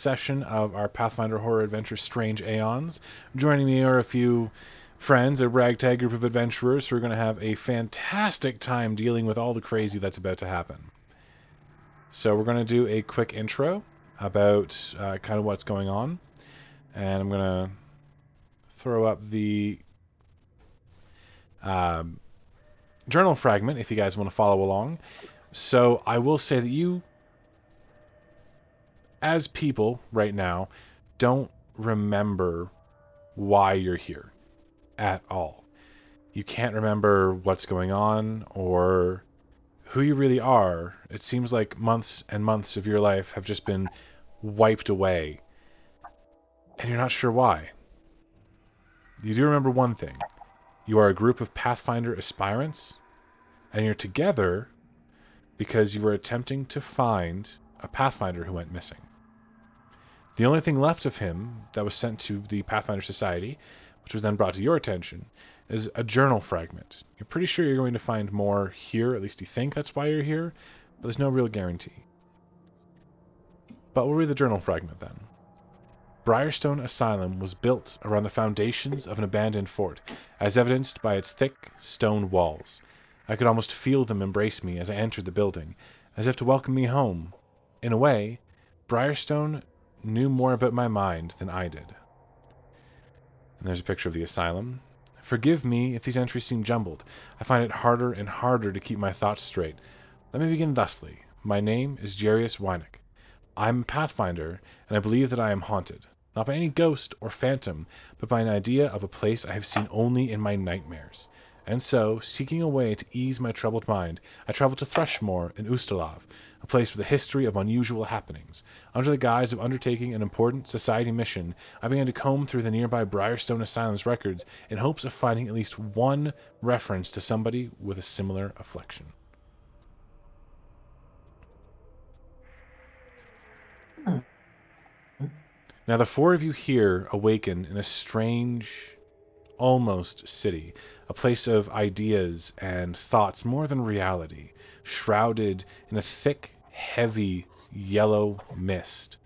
session of our Pathfinder horror adventure Strange Aeons. Joining me are a few friends, a ragtag group of adventurers who are going to have a fantastic time dealing with all the crazy that's about to happen. So we're going to do a quick intro about kind of what's going on, and I'm going to throw up the journal fragment if you guys want to follow along. So I will say that you, as people right now, don't remember why you're here at all. You can't remember what's going on or who you really are. It seems like months and months of your life have just been wiped away, and you're not sure why. You do remember one thing. You are a group of Pathfinder aspirants, and you're together because you were attempting to find a Pathfinder who went missing. The only thing left of him that was sent to the Pathfinder Society, which was then brought to your attention, is a journal fragment. You're pretty sure you're going to find more here, at least you think that's why you're here, but there's no real guarantee. But we'll read the journal fragment then. Briarstone Asylum was built around the foundations of an abandoned fort, as evidenced by its thick stone walls. I could almost feel them embrace me as I entered the building, as if to welcome me home. In a way, Briarstone knew more about my mind than I did. And there's a picture of the asylum. Forgive me if these entries seem jumbled. I find it harder and harder to keep my thoughts straight. Let me begin thusly. My name is Jarius Wynick. I'm a Pathfinder, and I believe that I am haunted. Not by any ghost or phantom, but by an idea of a place I have seen only in my nightmares. And so, seeking a way to ease my troubled mind, I traveled to Thrushmoor in Ustalav, a place with a history of unusual happenings. Under the guise of undertaking an important society mission, I began to comb through the nearby Briarstone Asylum's records in hopes of finding at least one reference to somebody with a similar affliction. Now the four of you here awaken in a strange, almost city, a place of ideas and thoughts more than reality, shrouded in a thick, heavy, yellow mist.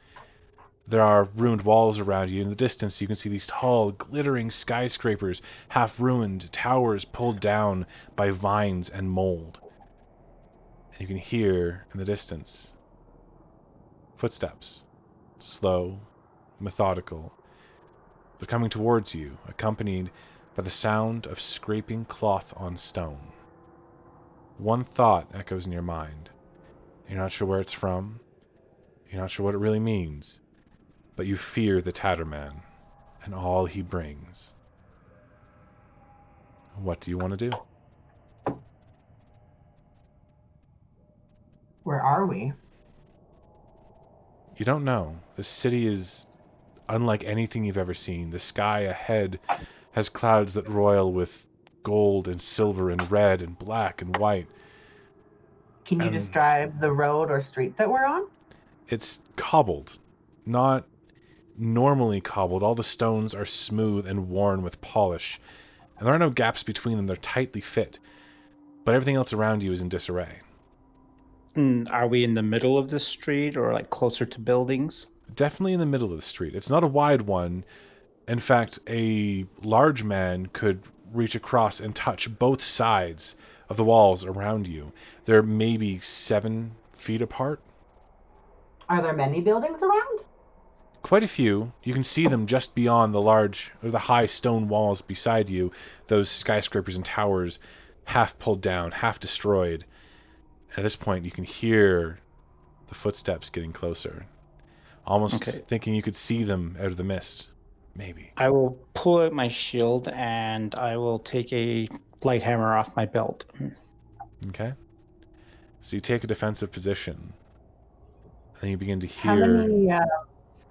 There are ruined walls around you. In the distance, you can see these tall, glittering skyscrapers, half ruined, towers pulled down by vines and mold. And you can hear, in the distance, footsteps, slow, methodical, but coming towards you, accompanied by the sound of scraping cloth on stone. One thought echoes in your mind. You're not sure where it's from. You're not sure what it really means. But you fear the Tatterman and all he brings. What do you want to do? Where are we? You don't know. The city is unlike anything you've ever seen. The sky ahead has clouds that roil with gold and silver and red and black and white. Can you describe the road or street that we're on? It's cobbled, not normally cobbled. All the stones are smooth and worn with polish, and there are no gaps between them. They're tightly fit, but everything else around you is in disarray. Are we in the middle of the street or like closer to buildings? Definitely in the middle of the street. It's not a wide one. In fact, a large man could reach across and touch both sides of the walls around you. They're maybe 7 feet apart. Are there many buildings around? Quite a few. You can see them just beyond the large, or the high stone walls beside you, those skyscrapers and towers, half pulled down, half destroyed. At this point, you can hear the footsteps getting closer. Almost thinking you could see them out of the mist. Maybe. I will pull out my shield and I will take a light hammer off my belt. Okay. So you take a defensive position. And you begin to hear...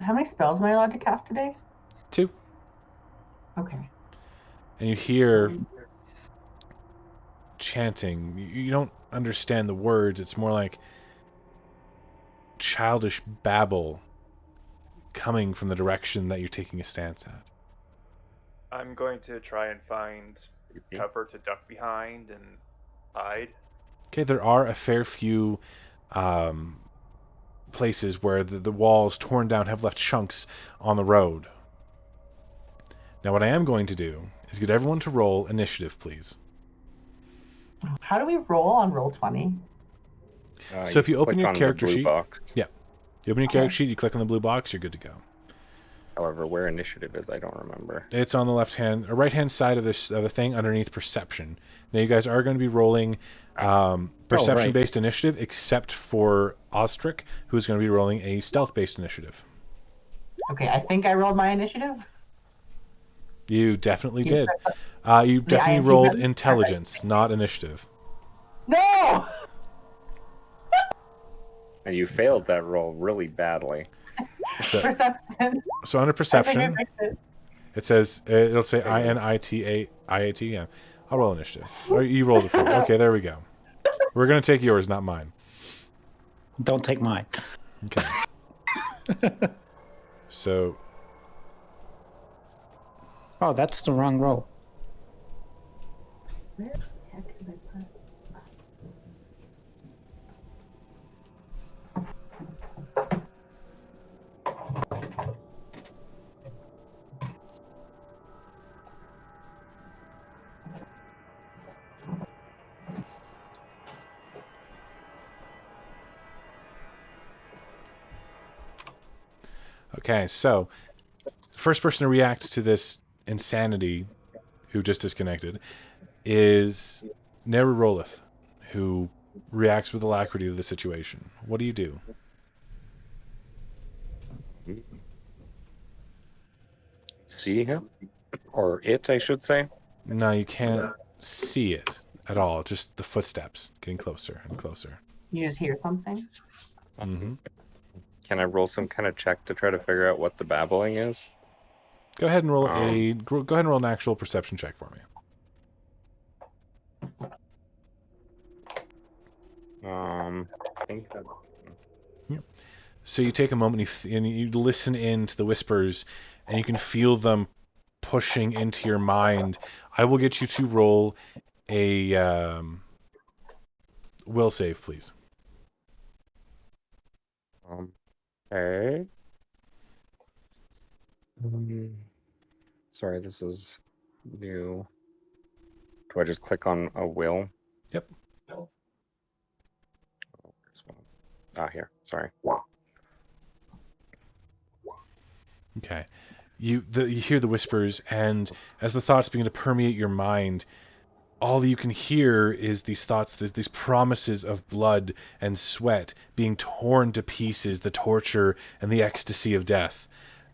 How many spells am I allowed to cast today? 2. Okay. And you hear chanting. You don't understand the words. It's more like childish babble coming from the direction that you're taking a stance at. I'm going to try and find cover to duck behind and hide. Okay, there are a fair few places where the walls torn down have left chunks on the road. Now what I am going to do is get everyone to roll initiative, please. How do we roll on Roll20? So if you open your character sheet, box. yeah, you open your character sheet, you click on the blue box, you're good to go. However, where initiative is, I don't remember. It's on the left hand or right hand side of this of the thing underneath perception. Now you guys are going to be rolling perception based initiative, except for Ostrich, who's going to be rolling a stealth based initiative. Okay, I think I rolled my initiative. You definitely did. You definitely rolled intelligence, not initiative. No! And you failed that roll really badly. So, Perception. so under perception, it says it'll say INITAIAT. Yeah, I'll roll initiative. Or you rolled it for me. Okay, there we go. We're gonna take yours, not mine. Don't take mine. Okay. So. Oh, that's the wrong roll. Where the heck did I put? Okay, so first person to react to this insanity, who just disconnected, is Neru Rolith, who reacts with alacrity to the situation. What do you do? See him? Or it, I should say. No, you can't see it at all. Just the footsteps getting closer and closer. You just hear something? Mm-hmm. Can I roll some kind of check to try to figure out what the babbling is? Go ahead and roll an actual perception check for me. I think that. Yep. So you take a moment and you listen in to the whispers, and you can feel them pushing into your mind. I will get you to roll a will save, please. Okay. Sorry, this is new. Do I just click on a will? Yep. Here. Sorry. Okay. You hear the whispers, and as the thoughts begin to permeate your mind, all you can hear is these thoughts, these promises of blood and sweat being torn to pieces, the torture and the ecstasy of death.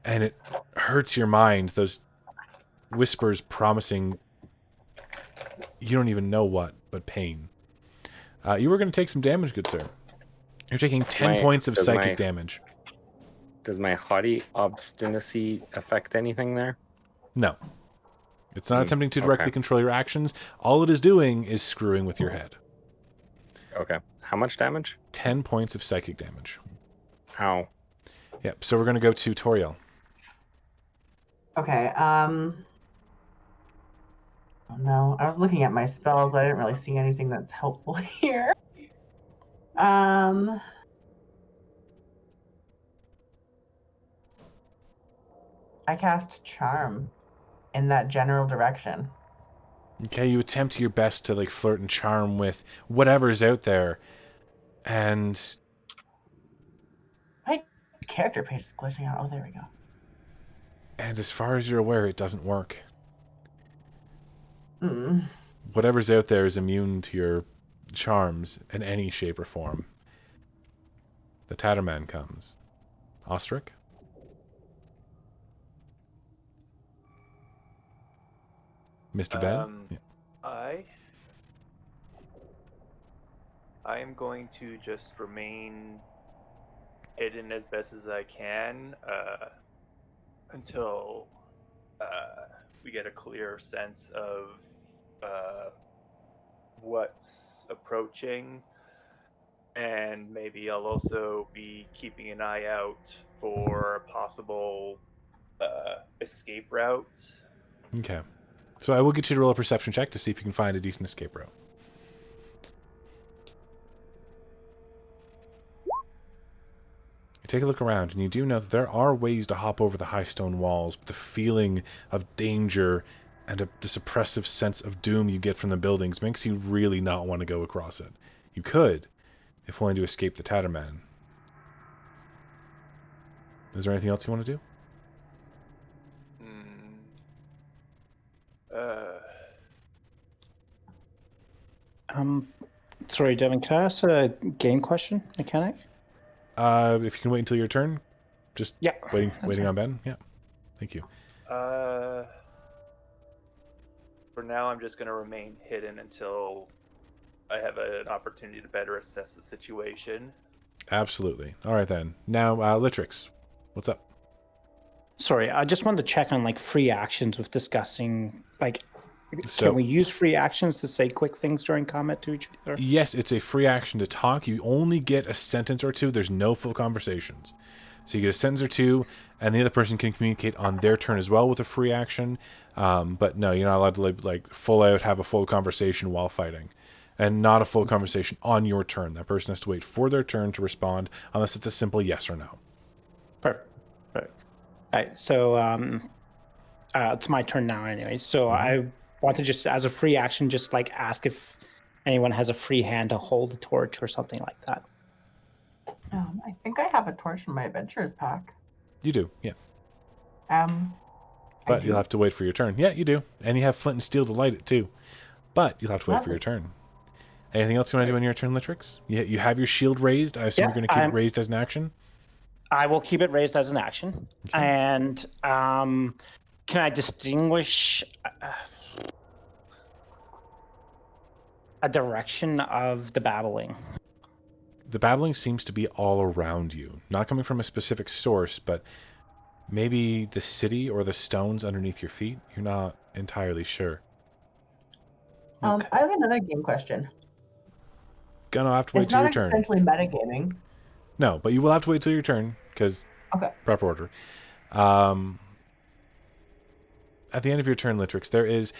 And it hurts your mind, those whispers promising you don't even know what, but pain. You were going to take some damage, good sir. You're taking 10 points of psychic damage. Does my haughty obstinacy affect anything there? No. It's not attempting to directly control your actions. All it is doing is screwing with your head. Okay. How much damage? 10 points of psychic damage. How? Yep, so we're going to go to Toriel. Okay, oh no, I was looking at my spells, but I didn't really see anything that's helpful here. I cast Charm in that general direction. Okay, you attempt your best to flirt and charm with whatever's out there, and My character page is glitching out. Oh, there we go. And as far as you're aware, it doesn't work. Mm. Whatever's out there is immune to your charms in any shape or form. The Tatterman comes. Ostrich? Mr. Ben? Yeah. I am going to just remain hidden as best as I can until we get a clear sense of what's approaching, and maybe I'll also be keeping an eye out for a possible escape route. Okay. So I will get you to roll a perception check to see if you can find a decent escape route. You take a look around, and you do know that there are ways to hop over the high stone walls, but the feeling of danger and this oppressive sense of doom you get from the buildings makes you really not want to go across it. You could, if only to escape the Tatterman. Is there anything else you want to do? Sorry, Devin, can I ask a game question mechanic? If you can wait until your turn, just Yeah, waiting fine. on Ben. Yeah, thank you. For now, I'm just going to remain hidden until I have an opportunity to better assess the situation. Absolutely. All right then. Now, Litrix, what's up? Sorry, I just wanted to check on like free actions with discussing. Like, So- can we use free actions to say quick things during combat to each other? Yes, it's a free action to talk. You only get a sentence or two. There's no full conversations. So you get a sentence or two, and the other person can communicate on their turn as well with a free action. But no, you're not allowed to like full out have a full conversation while fighting, and not a full conversation on your turn. That person has to wait for their turn to respond, unless it's a simple yes or no. Perfect. All right, so it's my turn now anyway. So I want to just, as a free action, just like ask if anyone has a free hand to hold a torch or something like that. I think I have a torch in my adventurers pack. You do, yeah. I But do. you'll have to wait for your turn. Yeah, you do. And you have flint and steel to light it too. But you'll have to wait for Lovely. your turn. Anything else you want to do on your turn, Litrix? You have your shield raised. I assume Yeah, you're going to keep it raised as an action? I will keep it raised as an action. Okay. And can I distinguish a direction of the babbling? The babbling seems to be all around you. Not coming from a specific source, but maybe the city or the stones underneath your feet? You're not entirely sure. Okay. I have another game question. Gonna have to wait It's till not your turn. essentially metagaming. No, but you will have to wait till your turn, because Okay. proper order. At the end of your turn, Litrix, there is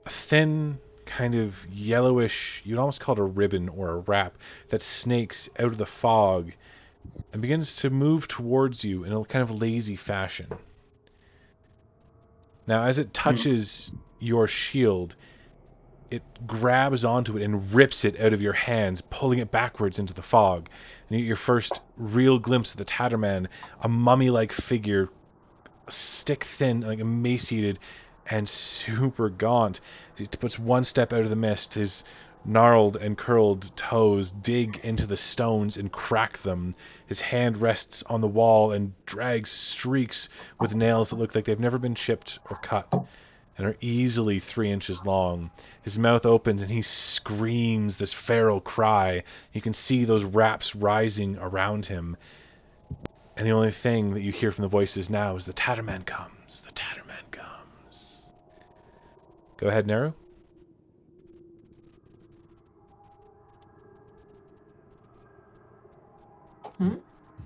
a thin, kind of yellowish, you'd almost call it a ribbon or a wrap, that snakes out of the fog and begins to move towards you in a kind of lazy fashion. Now, as it touches your shield, it grabs onto it and rips it out of your hands, pulling it backwards into the fog. And you get your first real glimpse of the Tatterman, a mummy-like figure, stick-thin, like emaciated, and super gaunt. He puts one step out of the mist. His gnarled and curled toes dig into the stones and crack them. His hand rests on the wall and drags streaks with nails that look like they've never been chipped or cut, and are easily 3 inches long. His mouth opens and he screams this feral cry. You can see those wraps rising around him. And the only thing that you hear from the voices now is the Tatterman comes. The Tatterman comes. Go ahead, Neru.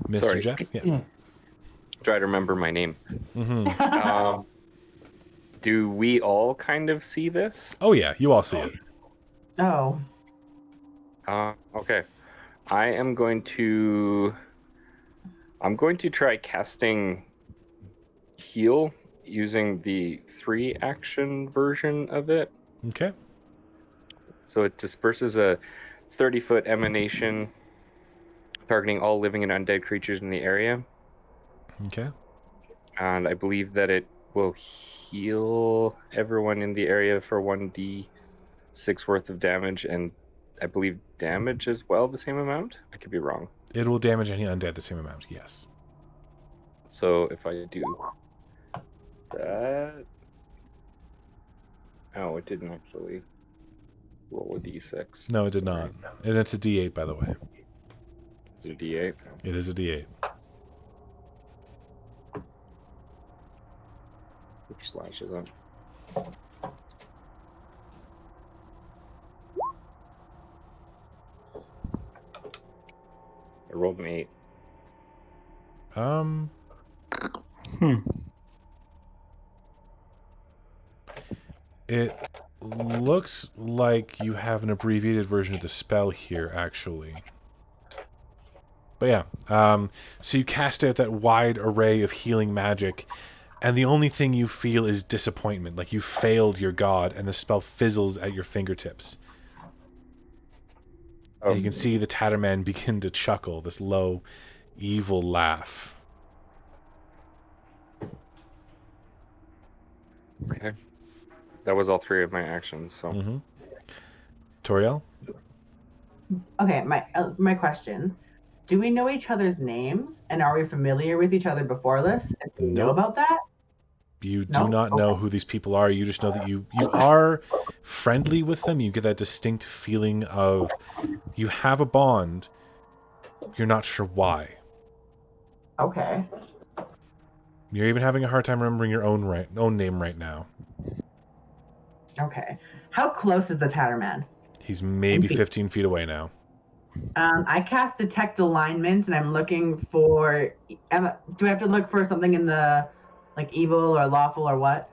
Mr. Sorry. Jeff? Yeah. Try to remember my name. Mm-hmm. Do we all kind of see this? Oh, yeah. You all see it. Oh. Okay. I'm going to try casting heal using the 3-action version of it. Okay. So it disperses a 30-foot emanation targeting all living and undead creatures in the area. Okay. And I believe that it will heal everyone in the area for 1d6 worth of damage, and I believe damage as well the same amount. I could be wrong. It will damage any undead the same amount, yes. So if I do that... Oh, it didn't actually roll a d6. No, it did not. And it's a D8, by the way. Is it a d8? It is a D8. Which slash is on? I rolled an 8. It looks like you have an abbreviated version of the spell here, actually. But yeah, so you cast out that wide array of healing magic, and the only thing you feel is disappointment, like you failed your god, and the spell fizzles at your fingertips. And you can see the Tatterman begin to chuckle, this low, evil laugh. Okay. That was all 3 of my actions. So Mm-hmm. Toriel? Okay, my question. Do we know each other's names? And are we familiar with each other before this? And do we know Nope. about that? You do Nope. not know who these people are. You just know that you are friendly with them. You get that distinct feeling of you have a bond. You're not sure why. Okay. You're even having a hard time remembering your own name right now. Okay. How close is the Tatterman? He's maybe 15 feet away now. I cast Detect Alignment, and I'm looking for. Do I have to look for something in the, like, evil or lawful or what?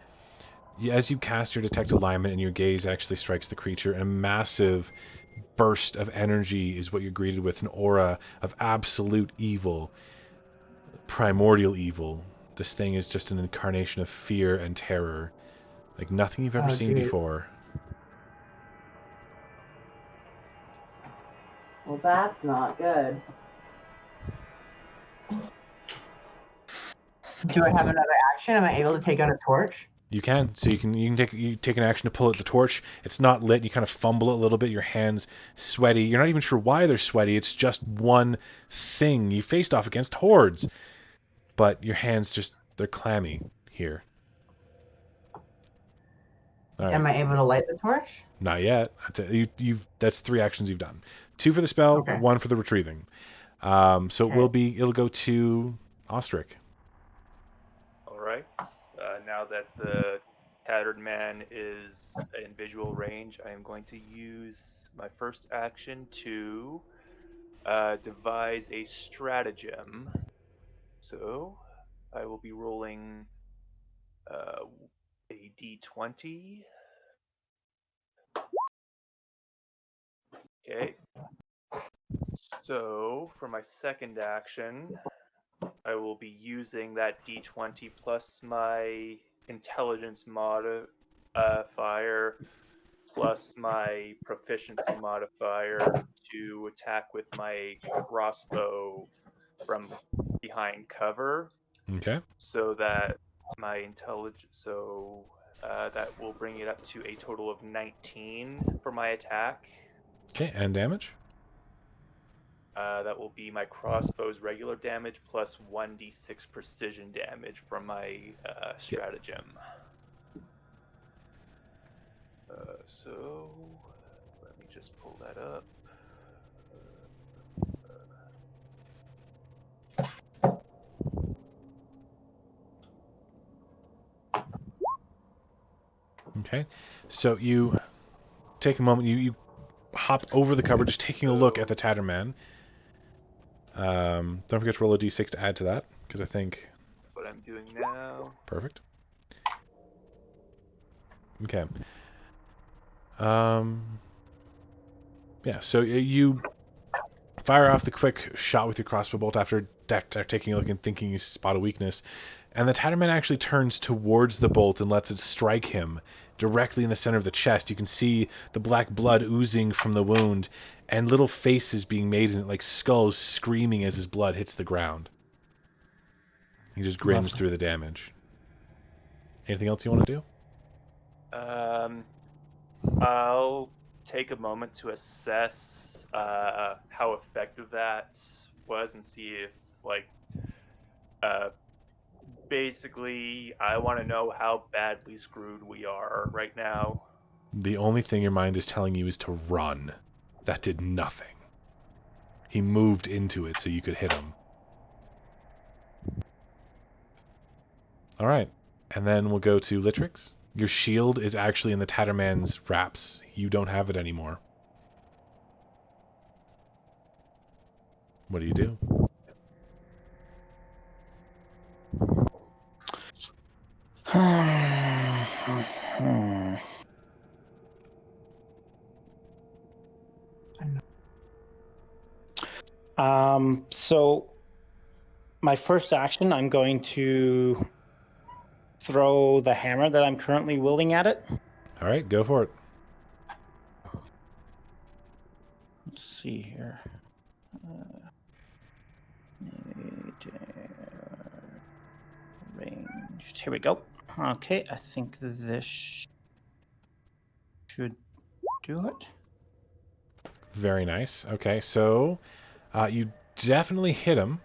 As you cast your Detect Alignment and your gaze actually strikes the creature, a massive burst of energy is what you're greeted with, an aura of absolute evil, primordial evil. This thing is just an incarnation of fear and terror, like nothing you've ever seen geez. before. Well, that's not good. Do I have another action? Am I able to take out a torch? You can. So you can take an action to pull out the torch. It's not lit. You kind of fumble it a little bit. Your hands sweaty. You're not even sure why they're sweaty. It's just one thing. You faced off against hordes, but your hands they're clammy here. All right. Am I able to light the torch? Not yet. That's 3 actions you've done. 2 for the spell, Okay. 1 for the retrieving. So it'll go to Ostrich. All right. Now that the tattered man is in visual range, I am going to use my first action to devise a stratagem. So I will be rolling a d20. Okay. So for my second action, I will be using that d20 plus my intelligence modifier plus my proficiency modifier to attack with my crossbow from behind cover. Okay. So that my that will bring it up to a total of 19 for my attack. Okay, and damage? That will be my crossbow's regular damage plus 1d6 precision damage from my stratagem. So let me just pull that up. Okay. So you take a moment, you hop over the cover, just taking a look at the Tatterman. Don't forget to roll a d6 to add to that, because I think... What I'm doing now. Perfect. Okay. Yeah, so you fire off the quick shot with your crossbow bolt after taking a look and thinking you spot a weakness, and the Tatterman actually turns towards the bolt and lets it strike him directly in the center of the chest. You can see the black blood oozing from the wound, and little faces being made in it, like skulls screaming as his blood hits the ground. He just grins through the damage. Anything else you want to do? I'll take a moment to assess how effective that was and see if, like, basically, I want to know how badly screwed we are right now. The only thing your mind is telling you is to run. That did nothing. He moved into it so you could hit him. Alright, and then we'll go to Litrix. Your shield is actually in the Tatterman's wraps. You don't have it anymore. What do you do? So my first action, I'm going to throw the hammer that I'm currently wielding at it. All right, go for it. Let's see here. Ranged. Here we go. Okay, I think this should do it. Very nice. Okay, so you definitely hit him.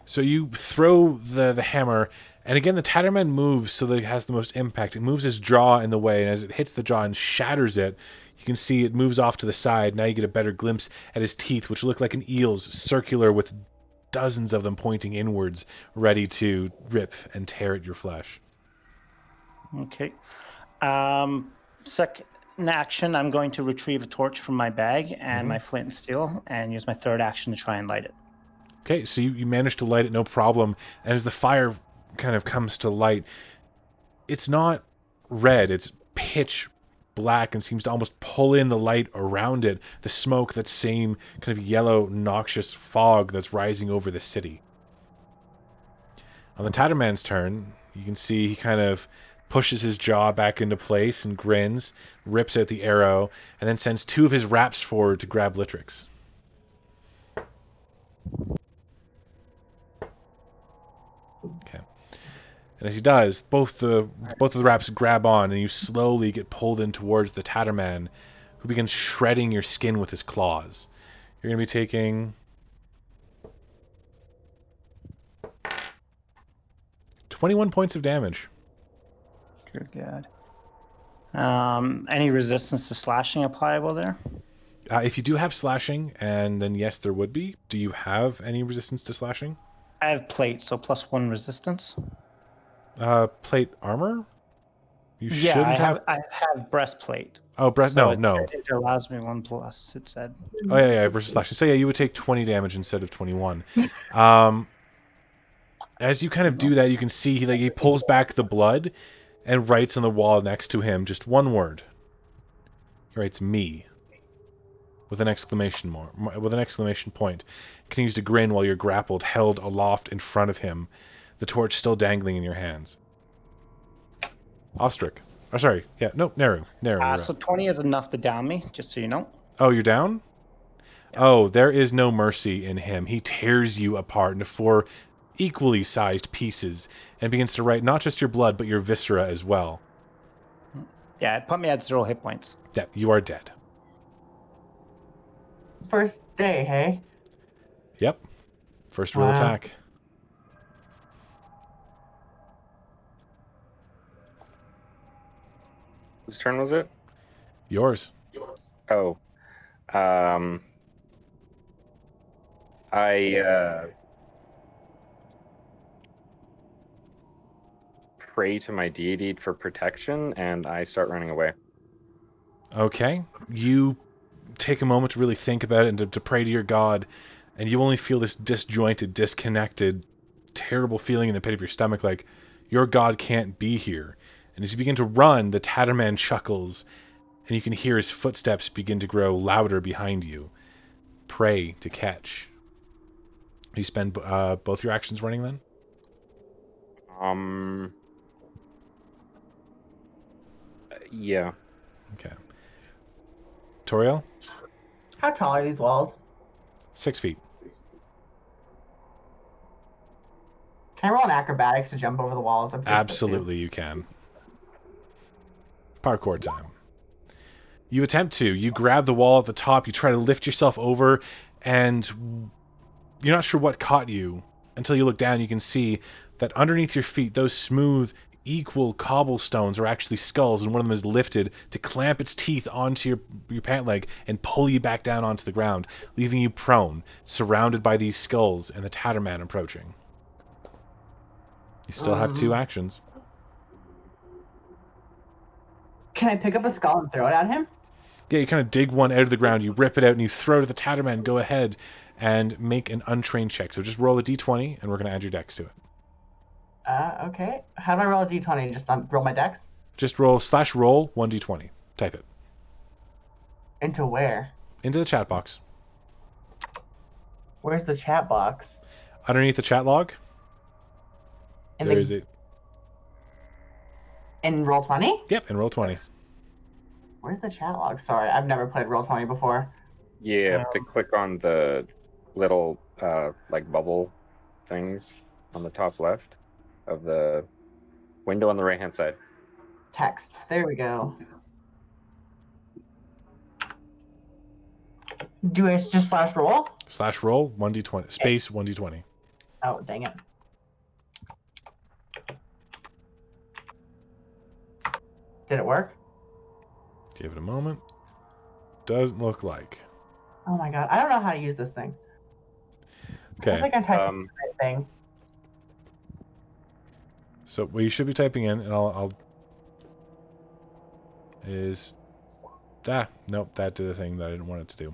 So you throw the hammer, and again the Tatterman moves so that it has the most impact. It moves his jaw in the way, and as it hits the jaw and shatters it, you can see it moves off to the side. Now you get a better glimpse at his teeth, which look like an eel's, circular with dozens of them pointing inwards, ready to rip and tear at your flesh. Okay. Second action, I'm going to retrieve a torch from my bag and my flint and steel, and use my third action to try and light it. Okay, so you manage to light it, no problem. And as the fire kind of comes to light, it's not red, it's pitch black and seems to almost pull in the light around it, the smoke, that same kind of yellow, noxious fog that's rising over the city. On the Tatterman's turn, you can see he kind of pushes his jaw back into place and grins, rips out the arrow, and then sends two of his raps forward to grab Litrix. Okay. And as he does, both of the raps grab on, and you slowly get pulled in towards the Tatterman, who begins shredding your skin with his claws. You're going to be taking 21 points of damage. Good God. Any resistance to slashing applicable there? If you do have slashing, and then yes, there would be. Do you have any resistance to slashing? I have plate, so +1 resistance. Plate armor? You Yeah, shouldn't have. I have breastplate. Oh, So no. It allows me 1+. It said. Oh yeah, versus slashing. So yeah, you would take 20 damage instead of 21. As you kind of do that, you can see he pulls back the blood and writes on the wall next to him just one word. He writes "me" with an exclamation point. He continues to grin while you're grappled, held aloft in front of him, the torch still dangling in your hands. Ostrich. Oh, sorry. Yeah, no, Neru. So 20 is enough to down me, just so you know. Oh, you're down? Yeah. Oh, there is no mercy in him. He tears you apart into 4 equally sized pieces and begins to write not just your blood, but your viscera as well. Yeah, it put me at 0 hit points. Yeah, you are dead. First day, hey? Yep. First real attack. Whose turn was it? Yours. Oh. I pray to my deity for protection, and I start running away. Okay. You take a moment to really think about it and to pray to your god, and you only feel this disjointed, disconnected, terrible feeling in the pit of your stomach, like your god can't be here. And as you begin to run, the Tatterman chuckles, and you can hear his footsteps begin to grow louder behind you. Pray to catch. You spend both your actions running then? Yeah. Okay. Toriel? How tall are these walls? 6 feet. Can I roll an acrobatics to jump over the walls? Absolutely, you can. Parkour time. You attempt to. You grab the wall at the top. You try to lift yourself over, and you're not sure what caught you until you look down. You can see that underneath your feet, those smooth, equal cobblestones are actually skulls, and one of them is lifted to clamp its teeth onto your pant leg and pull you back down onto the ground, leaving you prone, surrounded by these skulls and the Tatterman approaching. You still have 2 actions. Can I pick up a skull and throw it at him? Yeah, you kind of dig one out of the ground, you rip it out, and you throw it at the Tatterman. Go ahead and make an untrained check. So just roll a d20, and we're going to add your dex to it. Okay. How do I roll a d20? Just roll my dex? Just roll /roll 1d20. Type it. Into where? Into the chat box. Where's the chat box? Underneath the chat log, In there is a... In Roll20? Yep, in Roll20. Where's the chat log? Sorry, I've never played Roll20 before. You have to click on the little like bubble things on the top left of the window on the right hand side. Text. There we go. Do I just slash roll? Slash roll 1d20. Space 1d20. Oh, dang it. Did it work? Give it a moment. Doesn't look like. Oh my god. I don't know how to use this thing. I Okay. think I typed the right thing. So what you should be typing in, and I'll is nope, that did a thing that I didn't want it to do.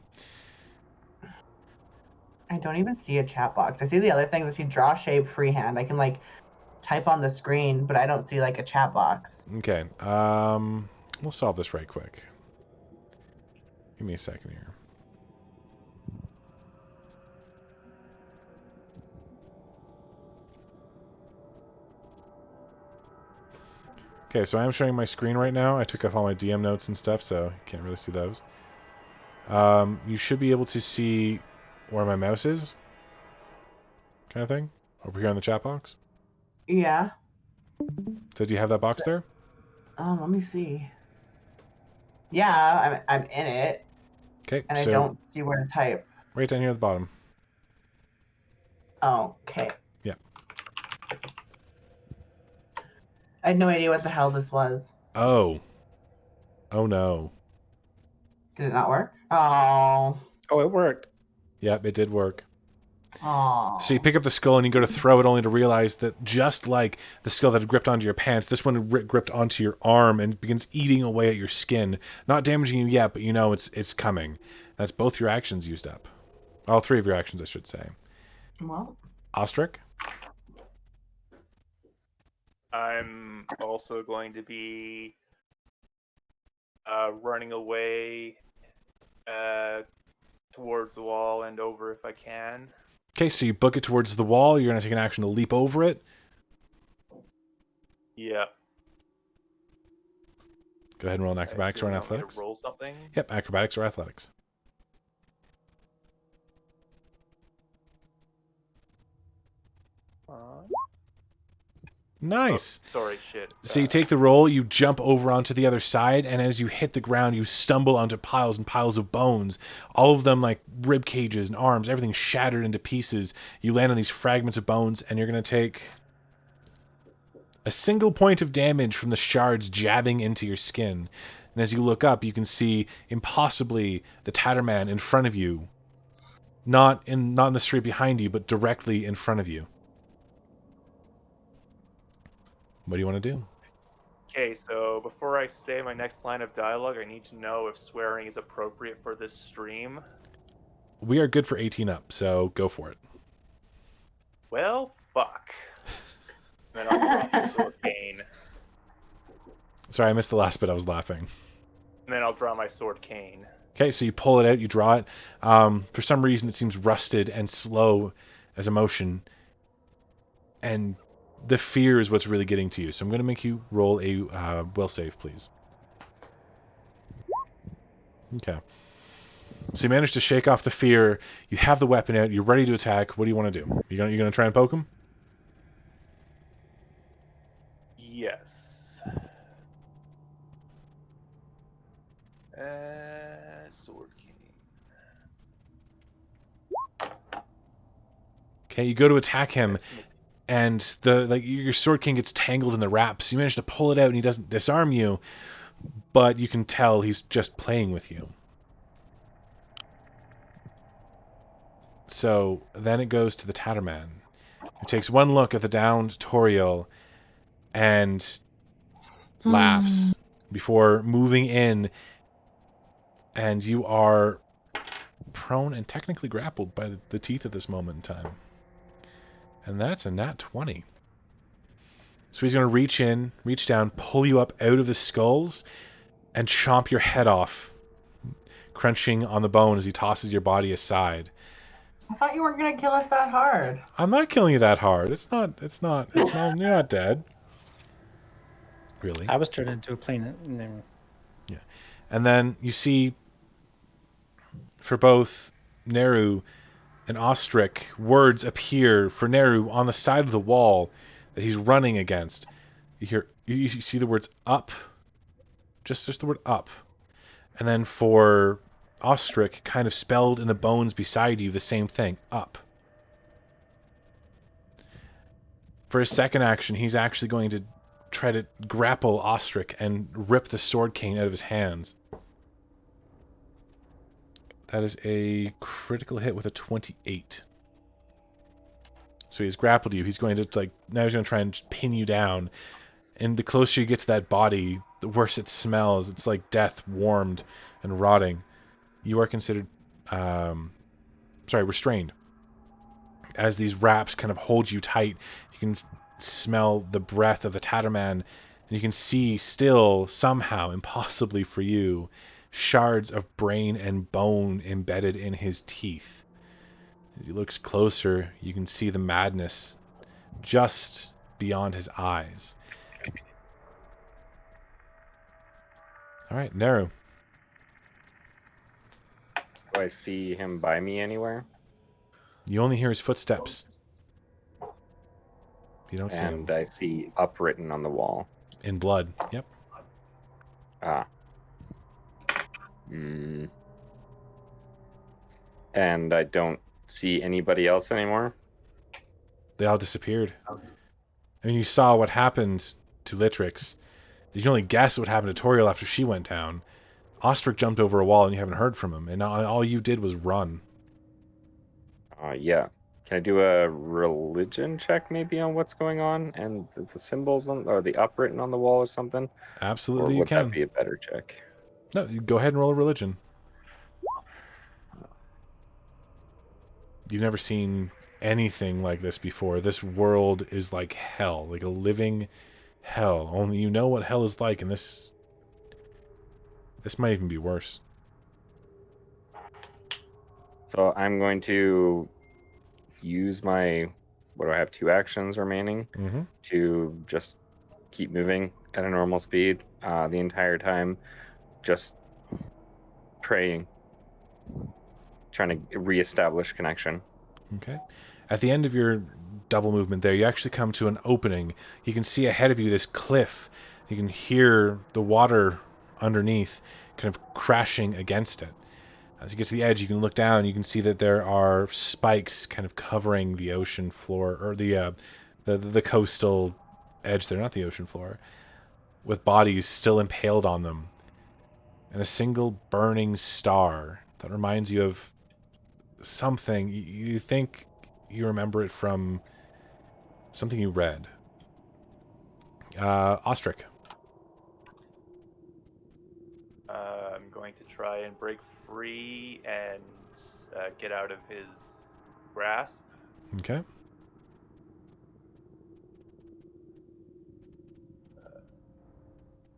I don't even see a chat box. I see the other things. I see draw shape freehand. I can like type on the screen, but I don't see like a chat box. Okay. We'll solve this right quick. Give me a second here. Okay, so I am showing my screen right now. I took off all my DM notes and stuff, so you can't really see those. You should be able to see where my mouse is, kind of thing, over here on the chat box. Yeah. So do you have that box there? Let me see. Yeah, I'm in it, Okay, and I so don't see where to type. right down here at the bottom. Oh, okay. Yeah. I had no idea what the hell this was. Oh. Oh no. Did it not work? Oh. Oh, it worked. Yep, it did work. Oh. So you pick up the skull and you go to throw it, only to realize that just like the skull that had gripped onto your pants, this one had gripped onto your arm and begins eating away at your skin. Not damaging you yet, but you know it's coming. That's both your actions used up. All three of your actions, I should say. Well. Ostrich? I'm also going to be running away towards the wall and over if I can. Okay, so you book it towards the wall. You're going to take an action to leap over it. Yeah. Go ahead and roll an acrobatics or an Want me to athletics. roll something? Yep, acrobatics or athletics. Nice. Oh, sorry, shit. So you take the roll, you jump over onto the other side, and as you hit the ground, you stumble onto piles and piles of bones. All of them like rib cages and arms, everything shattered into pieces. You land on these fragments of bones, and you're going to take a single point of damage from the shards jabbing into your skin. And as you look up, you can see impossibly the Tatterman in front of you. Not in the street behind you, but directly in front of you. What do you want to do? Okay, so before I say my next line of dialogue, I need to know if swearing is appropriate for this stream. We are good for 18 up, so go for it. Well, fuck. Then I'll draw my sword cane. Sorry, I missed the last bit. I was laughing. And then I'll draw my sword cane. Okay, so you pull it out, you draw it. For some reason, it seems rusted and slow as a motion. And the fear is what's really getting to you. So I'm going to make you roll a will save, please. Okay. So you managed to shake off the fear. You have the weapon out. You're ready to attack. What do you want to do? You're going to try and poke him? Yes. Sword cane. Okay, you go to attack him, and your sword king gets tangled in the wraps. You manage to pull it out, and he doesn't disarm you, but you can tell he's just playing with you. So then it goes to the Tatterman, who takes one look at the downed Toriel and laughs before moving in, and you are prone and technically grappled by the teeth at this moment in time. And that's a nat 20. So he's going to reach down, pull you up out of the skulls, and chomp your head off, crunching on the bone as he tosses your body aside. I thought you weren't gonna kill us that hard. I'm not killing you that hard. It's not, you're not dead. Really. I was turned into a plane. No. Yeah. And then you see, for both Neru and Ostrich, words appear for Neru on the side of the wall that he's running against. You see the words up, just the word up. And then for Ostrich, kind of spelled in the bones beside you, the same thing, up. For his second action, he's actually going to try to grapple Ostrich and rip the sword cane out of his hands. That is a critical hit with a 28. So he's grappled you. He's going to now he's going to try and pin you down. And the closer you get to that body, the worse it smells. It's like death warmed and rotting. You are considered restrained. As these wraps kind of hold you tight, you can smell the breath of the Tatterman, and you can see still, somehow, impossibly for you, shards of brain and bone embedded in his teeth. As he looks closer, you can see the madness just beyond his eyes. All right, Neru. Do I see him by me anywhere? You only hear his footsteps. You don't see him. And I see up written on the wall. In blood. Yep. Ah. Hmm. And I don't see anybody else anymore? They all disappeared. I mean, you saw what happened to Litrix. You can only guess what happened to Toriel after she went down. Ostrich jumped over a wall and you haven't heard from him. And all you did was run. Yeah. Can I do a religion check maybe on what's going on and the symbols or the up written on the wall or something? Absolutely, or you can. Would that be a better check? No, you go ahead and roll a religion. You've never seen anything like this before. This world is like hell, like a living hell. Only you know what hell is like, and this might even be worse. So I'm going to use my, what do I have, 2 actions remaining to just keep moving at a normal speed the entire time, just praying, trying to reestablish connection. Okay. At the end of your double movement there, you actually come to an opening. You can see ahead of you this cliff. You can hear the water underneath kind of crashing against it. As you get to the edge, you can look down and you can see that there are spikes kind of covering the ocean floor, or the coastal edge there, not the ocean floor, with bodies still impaled on them. And a single burning star that reminds you of something. You think you remember it from something you read. Ostrich. I'm going to try and break free and get out of his grasp. Okay.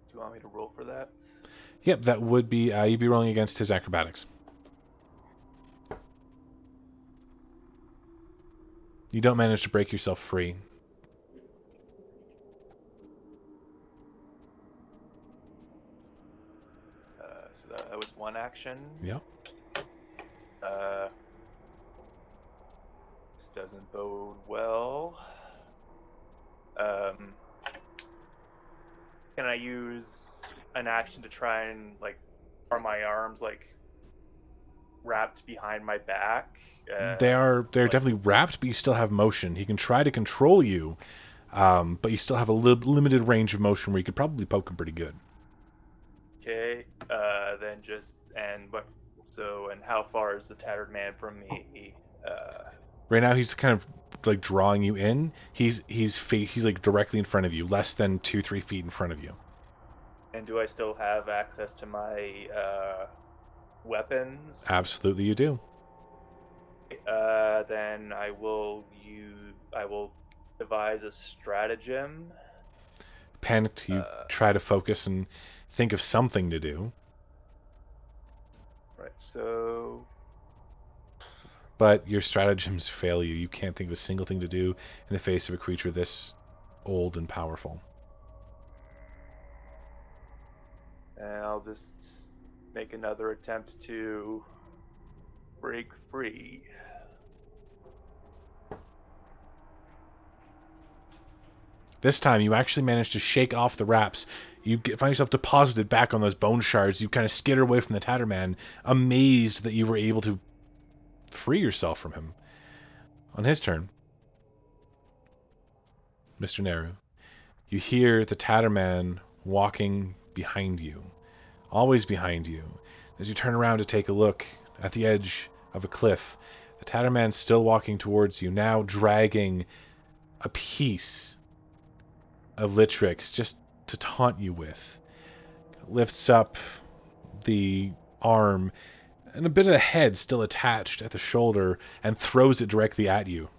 Do you want me to roll for that? Yep, that would be, you'd be rolling against his acrobatics. You don't manage to break yourself free. So that was one action. Yep. This doesn't bode well. Can I use an action to try and are my arms wrapped behind my back? They're definitely wrapped, but you still have motion. He can try to control you, but you still have a limited range of motion where you could probably poke him pretty good. Okay, then and how far is the tattered man from me? Right now he's kind of like drawing you in. He's like directly in front of you, less than 2-3 feet in front of you. And do I still have access to my weapons? Absolutely, you do. Then I will devise a stratagem. Panicked, you try to focus and think of something to do. Right, so But your stratagems fail you. You can't think of a single thing to do in the face of a creature this old and powerful. and I'll just make another attempt to break free. This time, you actually manage to shake off the wraps. You find yourself deposited back on those bone shards. You kind of skitter away from the Tatterman, amazed that you were able to free yourself from him. On his turn, Mr. Neru, you hear the Tatterman walking behind you, always behind you. As you turn around to take a look at the edge of a cliff, the Tatterman's still walking towards you, now dragging a piece of Litrix just to taunt you with. Lifts up the arm and a bit of the head still attached at the shoulder and throws it directly at you.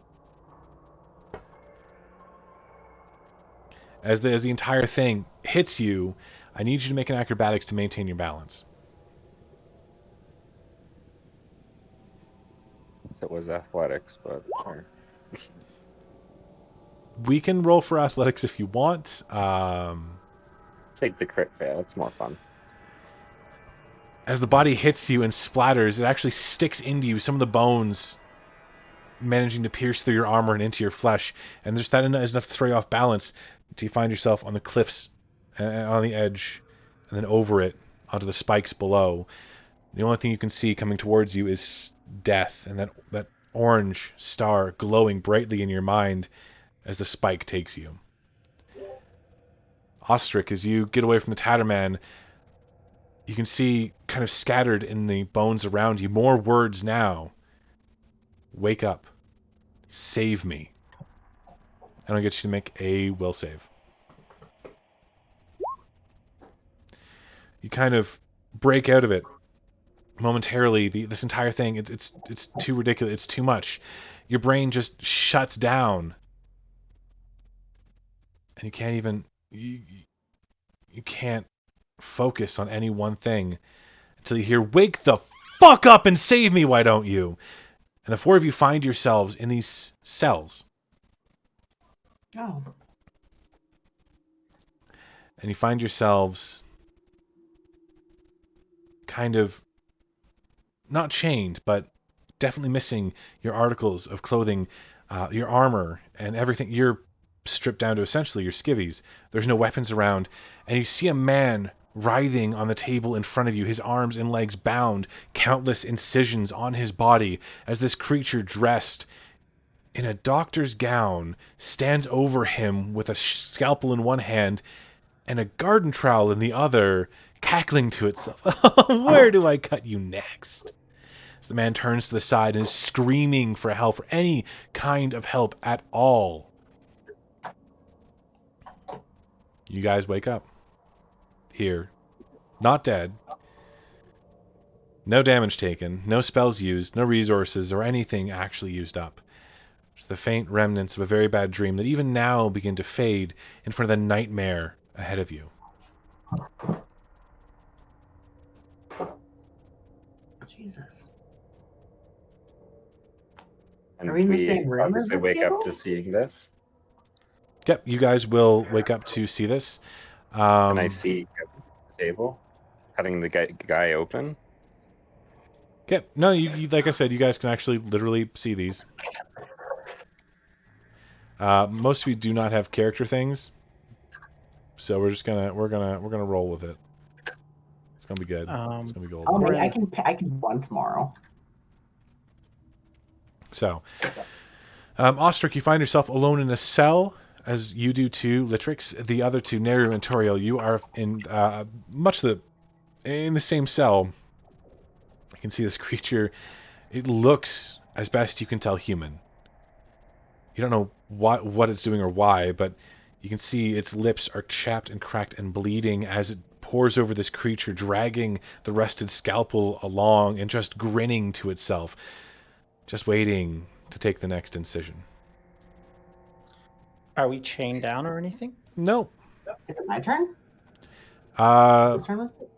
As the entire thing hits you, I need you to make an acrobatics to maintain your balance. It was athletics, but sure. We can roll for athletics if you want. Take the crit fail. It's more fun. As the body hits you and splatters, it actually sticks into you, some of the bones managing to pierce through your armor and into your flesh. And just that is enough to throw you off balance until you find yourself on the cliffs, on the edge, and then over it, onto the spikes below. The only thing you can see coming towards you is death, and that orange star glowing brightly in your mind as the spike takes you. Ostrich, as you get away from the Tatterman, you can see kind of scattered in the bones around you more words now. Wake up. Save me. And I'll get you to make a will save. You kind of break out of it momentarily. This entire thing, it's too ridiculous. It's too much. Your brain just shuts down. And you can't even... You can't focus on any one thing until you hear, "Wake the fuck up and save me, why don't you?" And the four of you find yourselves in these cells. Oh. And you find yourselves kind of not chained, but definitely missing your articles of clothing, your armor, and everything. You're stripped down to essentially your skivvies. There's no weapons around, and you see a man writhing on the table in front of you, his arms and legs bound, countless incisions on his body, as this creature dressed in a doctor's gown stands over him with a scalpel in one hand and a garden trowel in the other, cackling to itself. Where do I cut you next? As the man turns to the side and is screaming for help, for any kind of help at all. You guys wake up. Here. Not dead. No damage taken. No spells used. No resources or anything actually used up. Just the faint remnants of a very bad dream that even now begin to fade in front of the nightmare ahead of you. Jesus. And Are we in the same room as obviously the wake table? up to seeing this. Yep, you guys will wake up to see this. And I see the table cutting the guy open. Yep, no, you like I said, you guys can actually literally see these. Most of you do not have character things, so we're gonna roll with it. It's gonna be good. It's gonna be golden. Oh, maybe I can one tomorrow. So, Ostrich, you find yourself alone in a cell, as you do too, Litrix. The other two, Neru and Toriel, you are in in the same cell. You can see this creature. It looks, as best you can tell, human. You don't know what it's doing or why, but you can see its lips are chapped and cracked and bleeding as it pours over this creature, dragging the rusted scalpel along and just grinning to itself, just waiting to take the next incision. Are we chained down or anything? No. Is it my turn? Uh, Whose turn was it?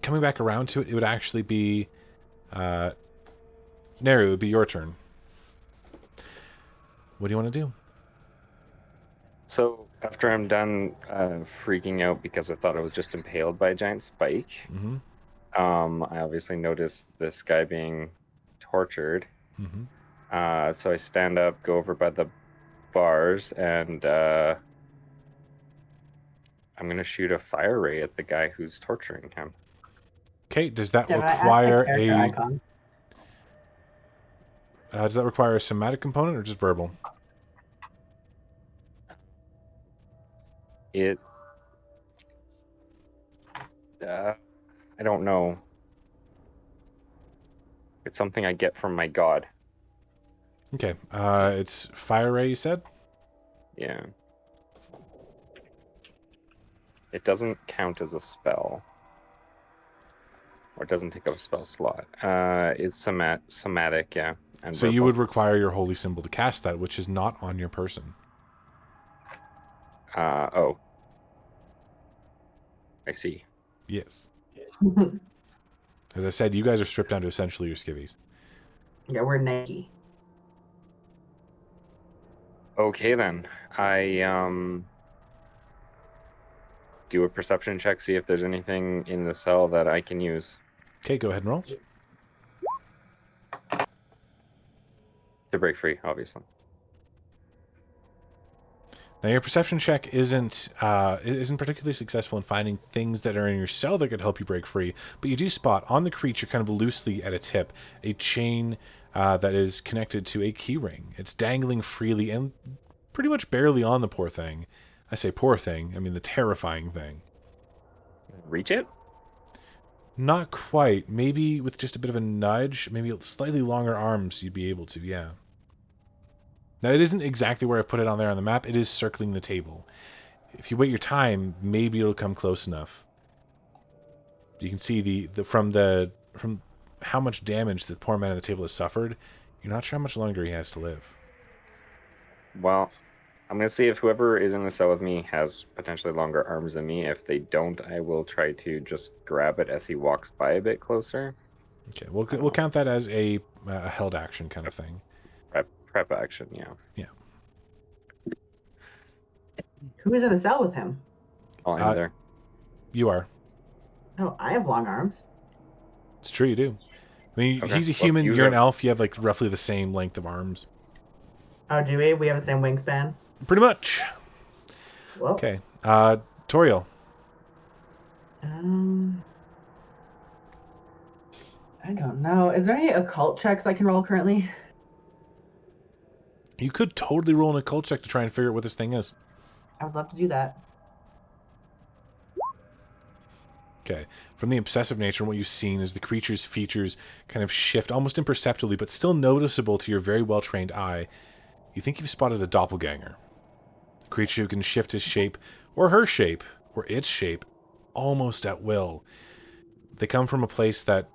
coming back around to it, it would actually be Neru, it would be your turn. What do you want to do? So after I'm done freaking out because I thought I was just impaled by a giant spike, Mm-hmm. I obviously noticed this guy being tortured. Mm-hmm. So I stand up, go over by the bars, and I'm going to shoot a fire ray at the guy who's torturing him. Okay, does that Did I add require my character icon? does that require a somatic component or just verbal? It, I don't know. It's something I get from my god. Okay, it's fire ray, you said? Yeah. It doesn't count as a spell. Or it doesn't take up a spell slot. It's somatic, yeah. And So you verbal. would require your holy symbol to cast that, which is not on your person. Oh. I see. Yes. As I said, you guys are stripped down to essentially your skivvies. Yeah, we're naked. Okay then. I do a perception check, see if there's anything in the cell that I can use. Okay, go ahead and roll. To break free, obviously. Now your perception check isn't particularly successful in finding things that are in your cell that could help you break free, but you do spot on the creature, kind of loosely at its hip, a chain that is connected to a key ring. It's dangling freely and pretty much barely on the poor thing. I say poor thing, I mean the terrifying thing. Reach it? Not quite. Maybe with just a bit of a nudge, maybe slightly longer arms, you'd be able to, yeah. Now, it isn't exactly where I put it on there on the map. It is circling the table. If you wait your time, maybe it'll come close enough. You can see from how much damage the poor man at the table has suffered. You're not sure how much longer he has to live. Well, I'm going to see if whoever is in the cell with me has potentially longer arms than me. If they don't, I will try to just grab it as he walks by a bit closer. Okay, we'll count that as a held action kind of thing. Prep action, yeah. Yeah. Who is in the cell with him? Oh, I'm there. You are. Oh, I have long arms. It's true, you do. I mean, Okay, he's a well, human, you you're an have- elf, you have like roughly the same length of arms. Oh, do we? We have the same wingspan? Pretty much. Whoa. Okay. Toriel. I don't know. Is there any occult checks I can roll currently? You could totally roll an occult check to try and figure out what this thing is. I would love to do that. Okay. From the obsessive nature, what you've seen is the creature's features kind of shift almost imperceptibly, but still noticeable to your very well-trained eye. You think you've spotted a doppelganger. A creature who can shift his shape, or her shape, or its shape, almost at will. They come from a place that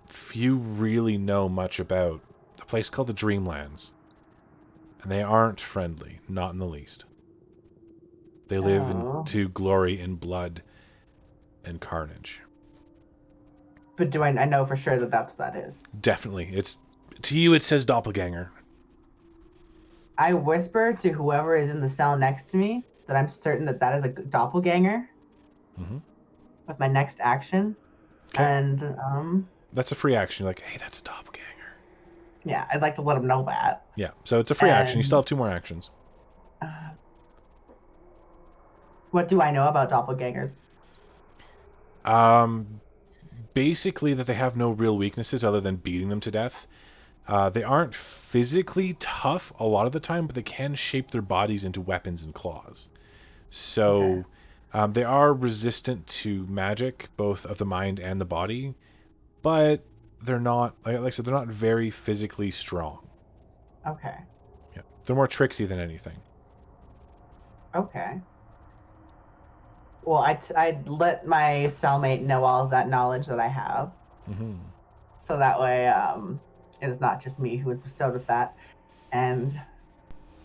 few really know much about. A place called the Dreamlands. And they aren't friendly, not in the least. They live to glory in blood and carnage. But do I know for sure that that's what that is? Definitely. To you it says doppelganger. I whisper to whoever is in the cell next to me that I'm certain that that is a doppelganger. Mm-hmm. With my next action. Okay. And that's a free action. You're like, hey, that's a doppelganger. Yeah, I'd like to let them know that. Yeah, so it's a free action. You still have 2 more actions. What do I know about doppelgangers? Basically that they have no real weaknesses other than beating them to death. They aren't physically tough a lot of the time, but they can shape their bodies into weapons and claws. So they are resistant to magic, both of the mind and the body, but they're not, like I said, they're not very physically strong. Okay. Yeah, they're more tricksy than anything. Okay. Well, I'd let my cellmate know all of that knowledge that I have. Mm-hmm. So that way, it is not just me who is bestowed with that. And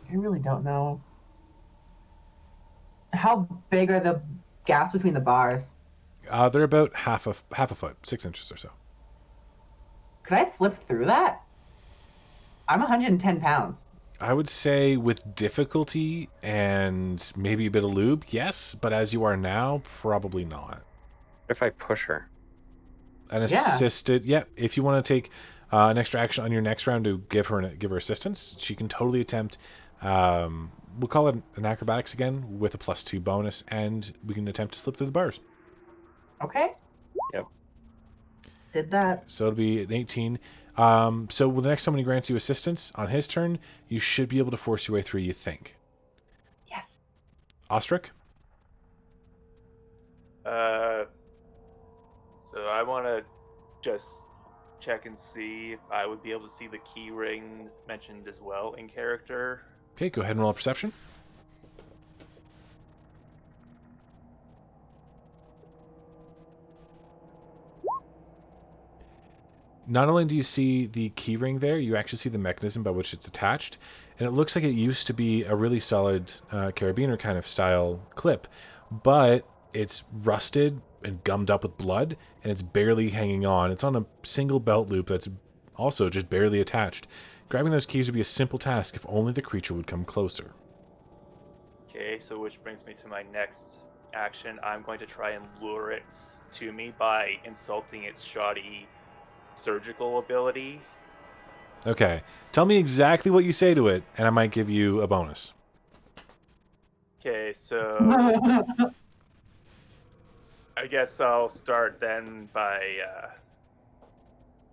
I really don't know. How big are the gaps between the bars? They're about half a foot, 6 inches or so. Could I slip through that? I'm 110 pounds. I would say with difficulty and maybe a bit of lube, yes, but as you are now, probably not. If I push her. An Yeah. assisted, yeah. If you want to take an extra action on your next round to give her assistance, she can totally attempt. We'll call it an acrobatics again with a +2 bonus, and we can attempt to slip through the bars. Okay. Yep. Did that. So it'll be an 18. So the next time when he grants you assistance on his turn, you should be able to force your way through, you think. Yes. Ostrich? So I want to just check and see if I would be able to see the key ring mentioned as well in character. Okay, go ahead and roll a perception. Not only do you see the keyring there, you actually see the mechanism by which it's attached, and it looks like it used to be a really solid carabiner kind of style clip, but it's rusted and gummed up with blood, and it's barely hanging on. It's on a single belt loop that's also just barely attached. Grabbing those keys would be a simple task if only the creature would come closer. Okay, so which brings me to my next action. I'm going to try and lure it to me by insulting its shoddy surgical ability. Okay, tell me exactly what you say to it, and I might give you a bonus. Okay, so I guess I'll start then by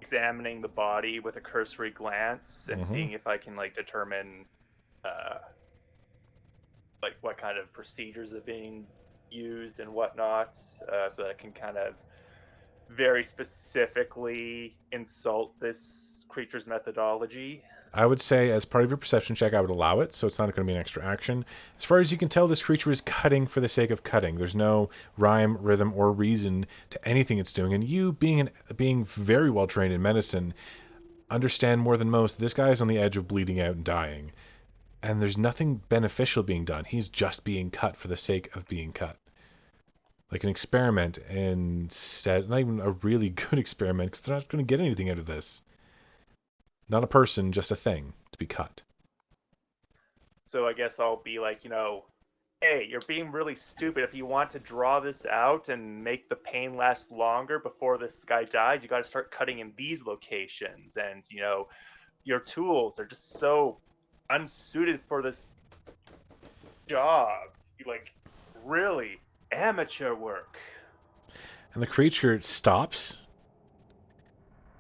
examining the body with a cursory glance and seeing if I can determine what kind of procedures are being used and whatnot, so that I can kind of very specifically insult this creature's methodology. I would say as part of your perception check, I would allow it, so it's not going to be an extra action. As far as you can tell, this creature is cutting for the sake of cutting. There's no rhyme, rhythm, or reason to anything it's doing. And you, being very well trained in medicine, understand more than most. This guy is on the edge of bleeding out and dying, and there's nothing beneficial being done. He's just being cut for the sake of being cut. Like an experiment, instead, not even a really good experiment, because they're not going to get anything out of this. Not a person, just a thing to be cut. So I guess I'll be like, hey, you're being really stupid. If you want to draw this out and make the pain last longer before this guy dies, you got to start cutting in these locations. And, your tools, they're just so unsuited for this job. You really amateur work. And the creature stops,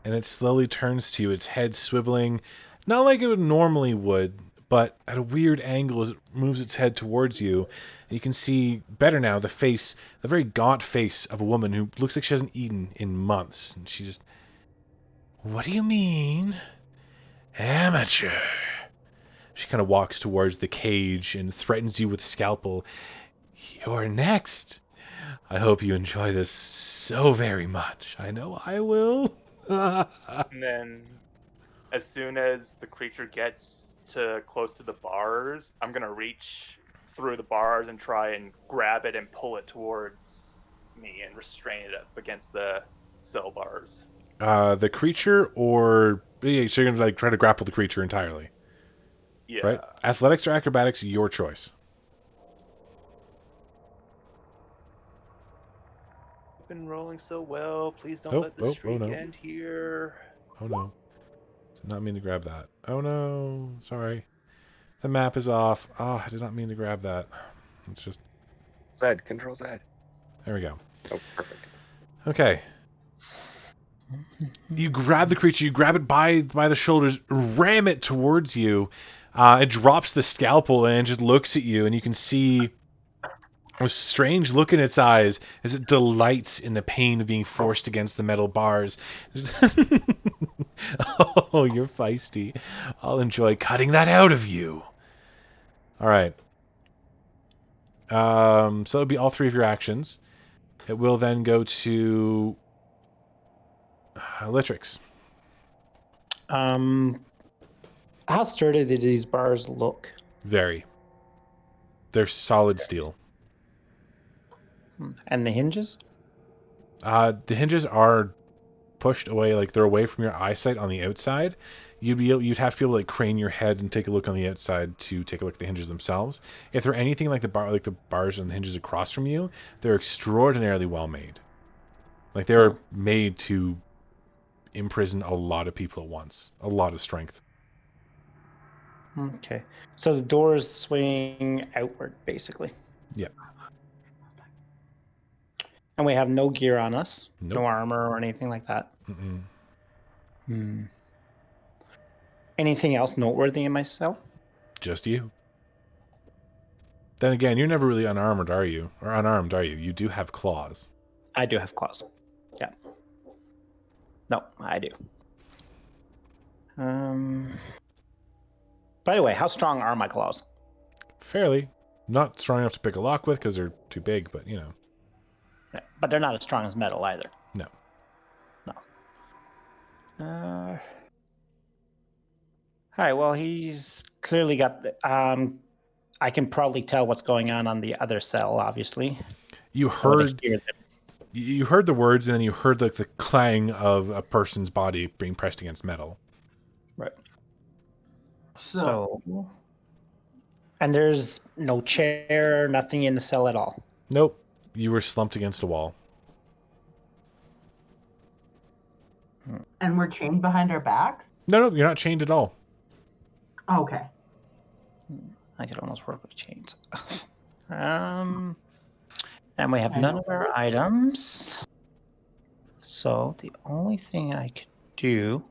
and it slowly turns to you, its head swiveling, not like it normally would, but at a weird angle as it moves its head towards you. And you can see better now the very gaunt face of a woman who looks like she hasn't eaten in months. And she just, "What do you mean? Amateur?" She kind of walks towards the cage and threatens you with a scalpel. "You're next. I hope you enjoy this so very much. I know I will." And then as soon as the creature gets close to the bars, I'm going to reach through the bars and try and grab it and pull it towards me and restrain it up against the cell bars. The creature, or so you're gonna try to grapple the creature entirely? Yeah. Right. Athletics or acrobatics, your choice. I've been rolling so well. Please don't let the streak end here. Oh no. Did not mean to grab that. Oh no. Sorry. The map is off. Oh, I did not mean to grab that. It's just... Z, Control Z. There we go. Oh, perfect. Okay. You grab the creature, you grab it by the shoulders, ram it towards you. It drops the scalpel and just looks at you, and you can see a strange look in its eyes as it delights in the pain of being forced against the metal bars. Oh, you're feisty. I'll enjoy cutting that out of you. All right. So it'll be all three of your actions. It will then go to Litrix. How sturdy do these bars look? Very. They're solid steel. And the hinges? The hinges are pushed away, like they're away from your eyesight on the outside. You'd have to be able to like crane your head and take a look on the outside to take a look at the hinges themselves. If they're anything like the bars and the hinges across from you, they're extraordinarily well made. Like they're made to imprison a lot of people at once. A lot of strength. Okay. So the doors swing outward, basically. Yeah. And we have no gear on us, Nope. no armor or anything like that. Mm-mm. Anything else noteworthy in my cell? Just you. Then again, you're never really unarmed, are you? Or unarmed, are you? You do have claws. I do have claws. Yeah. No, I do. By the way, how strong are my claws? Fairly. Not strong enough to pick a lock with because they're too big, but you know. Yeah, but they're not as strong as metal either. No. All right. Well, he's clearly got. I can probably tell what's going on the other cell. Obviously, You I wanna heard hear them. you heard the words, and then you heard like the clang of a person's body being pressed against metal. Right. So, and there's no chair, nothing in the cell at all. Nope. You were slumped against a wall. And we're chained behind our backs? No, you're not chained at all. Oh, okay. I could almost work with chains. And we have none of our items. So the only thing I could do.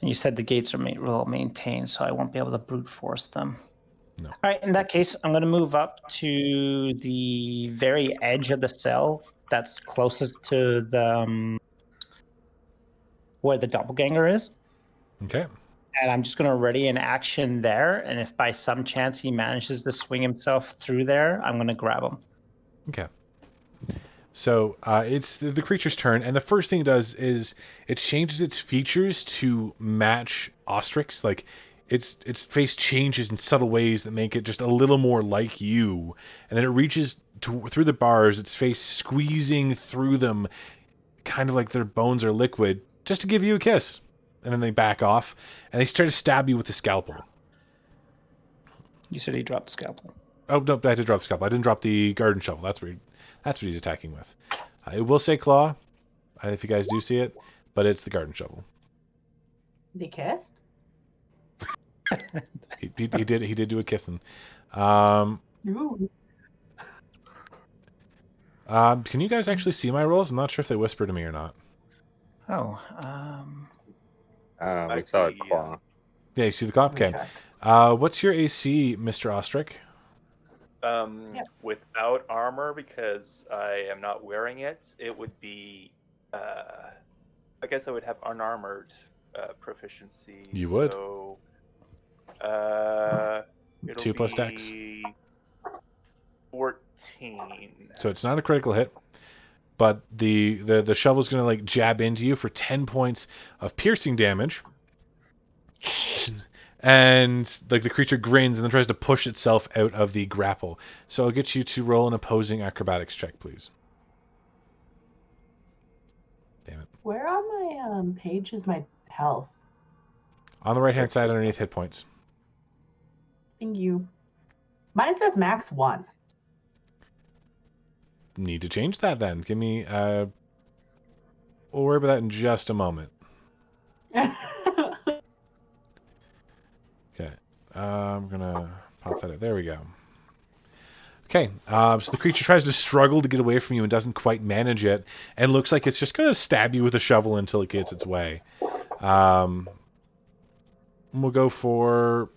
You said the gates are well maintained, so I won't be able to brute force them. No. All right, in that case, I'm going to move up to the very edge of the cell that's closest to the where the doppelganger is. Okay. And I'm just going to ready an action there. And if by some chance he manages to swing himself through there, I'm going to grab him. Okay. So it's the creature's turn, and the first thing it does is it changes its features to match Ostrix. Like its face changes in subtle ways that make it just a little more like you. And then it reaches through the bars, its face squeezing through them, kind of like their bones are liquid, just to give you a kiss. And then they back off, and they start to stab you with the scalpel. You said he dropped the scalpel. Oh, no, I did drop the scalpel. I didn't drop the garden shovel. That's what he's attacking with. It will say claw, if you guys do see it, but it's the garden shovel. They kissed? He did do a kissing. Ooh. Can you guys actually see my rolls? I'm not sure if they whisper to me or not. Oh, We saw a claw. Yeah, you see the claw? Okay. What's your AC, Mr. Ostrich? Without armor, because I am not wearing it, it would be, I guess I would have unarmored proficiency. You would. So, it'll 2 plus dex. be 14. So it's not a critical hit, but the shovel's going to like jab into you for 10 points of piercing damage. And like the creature grins and then tries to push itself out of the grapple. So I'll get you to roll an opposing acrobatics check, please. Damn it. Where on my page is my health? On the right-hand side underneath hit points. Thank you. Mine says max 1. Need to change that then. Give me... we'll worry about that in just a moment. Okay. I'm going to pop that out. There we go. Okay. So the creature tries to struggle to get away from you and doesn't quite manage it. And looks like it's just going to stab you with a shovel until it gets its way. We'll go for...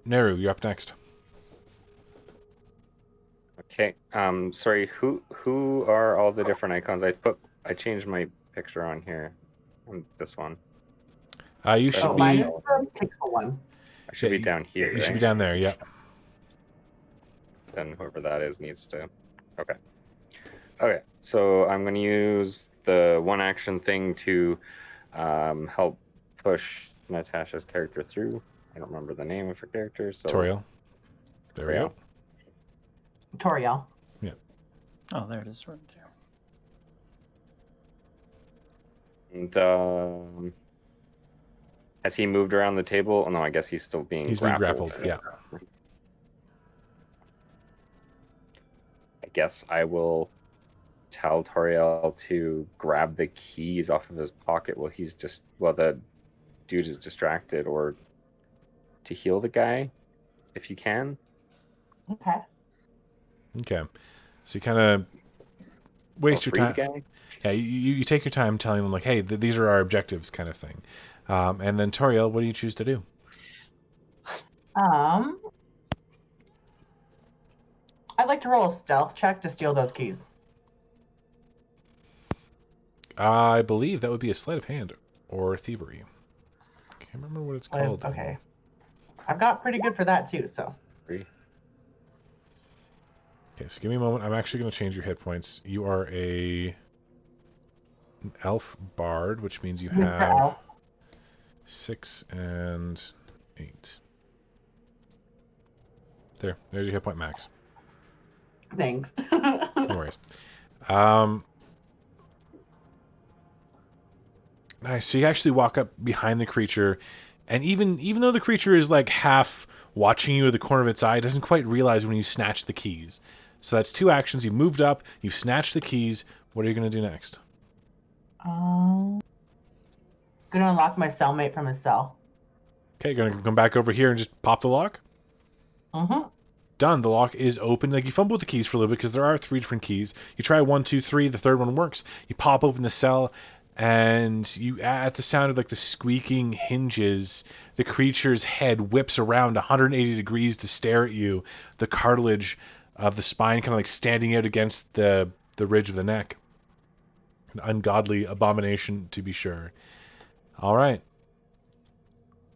Neru, you're up next. Okay. Sorry. Who are all the different icons? I changed my picture on here. This one. You should Mine be... is the pixel one. I should be down here. You should right? be down there, yeah. Then whoever that is needs to. Okay. Okay. So I'm going to use the one action thing to help push Natasha's character through. I don't remember the name of her character, so Toriel. There we go. Toriel. Oh, there it is right there. And has he moved around the table? Oh, no, I guess he's still being He's being grappled, yeah. I guess I will tell Toriel to grab the keys off of his pocket while the dude is distracted, or to heal the guy if you can. Okay. Okay. So you kind of waste your Free the time. guy? Yeah, you take your time telling them, like, hey, these are our objectives kind of thing. And then, Toriel, what do you choose to do? I'd like to roll a stealth check to steal those keys. I believe that would be a sleight of hand or thievery. Can't remember what it's called. Okay. I've got pretty good for that too, so. Free. Okay, so give me a moment. I'm actually going to change your hit points. You are an elf bard, which means you have 6 and 8. There's your hit point max. Thanks. No worries. Nice. So you actually walk up behind the creature, and even though the creature is like half watching you at the corner of its eye, it doesn't quite realize when you snatch the keys. So that's 2 actions. You moved up, you snatched the keys. What are you going to do next? Gonna unlock my cellmate from his cell. Okay, you're going to come back over here and just pop the lock? Mm-hmm. Done. The lock is open. Like, you fumble with the keys for a little bit because there are 3 different keys. You try 1, 2, 3. The third one works. You pop open the cell, and you, at the sound of like the squeaking hinges, the creature's head whips around 180 degrees to stare at you. The cartilage of the spine kind of like standing out against the ridge of the neck. An ungodly abomination, to be sure. All right.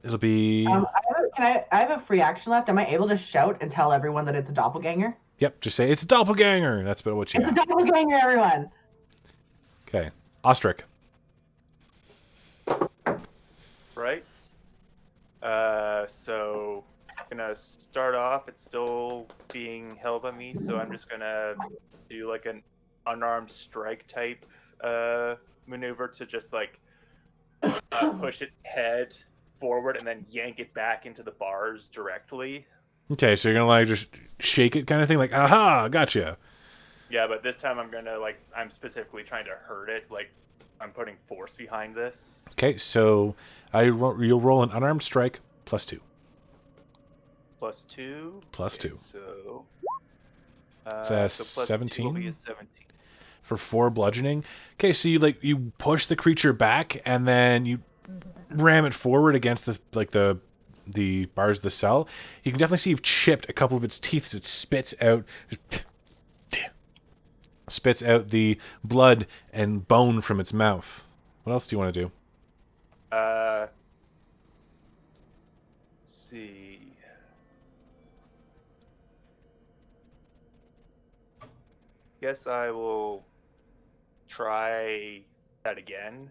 It'll be... I have a free action left. Am I able to shout and tell everyone that it's a doppelganger? Yep, just say, it's a doppelganger. That's about what you It's got. a doppelganger, everyone. Okay. Ostrich. Right. So gonna start off. It's still being held by me, so I'm just gonna do like an unarmed strike type maneuver to just like push its head forward and then yank it back into the bars directly. Okay, so you're going to like just shake it kind of thing? Like, aha, gotcha. Yeah, but this time I'm specifically trying to hurt it. Like, I'm putting force behind this. Okay, so you'll roll an unarmed strike +2. +2. +2. Okay, so It's so +2 will be 17 a 17. for 4 bludgeoning. Okay, so you push the creature back and then you ram it forward against the bars of the cell. You can definitely see you've chipped a couple of its teeth as it spits out the blood and bone from its mouth. What else do you want to do? Let's see. Guess I will try that again.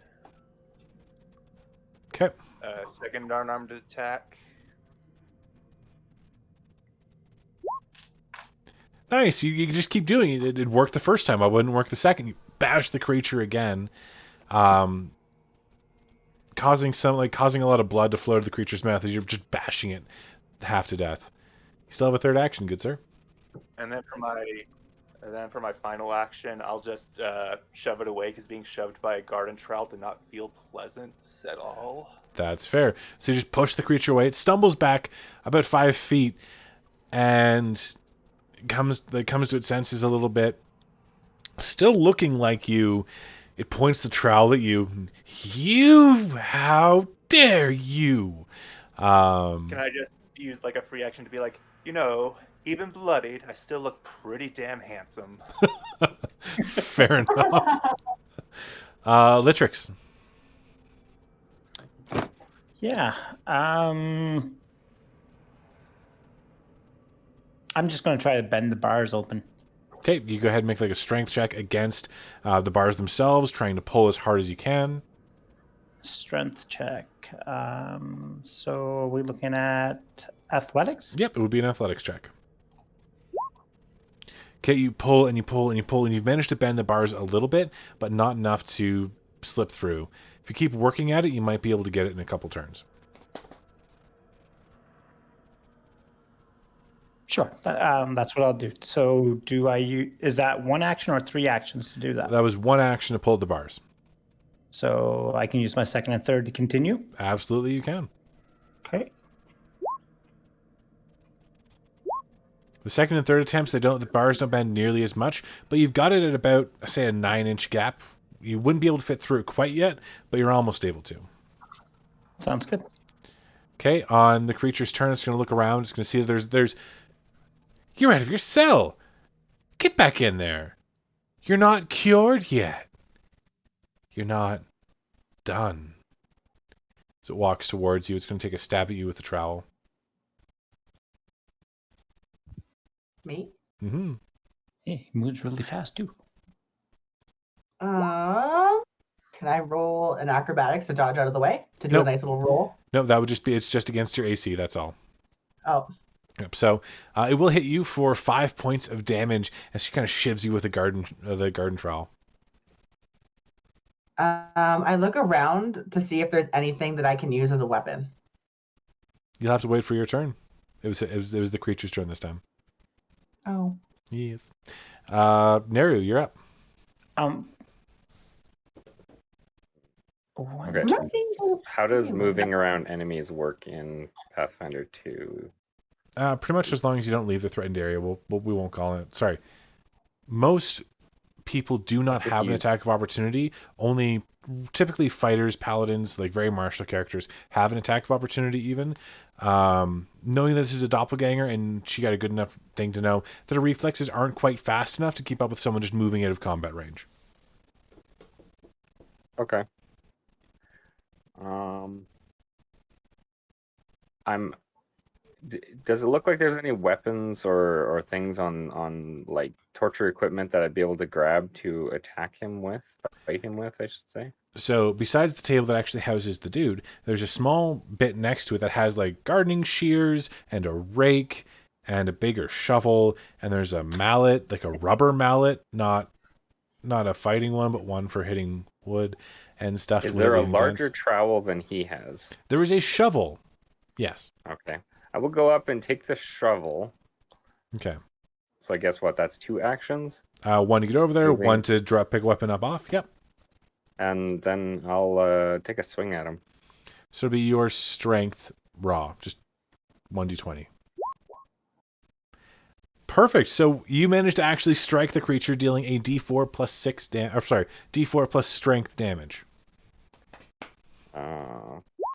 Okay. Second unarmed attack. Nice. You just keep doing it. It worked the first time. It wouldn't work the second. You bash the creature again, causing a lot of blood to flow to the creature's mouth as you're just bashing it half to death. You still have a third action, good sir. And then for my final action, I'll just shove it away because being shoved by a garden trowel did not feel pleasant at all. That's fair. So you just push the creature away. It stumbles back about 5 feet and comes to its senses a little bit. Still looking like you. It points the trowel at you. You! How dare you! Can I just use like a free action to be like, even bloodied, I still look pretty damn handsome. Fair enough. Litrix. Yeah. I'm just going to try to bend the bars open. Okay, you go ahead and make like a strength check against the bars themselves, trying to pull as hard as you can. strength check. So we're looking at athletics. Yep, it would be an athletics check. Okay, you pull and you pull and you pull, and you've managed to bend the bars a little bit, but not enough to slip through. If you keep working at it, you might be able to get it in a couple turns. Sure, that's what I'll do. So is that one action or 3 actions to do that? That was one action to pull the bars. So I can use my second and third to continue? Absolutely, you can. Okay. The second and third attempts, the bars don't bend nearly as much, but you've got it at about, say, a 9-inch gap. You wouldn't be able to fit through it quite yet, but you're almost able to. Sounds good. Okay, on the creature's turn, it's going to look around. It's going to see that there's... You're out of your cell! Get back in there! You're not cured yet. You're not done. As it walks towards you, it's going to take a stab at you with the trowel. Me? Mm-hmm. Hey, he moves really fast too. Can I roll an acrobatics to dodge out of the way to do Nope. a nice little roll? No, that would just be, it's just against your AC, that's all. Oh, Yep. So it will hit you for 5 points of damage as she kind of shivs you with the garden trowel. I look around to see if there's anything that I can use as a weapon. You'll have to wait for your turn. It was the creature's turn this time. Oh. Yes. Neru, you're up. Okay. Nothing. How does moving around enemies work in Pathfinder 2? Pretty much as long as you don't leave the threatened area, we won't call it. Sorry. Most people do not have an attack of opportunity. Only typically fighters, paladins, like very martial characters, have an attack of opportunity even. Knowing that this is a doppelganger, and she got a good enough thing to know that her reflexes aren't quite fast enough to keep up with someone just moving out of combat range. Okay. Does it look like there's any weapons or things on like torture equipment that I'd be able to grab to attack him with, fight him with, I should say? So besides the table that actually houses the dude, there's a small bit next to it that has like gardening shears and a rake and a bigger shovel, and there's a mallet, like a rubber mallet, not a fighting one, but one for hitting wood and stuff. Is there a larger trowel than he has? There is a shovel. Yes. Okay. I will go up and take the shovel. Okay. So I guess what? That's 2 actions? One to get over there, Moving. one to pick a weapon up off. Yep. And then I'll take a swing at him. So it'll be your strength raw, just 1d20. Perfect. So you managed to actually strike the creature, dealing a d4 plus 6 d4 plus strength damage.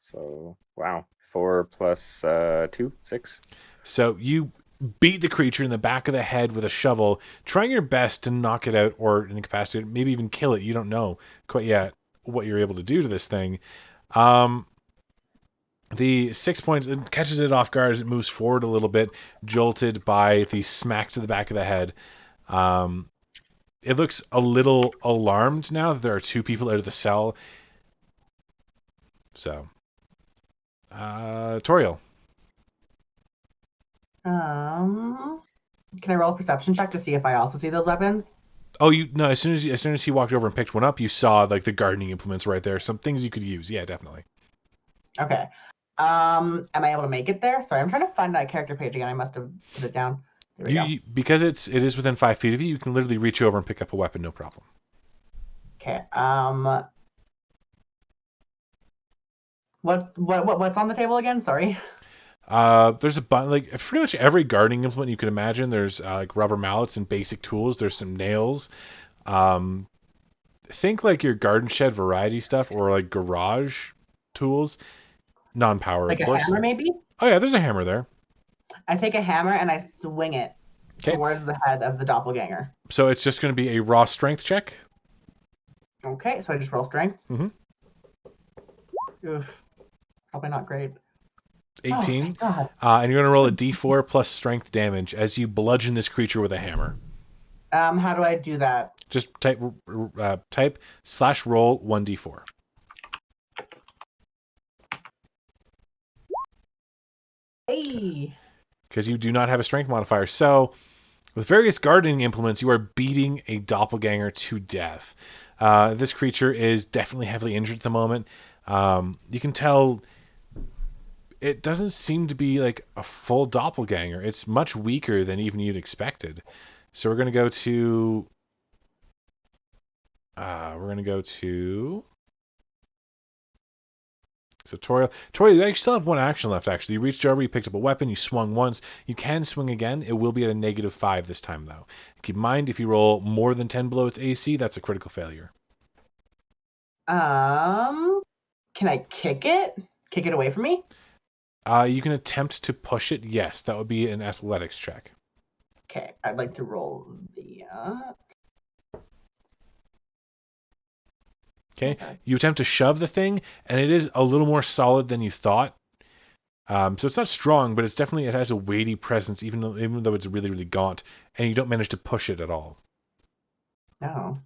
So wow, 4 plus 2, 6. So you beat the creature in the back of the head with a shovel, trying your best to knock it out or incapacitate it, maybe even kill it. You don't know quite yet what you're able to do to this thing. The 6 points, it catches it off guard as it moves forward a little bit, jolted by the smack to the back of the head. It looks a little alarmed now that there are 2 people out of the cell. So, Toriel. Can I roll a perception check to see if I also see those weapons? Oh, as soon as he walked over and picked one up, you saw like the gardening implements right there. Some things you could use. Yeah, definitely. Okay. Am I able to make it there? Sorry, I'm trying to find that character page again. I must have put it down. There we go. Because it is within 5 feet of you, you can literally reach over and pick up a weapon, no problem. Okay. What's on the table again? Sorry. There's a bunch, like pretty much every gardening implement you can imagine. There's like rubber mallets and basic tools. There's some nails. Think like your garden shed variety stuff or like garage tools. Non-power, like of course. Like a hammer, maybe? Oh yeah, there's a hammer there. I take a hammer and I swing it towards the head of the doppelganger. So it's just going to be a raw strength check. Okay, so I just roll strength. Mm-hmm. Oof. Probably not great. 18. Oh, and you're going to roll a d4 plus strength damage as you bludgeon this creature with a hammer. How do I do that? Just type /roll 1d4. Hey. because you do not have a strength modifier. So, with various gardening implements, you are beating a doppelganger to death. This creature is definitely heavily injured at the moment. You can tell it doesn't seem to be like a full doppelganger. It's much weaker than even you'd expected. So we're going to go to... So Tori, you actually still have one action left, actually. You reached over, you picked up a weapon, you swung once. You can swing again. It will be at a -5 this time, though. Keep in mind, if you roll more than 10 below its AC, that's a critical failure. Can I kick it? Kick it away from me? You can attempt to push it. Yes, that would be an athletics check. Okay, I'd like to roll the... Okay, you attempt to shove the thing, and it is a little more solid than you thought. So it's not strong, but it has a weighty presence, even though it's really, really gaunt, and you don't manage to push it at all. No.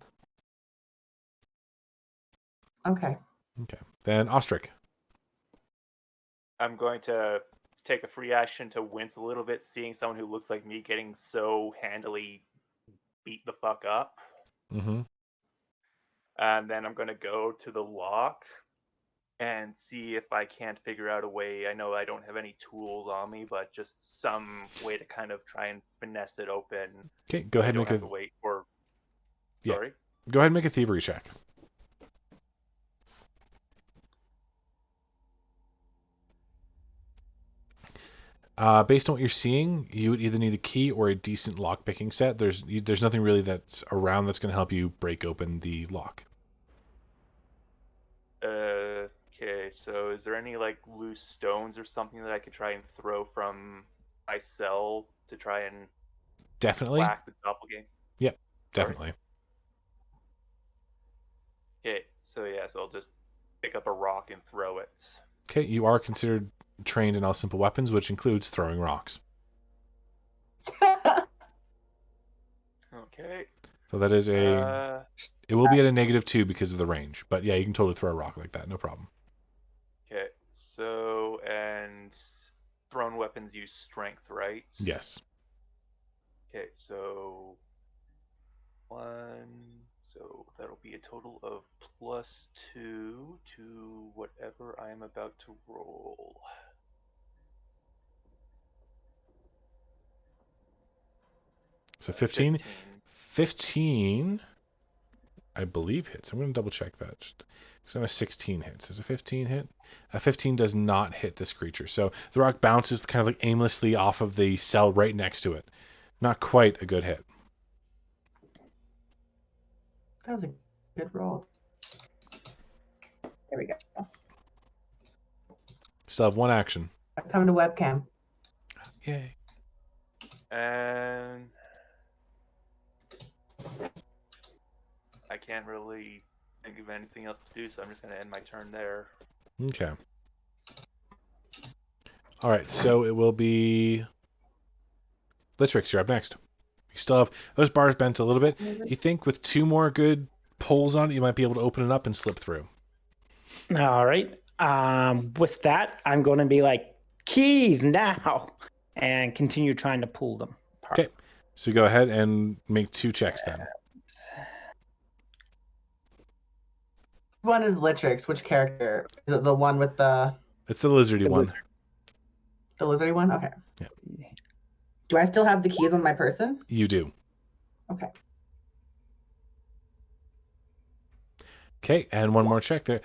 Okay. Okay, then Ostrich. I'm going to take a free action to wince a little bit, seeing someone who looks like me getting so handily beat the fuck up. Mm-hmm. And then I'm going to go to the lock and see if I can't figure out a way. I know I don't have any tools on me, but just some way to kind of try and finesse it open. Okay, go ahead and make have to wait for. Yeah. Sorry. Go ahead and make a thievery check. Based on what you're seeing, you would either need a key or a decent lock picking set. There's nothing really that's around that's going to help you break open the lock. Okay, so is there any like loose stones or something that I could try and throw from my cell to try and Definitely. whack the doppelganger? Yep, definitely. Okay, so I'll just pick up a rock and throw it. Okay, you are considered trained in all simple weapons, which includes throwing rocks. Okay. So that is it will be at a -2 because of the range, but yeah, you can totally throw a rock like that, no problem. Okay, so and thrown weapons use strength, right? Yes. Okay, so 1, so that'll be a total of +2 to whatever I am about to roll. So 15. 15, I believe hits. I'm going to double check that. So a 16 hits. Is a 15 hit? A 15 does not hit this creature. So the rock bounces kind of like aimlessly off of the cell right next to it. Not quite a good hit. That was a good roll. There we go. Still have one action. I found a webcam. Yay. And I can't really think of anything else to do, so I'm just going to end my turn there. Okay. All right, so it will be Litrix, you're up next. You still have those bars bent a little bit. You think with 2 more good pulls on it, you might be able to open it up and slip through. All right. With that, I'm going to be like, keys now, and continue trying to pull them apart. Okay, so go ahead and make 2 checks then. One is Litrix. Which character? Is it the one with the... It's the lizardy one. The lizardy one? Okay. Yeah. Do I still have the keys on my person? You do. Okay. Okay, and one more check there.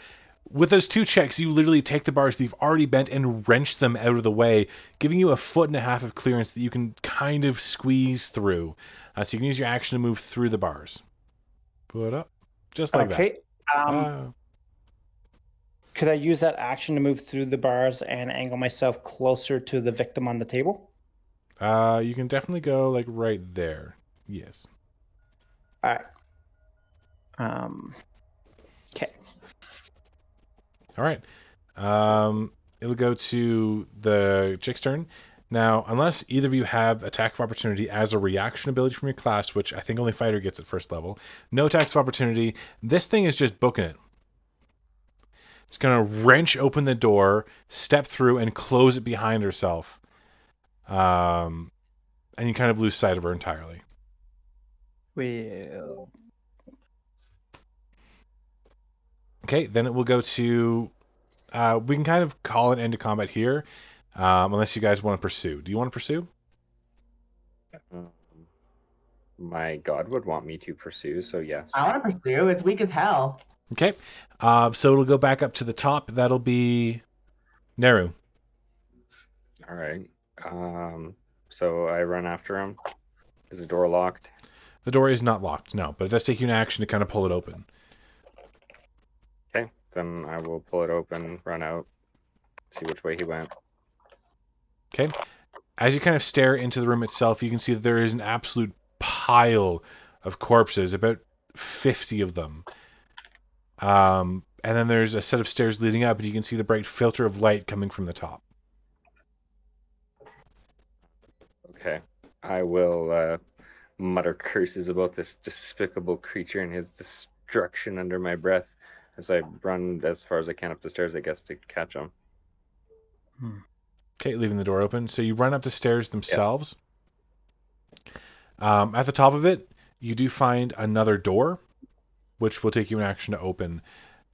With those 2 checks, you literally take the bars that you've already bent and wrench them out of the way, giving you a 1.5 foot of clearance that you can kind of squeeze through. So you can use your action to move through the bars. Put up. Just like that. Okay. Could I use that action to move through the bars and angle myself closer to the victim on the table? You can definitely go like right there. Yes. All right. Okay. All right. It'll go to the chick's turn. Now, unless either of you have attack of opportunity as a reaction ability from your class, which I think only fighter gets at first level, no attacks of opportunity. This thing is just booking it. It's going to wrench open the door, step through, and close it behind herself. and you kind of lose sight of her entirely. Well, Okay, then it will go to. We can kind of call it end of combat here, unless you guys want to pursue. Do you want to pursue? My god would want me to pursue, so yes. I want to pursue. It's weak as hell. Okay, so it'll go back up to the top. That'll be Neru. All right. So I run after him. Is the door locked? The door is not locked, no, but it does take you an action to kind of pull it open. Okay, then I will pull it open, run out, see which way he went. Okay. As you kind of stare into the room itself, you can see that there is an absolute pile of corpses, about 50 of them. And then there's a set of stairs leading up, and you can see the bright filter of light coming from the top. Okay. I will mutter curses about this despicable creature and his destruction under my breath as I run as far as I can up the stairs, I guess, to catch him. Okay, leaving the door open. So you run up the stairs themselves. Yep. At the top of it, you do find another door, which will take you an action to open.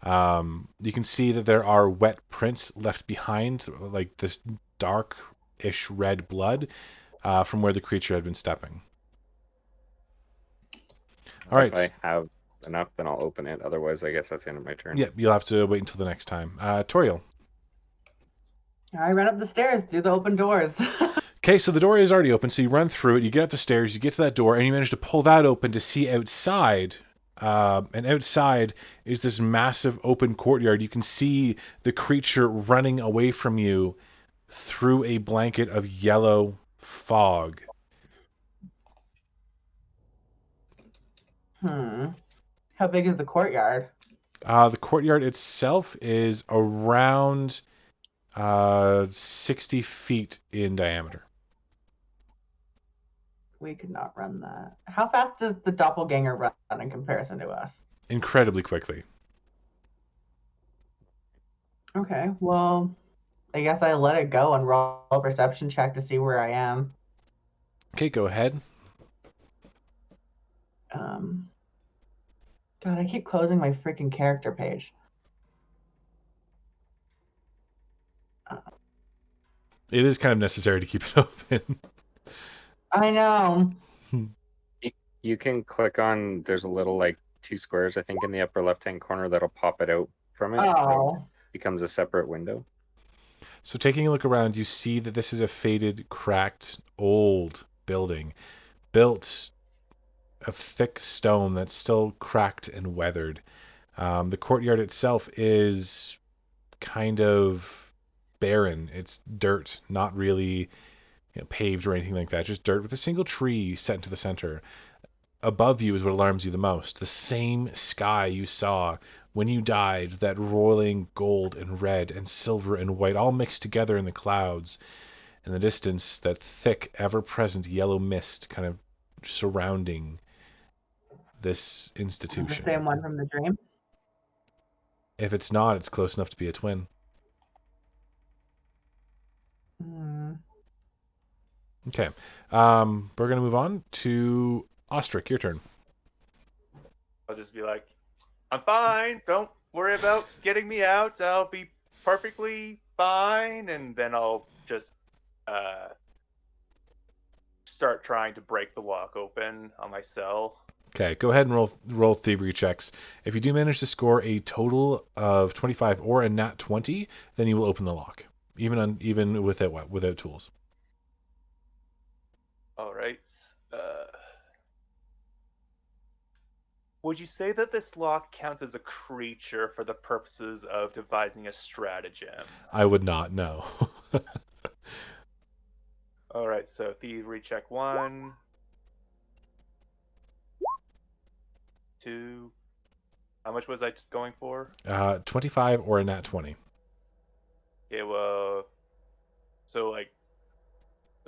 You can see that there are wet prints left behind, like this dark-ish red blood from where the creature had been stepping. All right. If I have enough, then I'll open it. Otherwise, I guess that's the end of my turn. Yep, you'll have to wait until the next time. Toriel. I ran up the stairs through the open doors. Okay, so the door is already open, so you run through it, you get up the stairs, you get to that door, and you manage to pull that open to see outside. And outside is this massive open courtyard. You can see the creature running away from you through a blanket of yellow fog. How big is the courtyard? The courtyard itself is around 60 feet in diameter. We could not run that. How fast does the doppelganger run in comparison to us? Incredibly quickly. Okay, well, I guess I let it go and roll a perception check to see where I am. Okay, go ahead. God, I keep closing my freaking character page. It is kind of necessary to keep it open. I know. You can click on, there's a little, like, 2 squares, I think, in the upper left-hand corner that'll pop it out from it. Oh. It becomes a separate window. So taking a look around, you see that this is a faded, cracked, old building built of thick stone that's still cracked and weathered. The courtyard itself is kind of barren. It's dirt, not really paved or anything like that, just dirt with a single tree set into the center. Above you is what alarms you the most. The same sky you saw when you died, that roiling gold and red and silver and white all mixed together in the clouds. In the distance, that thick, ever-present yellow mist kind of surrounding this institution. The same one from the dream? If it's not, it's close enough to be a twin. Okay. We're going to move on to Ostrich. Your turn. I'll just be like, I'm fine. Don't worry about getting me out. I'll be perfectly fine. And then I'll just start trying to break the lock open on my cell. Okay, go ahead and roll thievery checks. If you do manage to score a total of 25 or a nat 20, then you will open the lock, even without tools. All right. Would you say that this lock counts as a creature for the purposes of devising a stratagem? I would not, no. All right, so thievery check 1, 2. How much was I going for? 25 or a nat 20. Okay, well, so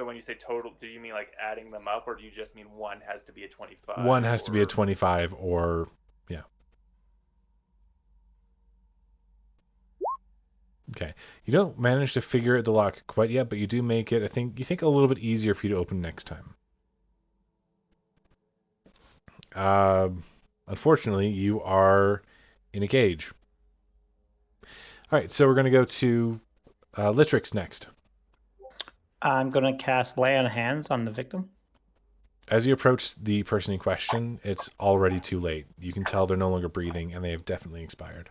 when you say total, do you mean like adding them up, or do you just mean one has to be a 25? One has to be a 25, or yeah. Okay. You don't manage to figure out the lock quite yet, but you do make it, you think a little bit easier for you to open next time. Unfortunately, you are in a cage. All right, so we're going to go to Litrix next. I'm going to cast Lay on Hands on the victim. As you approach the person in question, it's already too late. You can tell they're no longer breathing, and they have definitely expired.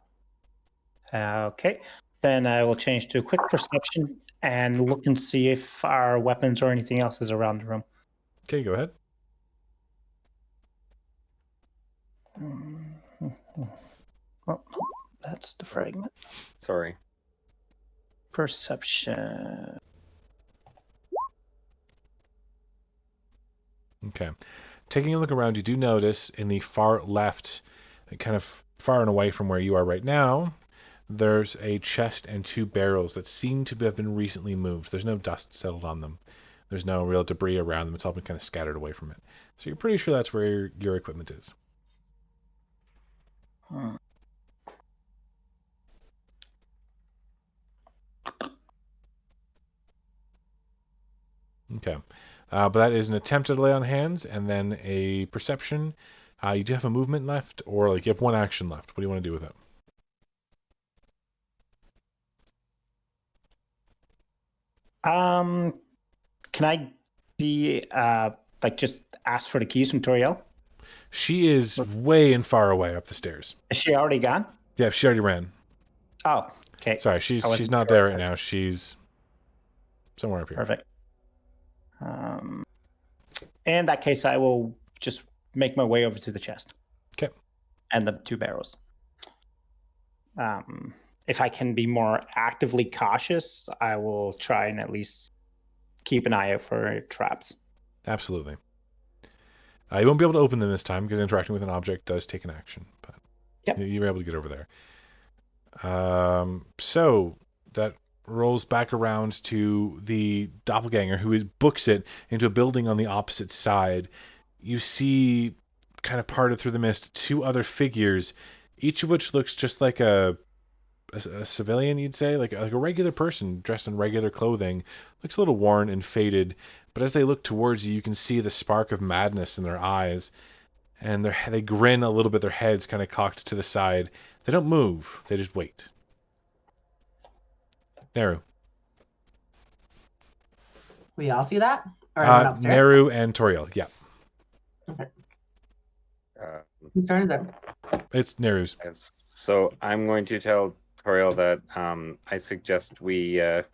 Okay. Then I will change to quick perception and look and see if our weapons or anything else is around the room. Okay, go ahead. Oh, that's the fragment. Sorry. Perception. Okay. Taking a look around, you do notice in the far left, kind of far and away from where you are right now, there's a chest and 2 barrels that seem to have been recently moved. There's no dust settled on them. There's no real debris around them. It's all been kind of scattered away from it. So you're pretty sure that's where your equipment is. Okay. But that is an attempt at lay on hands, and then a perception. You do have a movement left, or like you have 1 action left. What do you want to do with it? Can I be just ask for the keys from Toriel? She is way and far away up the stairs. Is she already gone? Yeah, she already ran. Oh, okay. Sorry, she's not there right now. She's somewhere up here. Perfect. In that case, I will just make my way over to the chest. Okay. And the 2 barrels. If I can be more actively cautious, I will try and at least keep an eye out for traps. Absolutely. You won't be able to open them this time because interacting with an object does take an action, but yep. You were able to get over there. So that rolls back around to the doppelganger who books it into a building on the opposite side. You see, kind of parted through the mist, 2 other figures, each of which looks just like a civilian, you'd say, like a regular person dressed in regular clothing. Looks a little worn and faded, but as they look towards you, you can see the spark of madness in their eyes, and they grin a little bit, their heads kind of cocked to the side. They don't move, they just wait. Neru. We all see that? Or everyone upstairs? Neru and Toriel, yeah. Okay. Whose turn is it? It's Neru's. Yes. So I'm going to tell Toriel that I suggest we head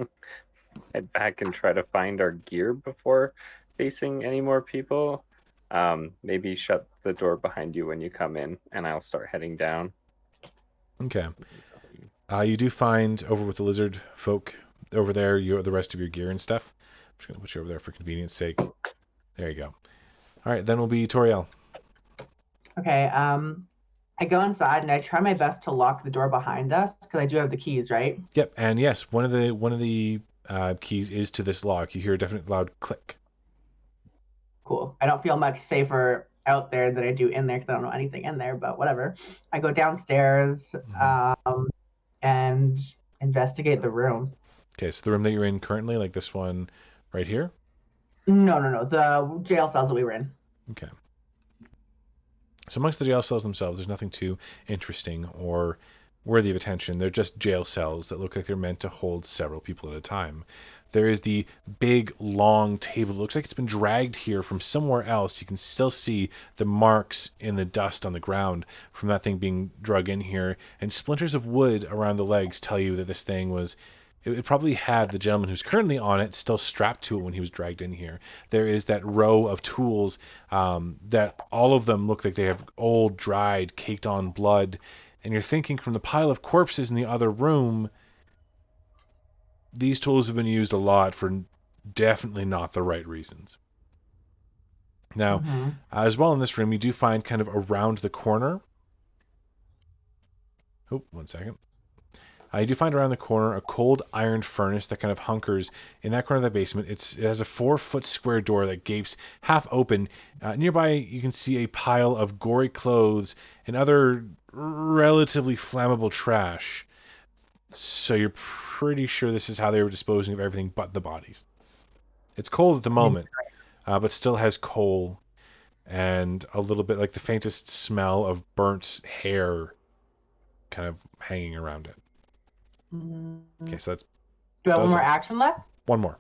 back and try to find our gear before facing any more people. Maybe shut the door behind you when you come in, and I'll start heading down. Okay. You do find over with the lizard folk over there the rest of your gear and stuff. I'm just going to put you over there for convenience sake. There you go. All right, then will be Toriel. Okay. I go inside and I try my best to lock the door behind us because I do have the keys, right? Yep, and yes, one of the keys is to this lock. You hear a definite loud click. Cool. I don't feel much safer out there than I do in there because I don't know anything in there, but whatever. I go downstairs and investigate the room. Okay, so the room that you're in currently, like this one right here? No. The jail cells that we were in. Okay. So amongst the jail cells themselves, there's nothing too interesting or worthy of attention. They're just jail cells that look like they're meant to hold several people at a time. There is the big, long table. It looks like it's been dragged here from somewhere else. You can still see the marks in the dust on the ground from that thing being drug in here. And splinters of wood around the legs tell you that this thing was... It probably had the gentleman who's currently on it still strapped to it when he was dragged in here. There is that row of tools that all of them look like they have old, dried, caked on blood. And you're thinking from the pile of corpses in the other room, these tools have been used a lot for definitely not the right reasons. Now, as well in this room, you do find kind of around the corner. Oh, 1 second. You do find around the corner a cold iron furnace that kind of hunkers in that corner of the basement. It has a 4-foot square door that gapes half open. Nearby, you can see a pile of gory clothes and other relatively flammable trash. So you're pretty sure this is how they were disposing of everything but the bodies. It's cold at the moment, but still has coal and a little bit like the faintest smell of burnt hair kind of hanging around it. Okay, so that's Do I have one does more it. action left? One more.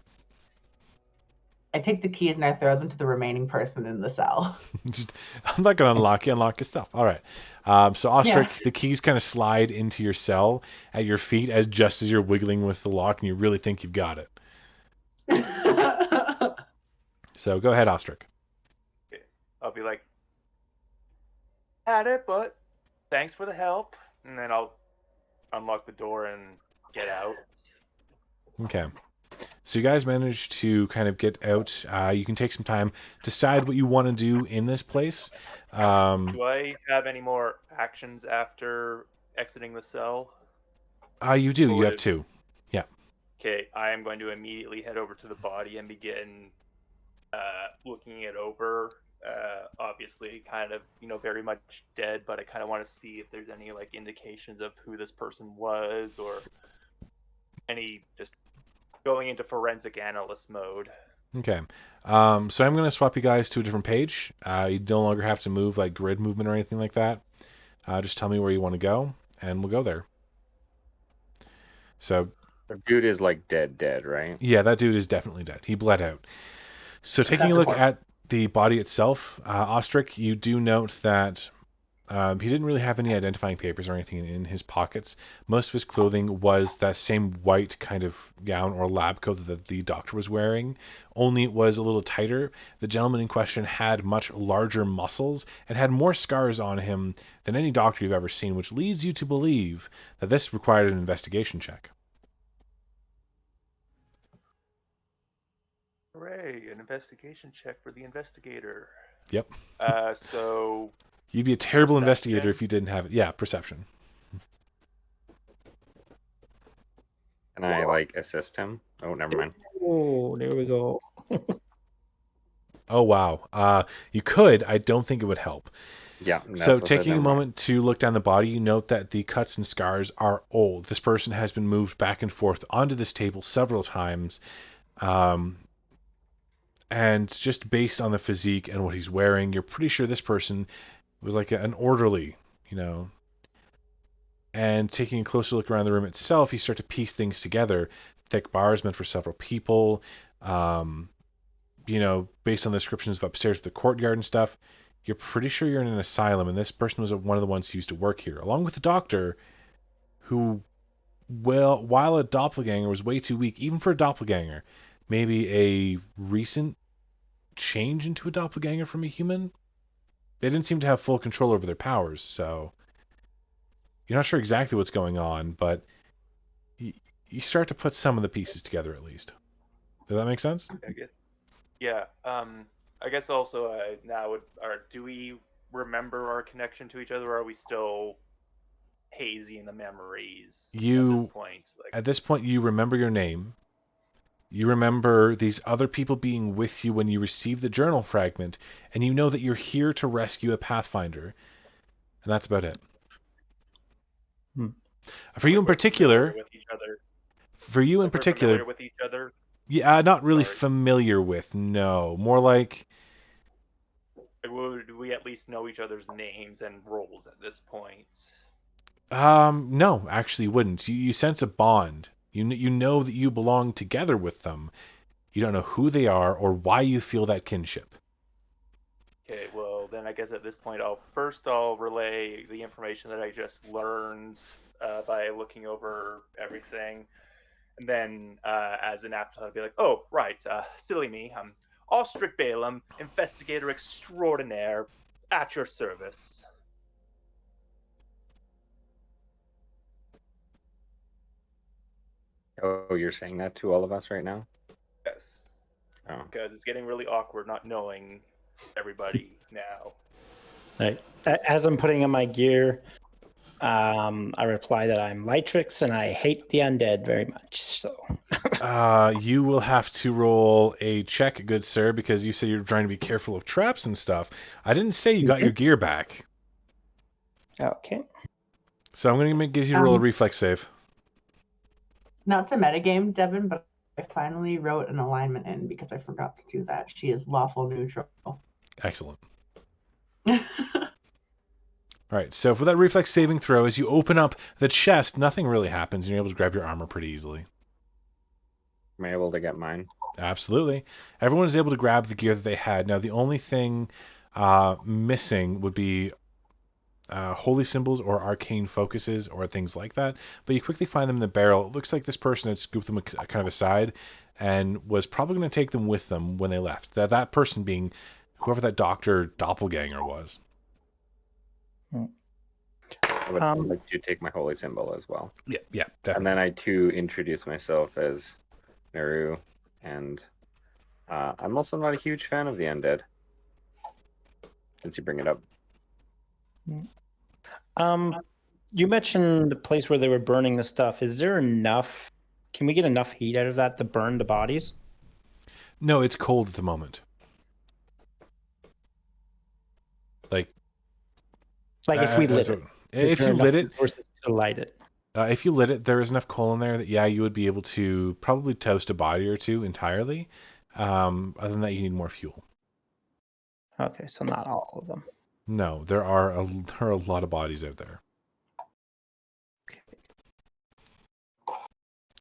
I take the keys and I throw them to the remaining person in the cell. I'm not going to unlock you. Unlock your stuff. All right. So Ostrich, the keys kind of slide into your cell at your feet just as you're wiggling with the lock and you really think you've got it. So go ahead, Ostrich. I'll be like, had it, but thanks for the help. And then I'll unlock the door and get out. Okay. So you guys managed to kind of get out. You can take some time, decide what you want to do in this place. Do I have any more actions after exiting the cell? You do. You have 2. Yeah. Okay, I am going to immediately head over to the body and begin looking it over. Obviously, kind of, very much dead, but I kind of want to see if there's any like indications of who this person was or any just going into forensic analyst mode. Okay. So I'm going to swap you guys to a different page. You no longer have to move like grid movement or anything like that. Just tell me where you want to go, and we'll go there. So The dude is like dead, right? yeah, that dude is definitely dead. He bled out. So taking a look at the body itself, Ostrich, you do note that he didn't really have any identifying papers or anything in his pockets. Most of his clothing was that same white kind of gown or lab coat that the doctor was wearing, only it was a little tighter. The gentleman in question had much larger muscles and had more scars on him than any doctor you've ever seen, which leads you to believe that this required an investigation check. Hooray, an investigation check for the investigator. Yep. So You'd be a terrible Perception. investigator if you didn't have it. Yeah, perception. Can I like assist him? Oh, never mind. Oh, there we go. Oh, wow. You could. I don't think it would help. Yeah. So taking a moment to look down the body, you note that the cuts and scars are old. This person has been moved back and forth onto this table several times. And just based on the physique and what he's wearing, you're pretty sure this person was like an orderly, And taking a closer look around the room itself, you start to piece things together. Thick bars meant for several people. Based on the descriptions of upstairs with the courtyard and stuff, you're pretty sure you're in an asylum, and this person was one of the ones who used to work here, along with the doctor, who, well, while a doppelganger was way too weak, even for a doppelganger, maybe a recent change into a doppelganger from a human. They didn't seem to have full control over their powers, so you're not sure exactly what's going on, but you start to put some of the pieces together at least. Does that make sense? Yeah. I guess also do we remember our connection to each other, or are we still hazy in the memories at this point? At this point, you remember your name. You remember these other people being with you when you received the journal fragment, and you know that you're here to rescue a Pathfinder. And that's about it. For you in particular, with each other. familiar with each other. Yeah, not really familiar with, no. More like... Would we at least know each other's names and roles at this point? No, actually wouldn't. You sense a bond. You know that you belong together with them. You don't know who they are or why you feel that kinship. Okay, well, then I guess at this point I'll relay the information that I just learned by looking over everything. And then as an afterthought, I'll be like, oh, right, silly me. I'm Ostrich Balaam, investigator extraordinaire, at your service. Oh, you're saying that to all of us right now? Yes. Oh. Because it's getting really awkward not knowing everybody now. Right. As I'm putting on my gear, I reply that I'm Lightrix and I hate the undead very much. So you will have to roll a check, good sir, because you said you're trying to be careful of traps and stuff. I didn't say you got your gear back. Okay. So I'm going to get you to roll a reflex save. Not to metagame, Devin, but I finally wrote an alignment in because I forgot to do that. She is lawful neutral. Excellent. All right, so for that reflex saving throw, as you open up the chest, nothing really happens, and you're able to grab your armor pretty easily. Am I able to get mine? Absolutely. Everyone is able to grab the gear that they had. Now, the only thing missing would be holy symbols or arcane focuses or things like that, but you quickly find them in the barrel. It looks like this person had scooped them kind of aside and was probably going to take them with them when they left. That person being whoever that doctor doppelganger was. I would like to take my holy symbol as well. Yeah, And definitely. then I too introduce myself as Naru, and I'm also not a huge fan of the undead. Since you bring it up. You mentioned the place where they were burning the stuff. Is there enough? Can we get enough heat out of that to burn the bodies? No, it's cold at the moment. Like if we lit it, if you lit it, resources to light it. If you lit it, there is enough coal in there that you would be able to probably toast a body or two entirely. Other than that, you need more fuel. Okay, so not all of them. No, there are a lot of bodies out there.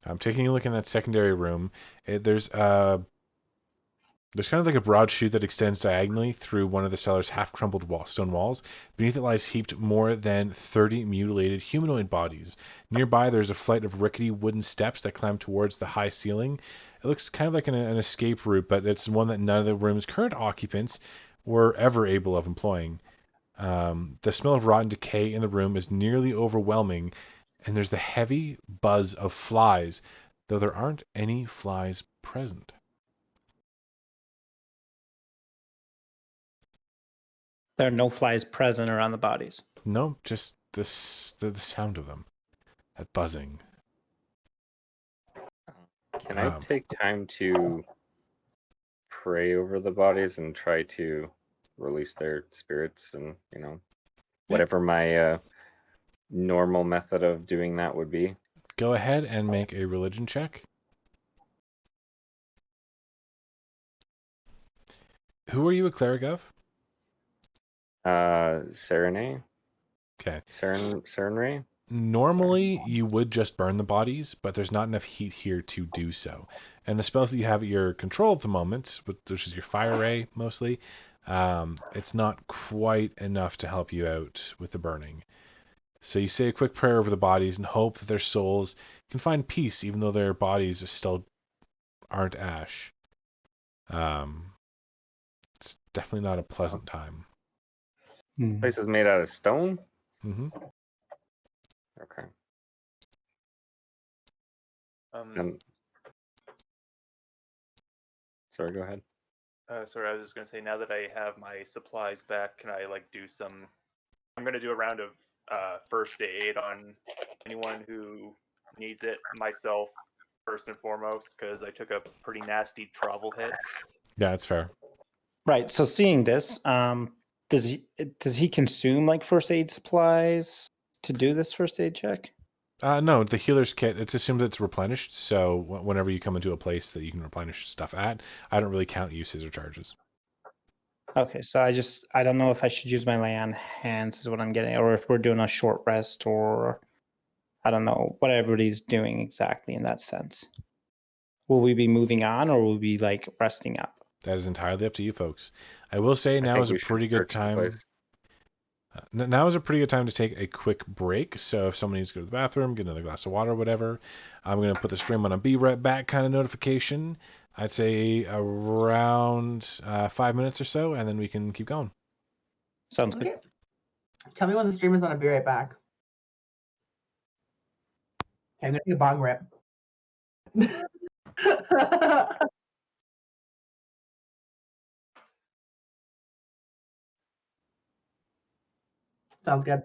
I'm taking a look in that secondary room. There's kind of like a broad chute that extends diagonally through one of the cellar's half-crumbled stone walls. Beneath it lies heaped more than 30 mutilated humanoid bodies. Nearby, there's a flight of rickety wooden steps that climb towards the high ceiling. It looks kind of like an escape route, but it's one that none of the room's current occupants were ever able of employing. The smell of rotten decay in the room is nearly overwhelming, and there's the heavy buzz of flies, though there aren't any flies present. There are no flies present around the bodies. No, just the sound of them, that buzzing. Can I take time to pray over the bodies and try to release their spirits and, whatever my normal method of doing that would be? Go ahead and make a religion check. Who are you a cleric of? Serenay? Okay. Serenray? Normally, you would just burn the bodies, but there's not enough heat here to do so. And the spells that you have at your control at the moment, which is your fire ray mostly, it's not quite enough to help you out with the burning. So you say a quick prayer over the bodies and hope that their souls can find peace, even though their bodies still aren't ash. It's definitely not a pleasant time. This place is made out of stone? Mm-hmm. Okay. Sorry, go ahead. Sorry, I was just gonna say, now that I have my supplies back, can I do some? I'm gonna do a round of first aid on anyone who needs it. Myself first and foremost, because I took a pretty nasty travel hit. Yeah, it's fair. Right. So seeing this, does he consume first aid supplies to do this first aid check? No, the healer's kit, it's assumed it's replenished, so whenever you come into a place that you can replenish stuff at, I don't really count uses or charges. Okay, so I don't know if I should use my lay on hands is what I'm getting, or if we're doing a short rest, or I don't know what everybody's doing exactly in that sense. Will we be moving on, or will we be resting up? That is entirely up to you folks. I will say now is a pretty good time. Now is a pretty good time to take a quick break. So if someone needs to go to the bathroom, get another glass of water, or whatever, I'm going to put the stream on a be right back kind of notification. I'd say around 5 minutes or so, and then we can keep going. Sounds good. Tell me when the stream is on. I'll be right back. Okay, I'm going to take a bong rip. Sounds good.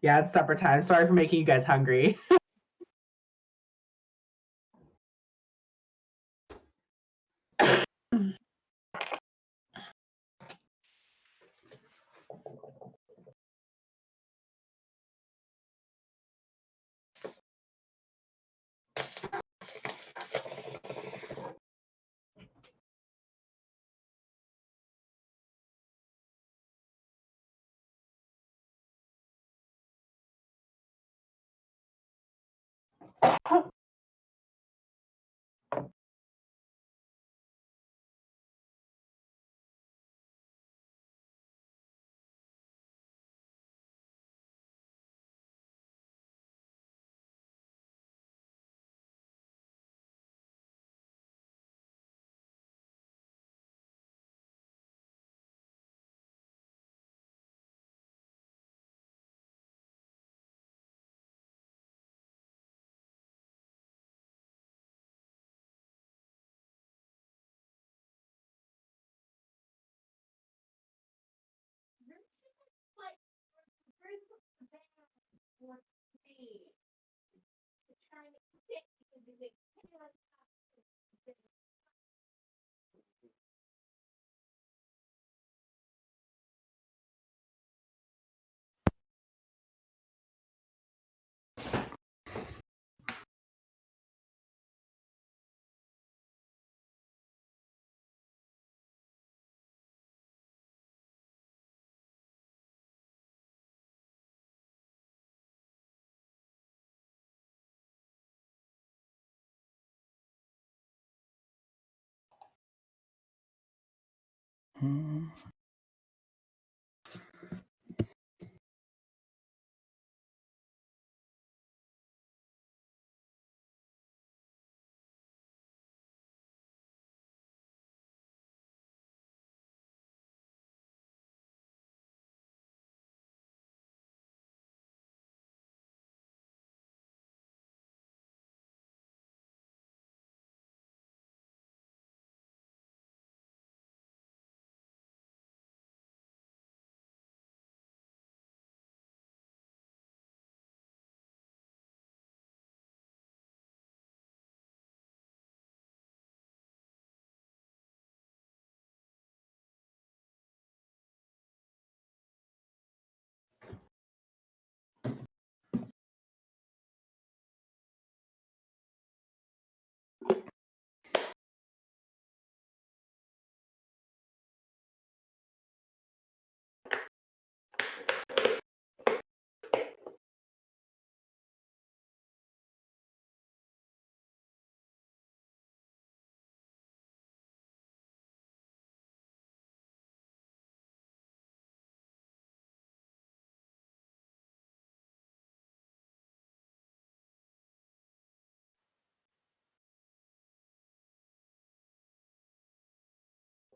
Yeah, it's supper time. Sorry for making you guys hungry.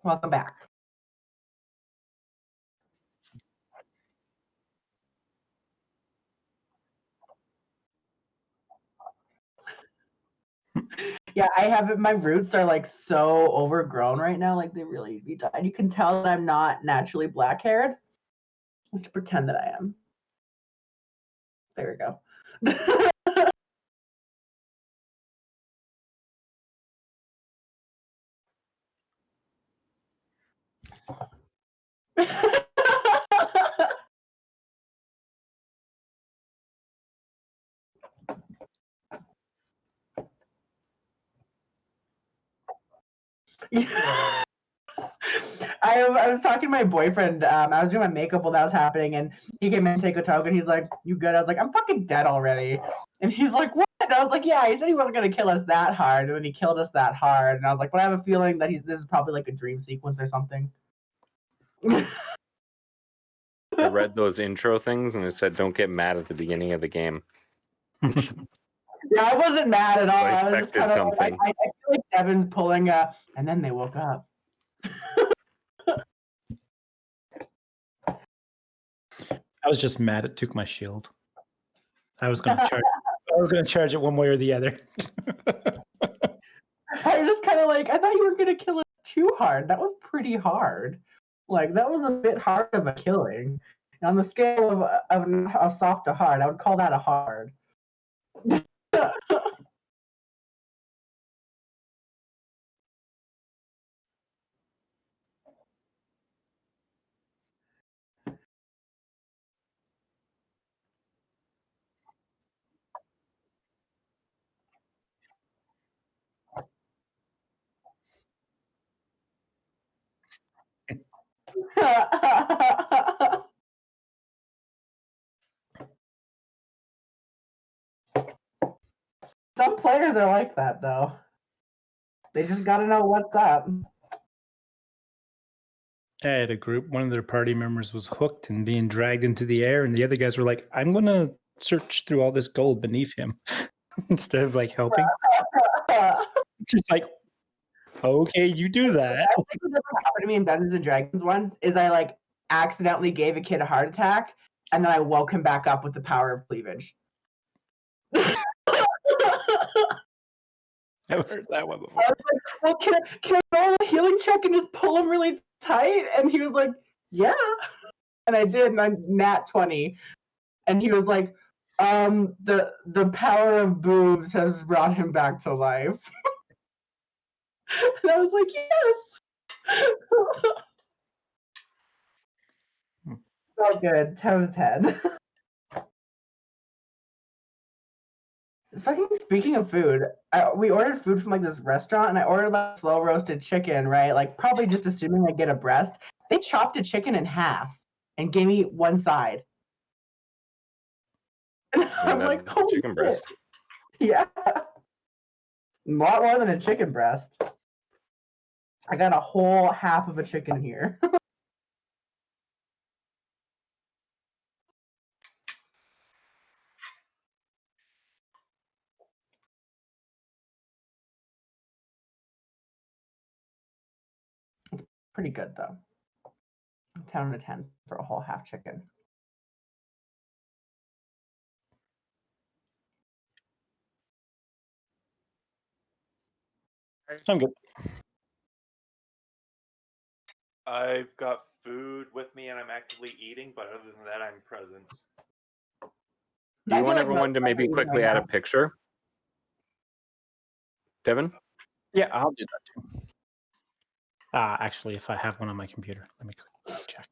Welcome back. Yeah, I have it. My roots are like so overgrown right now. Like they really need to be done. And you can tell that I'm not naturally black haired. Just to pretend that I am. There we go. I was talking to my boyfriend. I was doing my makeup while that was happening, and he came in to take a token. He's like, "You good?" I was like, "I'm fucking dead already." And he's like, "What?" And I was like, "Yeah." He said he wasn't gonna kill us that hard, and then he killed us that hard. And I was like, "But I have a feeling that this is probably like a dream sequence or something." I read those intro things and it said, "Don't get mad at the beginning of the game." Yeah, I wasn't mad at all. I I was just kind expected of like, something. I feel like Devin's pulling a, and then they woke up. I was just mad it took my shield. I was gonna charge. I was gonna charge it one way or the other. I was just kind of like, I thought you were gonna kill it too hard. That was pretty hard. Like that was a bit hard of a killing. On the scale of a soft to hard, I would call that a hard. Some players are like that, though. They just gotta know what's up. I had a group, one of their party members was hooked and being dragged into the air, and the other guys were like, I'm going to search through all this gold beneath him instead of like helping. Just like, okay, you do that. I think what happened to me in Dungeons and Dragons once is I like accidentally gave a kid a heart attack, and then I woke him back up with the power of cleavage. I've heard that one before. I was like, well, can I roll a healing check and just pull him really tight? And he was like, yeah. And I did, and I'm nat 20. And he was like, the power of boobs has brought him back to life. And I was like, yes. So good. 10 out of 10. Fucking speaking of food, we ordered food from like this restaurant, and I ordered like slow roasted chicken, right? Like probably just assuming I get a breast. They chopped a chicken in half and gave me one side. And I'm like, holy chicken shit. breast. Yeah, a lot more than a chicken breast. I got a whole half of a chicken here. Pretty good though. 10 out of 10 for a whole half chicken. I'm good. I've got food with me and I'm actively eating, but other than that, I'm present. Do you want everyone to maybe quickly add a picture? Devin? Yeah, I'll do that too. Actually, if I have one on my computer, let me quickly check.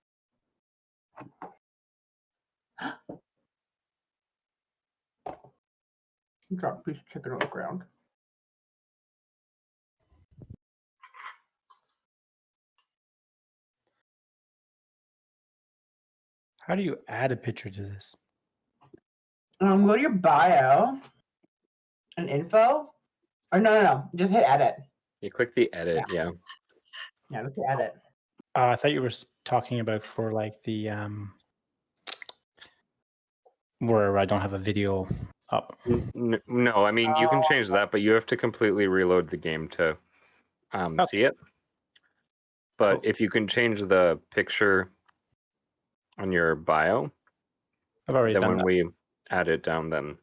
Drop a piece of chicken on the ground. How do you add a picture to this? Go to your bio and info. Or no. Just hit edit. You click the edit, yeah. Yeah, just hit edit. I thought you were talking about for like the where I don't have a video up. No, I mean you can change that, but you have to completely reload the game to see it. But if you can change the picture on your bio, I've already then done when that. we add it down, then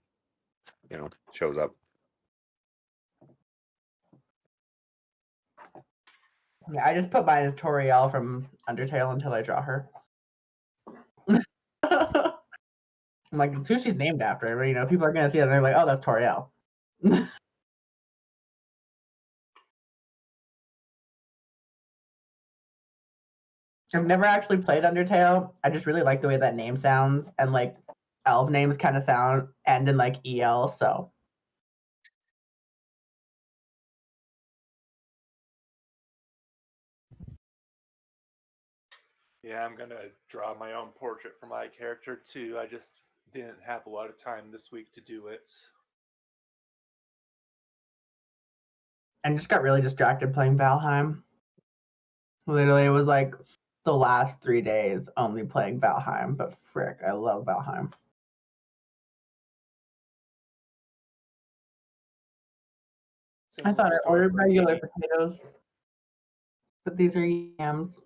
it shows up. Yeah, I just put mine as Toriel from Undertale until I draw her. I'm like, it's who she's named after. But, people are gonna see it and they're like, oh, that's Toriel. I've never actually played Undertale. I just really like the way that name sounds, and like elf names kind of end in like EL, so. Yeah, I'm gonna draw my own portrait for my character too. I just didn't have a lot of time this week to do it. And just got really distracted playing Valheim. Literally, it was like the last 3 days only playing Valheim, but frick, I love Valheim. I thought I ordered regular potatoes, but these are yams.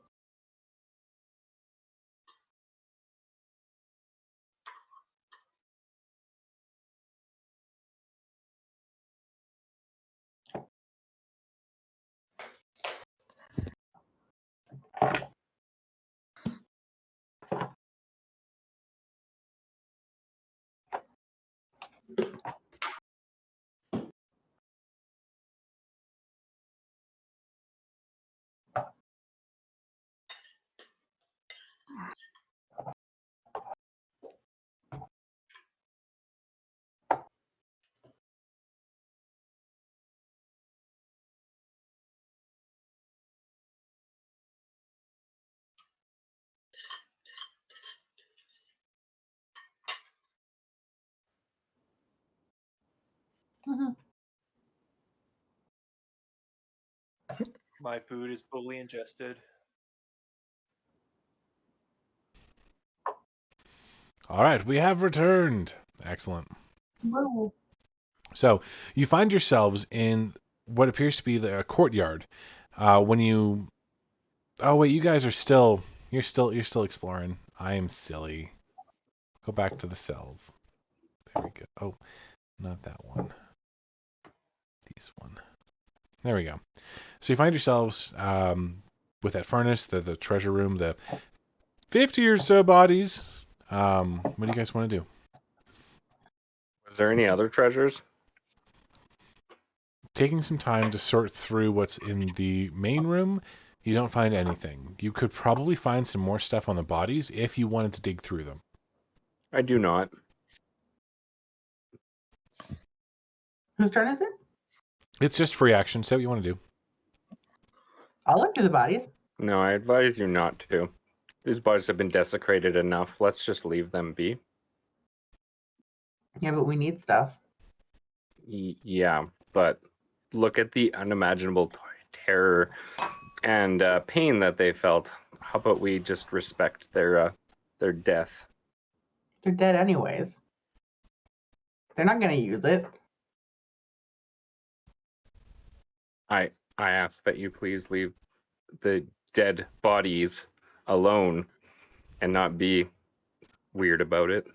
My food is fully ingested. All right, we have returned. Excellent. Whoa. So you find yourselves in what appears to be a courtyard. When you, oh wait, you guys are still, you're still exploring. I am silly. Go back to the cells. There we go. Oh, not that one. This one. There we go. So you find yourselves with that furnace, the treasure room, the 50 or so bodies. What do you guys want to do? Was there any other treasures? Taking some time to sort through what's in the main room, you don't find anything. You could probably find some more stuff on the bodies if you wanted to dig through them. I do not. Whose turn is it? It's just free action. Say what you want to do. I'll look through the bodies. No, I advise you not to. These bodies have been desecrated enough. Let's just leave them be. Yeah, but we need stuff. Yeah, but look at the unimaginable terror and pain that they felt. How about we just respect their death? They're dead anyways. They're not going to use it. I ask that you please leave the dead bodies alone and not be weird about it.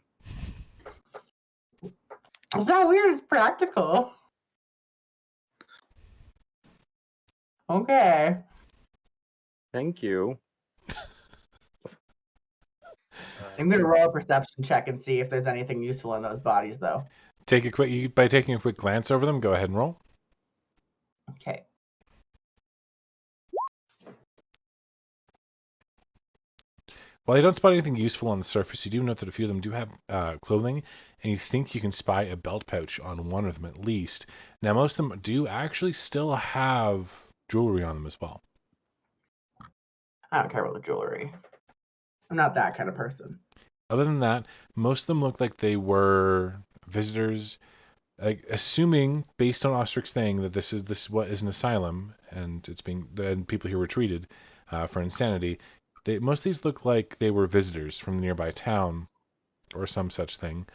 It's not weird, it's practical. Okay. Thank you. I'm going to roll a perception check and see if there's anything useful in those bodies, though. By taking a quick glance over them, go ahead and roll. Okay. While you don't spot anything useful on the surface, you do note that a few of them do have clothing, and you think you can spy a belt pouch on one of them at least. Now, most of them do actually still have jewelry on them as well. I don't care about the jewelry. I'm not that kind of person. Other than that, most of them look like they were visitors, like, assuming, based on Ostric's thing, that this is what is an asylum, and people here were treated for insanity. Most of these look like they were visitors from the nearby town, or some such thing,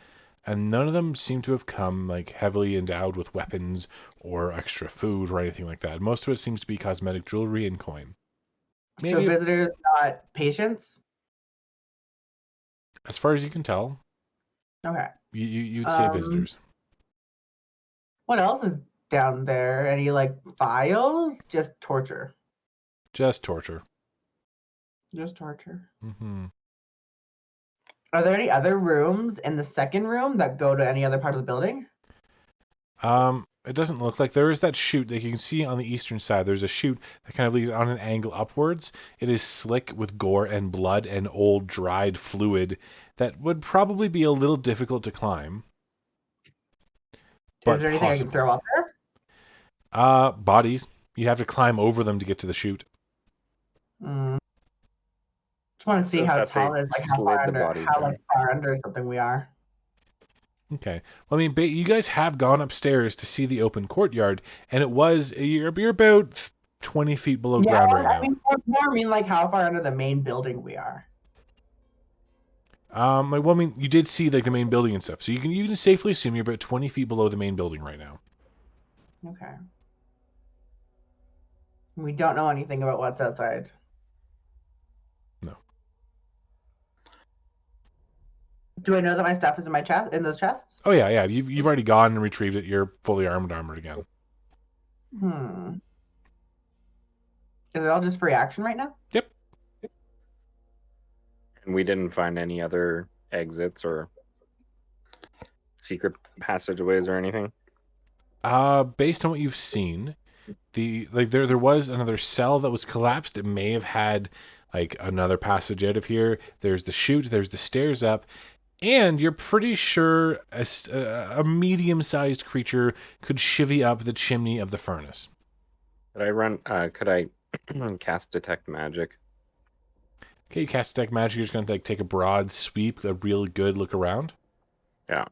and none of them seem to have come like heavily endowed with weapons or extra food or anything like that. Most of it seems to be cosmetic jewelry and coin. So visitors, not patients? As far as you can tell, Okay. you'd say visitors. What else is down there? Any, like, files? Just torture. Just torture. Just torture. Mm-hmm. Are there any other rooms in the second room that go to any other part of the building? It doesn't look like there is that chute that you can see on the eastern side. There's a chute that kind of leads on an angle upwards. It is slick with gore and blood and old dried fluid that would probably be a little difficult to climb. Is there anything I can throw up there? Bodies. You'd have to climb over them to get to the chute. Just want to see how tall it is, like how far under something we are. Okay. Well, I mean, you guys have gone upstairs to see the open courtyard, and you're about 20 feet below ground right now. I mean, like how far under the main building we are. Well, I mean, you did see like the main building and stuff, so you can safely assume you're about 20 feet below the main building right now. Okay. We don't know anything about what's outside. No. Do I know that my stuff is in my chest, in those chests? Oh yeah. You've already gone and retrieved it. You're fully armored again. Is it all just free action right now? Yep. And we didn't find any other exits or secret passageways or anything. Based on what you've seen, there was another cell that was collapsed. It may have had like another passage out of here. There's the chute. There's the stairs up. And you're pretty sure a medium-sized creature could chivvy up the chimney of the furnace. Could I cast Detect Magic? Okay, you cast Detect Magic. You're just going to take a broad sweep, a really good look around. Yeah.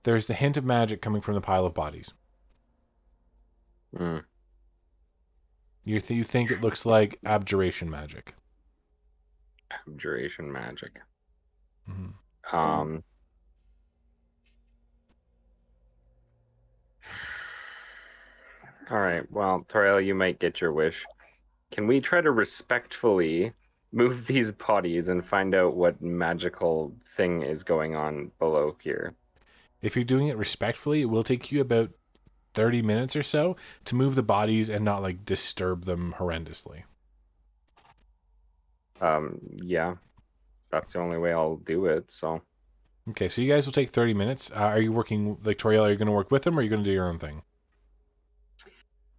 There's the hint of magic coming from the pile of bodies. You think it looks like abjuration magic. Abjuration magic. Mm-hmm. All right. Well, Toriel, you might get your wish. Can we try to respectfully move these bodies and find out what magical thing is going on below here? If you're doing it respectfully, it will take you about 30 minutes or so to move the bodies and not like disturb them horrendously. Yeah, that's the only way I'll do it. So, Okay, so you guys will take 30 minutes. Are you working, like Toriel, are you going to work with them or are you going to do your own thing?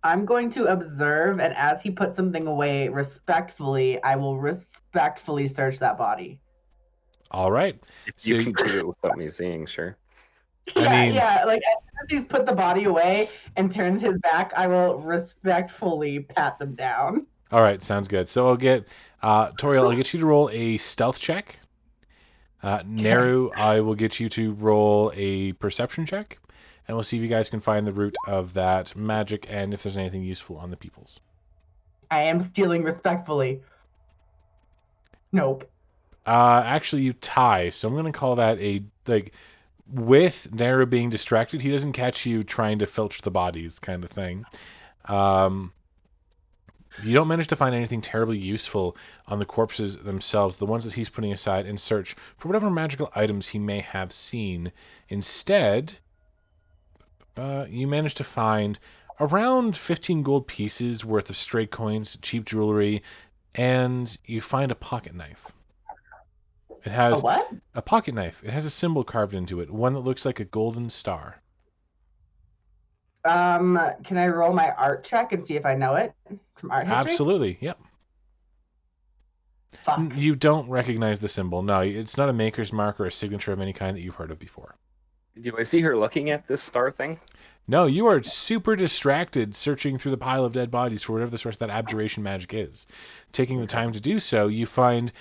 I'm going to observe, and as he puts something away respectfully, I will respectfully search that body. All right. if So you can do it without me seeing, sure. Yeah, like as soon as he's put the body away and turns his back, I will respectfully pat them down. All right, sounds good. So I'll get Toriel, I'll get you to roll a stealth check. Naru, I will get you to roll a perception check, and we'll see if you guys can find the root of that magic and if there's anything useful on the peoples. I am stealing respectfully. Nope. Actually, you tie, so I'm gonna call that a like. With Naru being distracted, he doesn't catch you trying to filch the bodies, kind of thing. You don't manage to find anything terribly useful on the corpses themselves, the ones that he's putting aside in search for whatever magical items he may have seen. Instead, you manage to find around 15 gold pieces worth of stray coins, cheap jewelry, and you find a pocket knife. It has A what? a pocket knife. It has a symbol carved into it, one that looks like a golden star. Can I roll my art check and see if I know it from art history? Absolutely, yep. Fuck. You don't recognize the symbol. No, it's not a maker's mark or a signature of any kind that you've heard of before. Do I see her looking at this star thing? No, you are super distracted searching through the pile of dead bodies for whatever the source of that abjuration magic is. Taking the time to do so, you find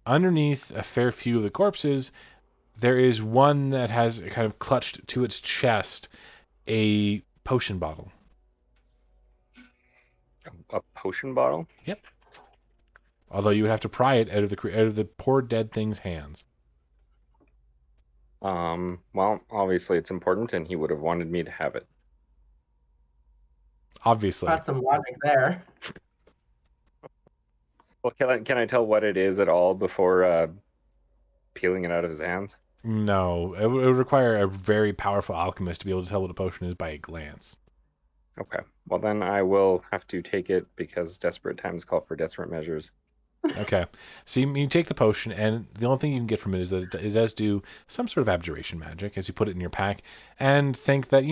underneath a fair few of the corpses, there is one that has kind of clutched to its chest a potion bottle. A potion bottle? Yep. Although you would have to pry it out of the poor dead thing's hands. Well, obviously it's important, and he would have wanted me to have it. Obviously. Got some logic there. Well, can I tell what it is at all before peeling it out of his hands? No, it would require a very powerful alchemist to be able to tell what a potion is by a glance. Okay. Well, then I will have to take it because desperate times call for desperate measures. Okay. So you take the potion, and the only thing you can get from it is that it does do some sort of abjuration magic as you put it in your pack, and think that,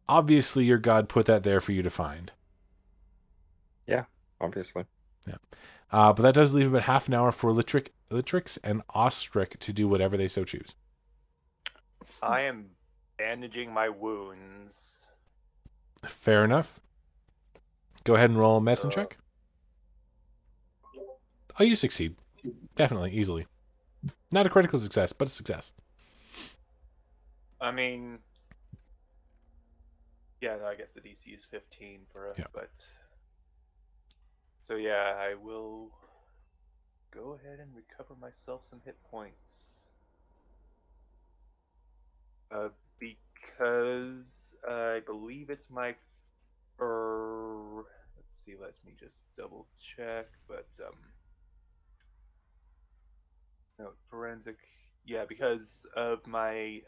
obviously your god put that there for you to find. Yeah, obviously. Yeah. But that does leave about half an hour for Litrix and Ostrich to do whatever they so choose. I am bandaging my wounds. Fair enough. Go ahead and roll a medicine check. Oh, you succeed. Definitely, easily. Not a critical success, but a success. I mean, yeah, no, I guess the DC is 15 for us, but... So yeah, I will go ahead and recover myself some hit points. Because I believe it's my... let's see, let me just double check, but... No, forensic... Yeah, because of my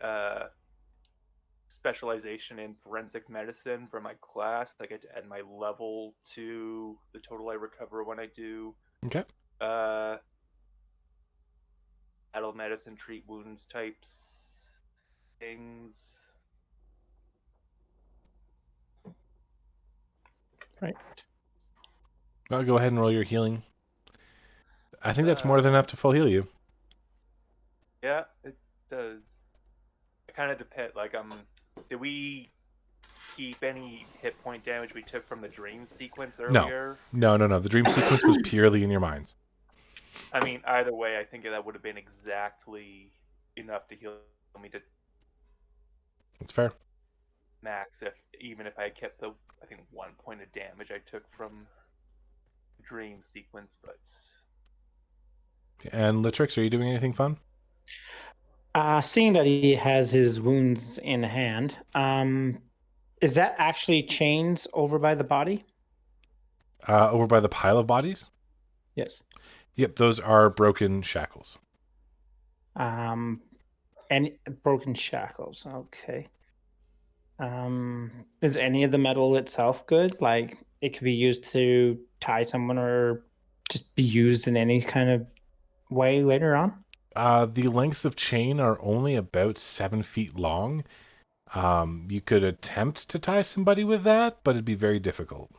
specialization in forensic medicine for my class, I get to add my level to the total I recover when I do Okay. battle medicine, treat wounds types things. Right. Well, go ahead and roll your healing. I think that's more than enough to full heal you. Yeah, it does. It kind of depends. Like, did we keep any hit point damage we took from the dream sequence earlier? No. The dream sequence was purely in your minds. I mean, either way, I think that would have been exactly enough to heal me to That's fair. max, even if I had kept the I think 1 point of damage I took from the dream sequence, but And Litrix, are you doing anything fun? Seeing that he has his wounds in hand, is that actually chains over by the body? Over by the pile of bodies? Yes. Yep, those are broken shackles. And broken shackles. Okay. Is any of the metal itself good? Like it could be used to tie someone or just be used in any kind of way later on? The length of chain are only about 7 feet long. You could attempt to tie somebody with that, but it'd be very difficult.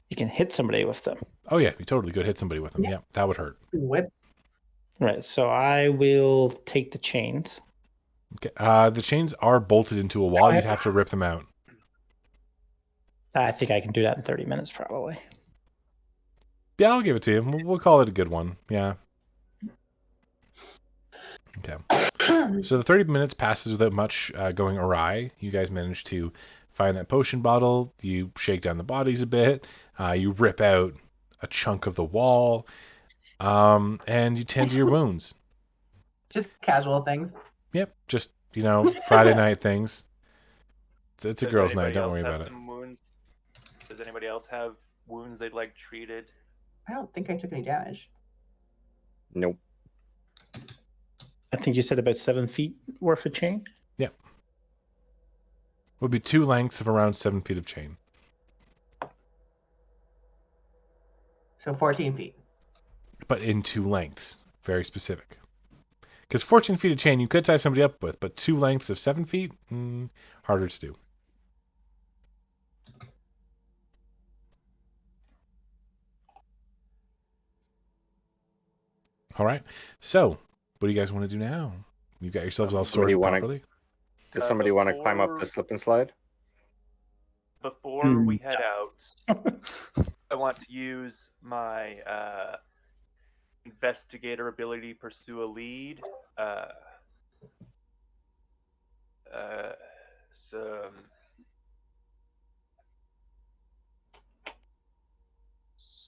You can hit somebody with them. Oh yeah, you totally could hit somebody with them. Yeah, that would hurt. Whip. Right. So I will take the chains. Okay. The chains are bolted into a wall. You'd have to rip them out. I think I can do that in 30 minutes, probably. Yeah, I'll give it to you. We'll call it a good one. Yeah. Okay. So the 30 minutes passes without much going awry. You guys manage to find that potion bottle. You shake down the bodies a bit. You rip out a chunk of the wall. And you tend to your wounds. Just casual things. Yep. Just, Friday night things. It's a does girls' night. anybody Don't else worry have about it. some wounds? Does anybody else have wounds they'd like treated? I don't think I took any damage. Nope. I think you said about 7 feet worth of chain. Yep. Would be 2 lengths of around 7 feet of chain. So 14 feet. But in 2 lengths. Very specific. Because 14 feet of chain you could tie somebody up with, but 2 lengths of 7 feet, harder to do. All right. So, what do you guys want to do now? You got yourselves all Somebody sorted wanna- properly? Does somebody want to climb up before- the slip and slide? Before we head out, I want to use my investigator ability to pursue a lead.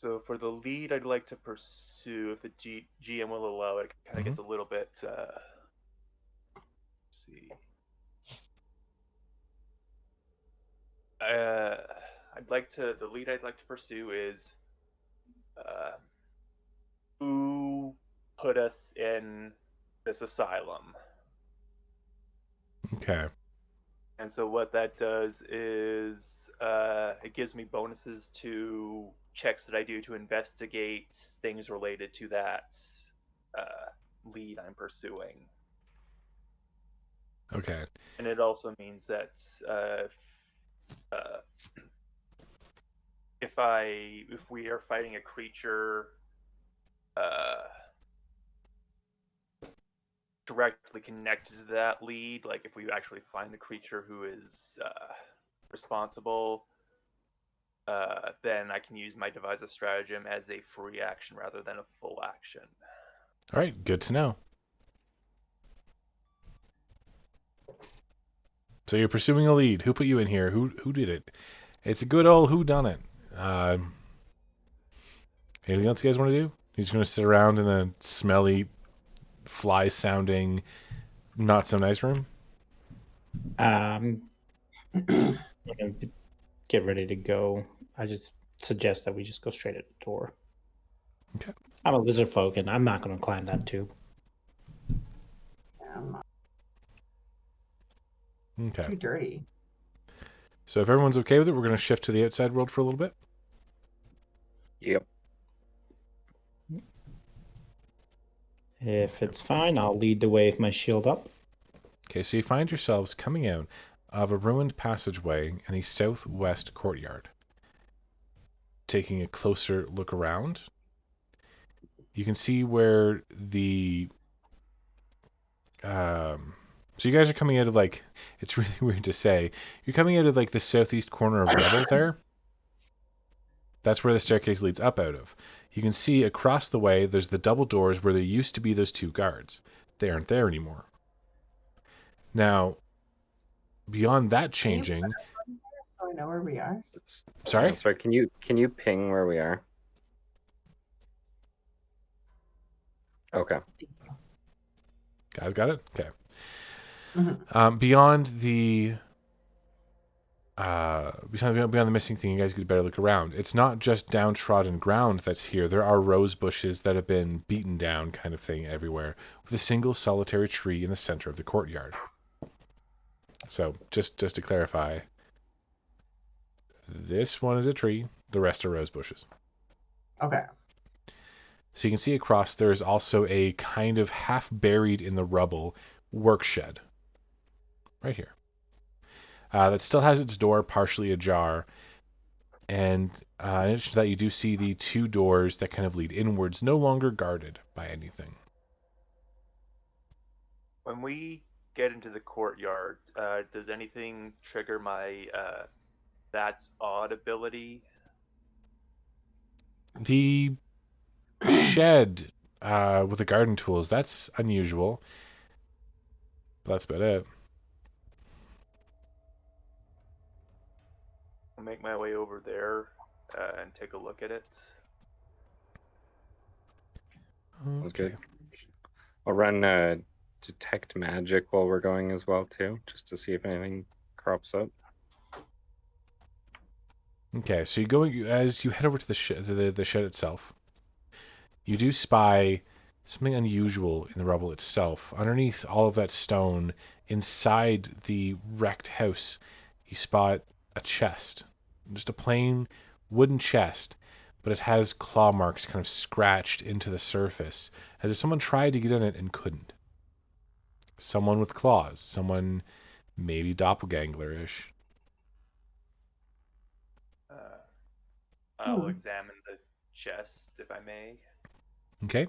So for the lead I'd like to pursue, if the GM will allow it, kind of gets a little bit, let's see. The lead I'd like to pursue is who put us in this asylum. Okay. And so what that does is it gives me bonuses to checks that I do to investigate things related to that lead I'm pursuing. Okay. And it also means that if we are fighting a creature directly connected to that lead, like if we actually find the creature who is responsible, then I can use my devise a stratagem as a free action rather than a full action. All right. Good to know. So you're pursuing a lead. Who put you in here? Who did it? It's a good old whodunit. Anything else you guys want to do? You're just going to sit around in a smelly, fly-sounding, not-so-nice room? I'm gonna get ready to go. I just suggest that we just go straight at the door. Okay. I'm a lizard folk, and I'm not going to climb that tube. Okay. Too dirty. So if everyone's okay with it, we're going to shift to the outside world for a little bit. Yep. If it's fine, I'll lead the way with my shield up. Okay, so you find yourselves coming out of a ruined passageway in the southwest courtyard. Taking a closer look around, you can see where the... So you guys are coming out of, like... It's really weird to say. You're coming out of, like, the southeast corner of Revel there. That's where the staircase leads up out of. You can see across the way, there's the double doors where there used to be those 2 guards. They aren't there anymore. Now, beyond that Can you changing, so I know where we are? sorry, Yeah, sorry. Can you ping where we are? Okay. guys, got it. Okay. Mm-hmm. Beyond the missing thing, you guys get a better look around. It's not just downtrodden ground that's here. There are rose bushes that have been beaten down, kind of thing, everywhere, with a single solitary tree in the center of the courtyard. So, just to clarify, this one is a tree. The rest are rose bushes. Okay. So you can see across there is also a kind of half buried in the rubble work shed. Right here. That still has its door partially ajar. And in addition to that, you do see the two doors that kind of lead inwards, no longer guarded by anything. When we get into the courtyard, does anything trigger my that's odd ability? The shed with the garden tools, that's unusual. But that's about it. I'll make my way over there and take a look at it. Okay. I'll run detect magic while we're going as well too, just to see if anything crops up. Okay, so as you head over to the shed itself. You do spy something unusual in the rubble itself. Underneath all of that stone, inside the wrecked house, you spot a chest. Just a plain wooden chest, but it has claw marks kind of scratched into the surface, as if someone tried to get in it and couldn't. Someone with claws. Someone maybe doppelganger-ish. I'll examine the chest, if I may. Okay.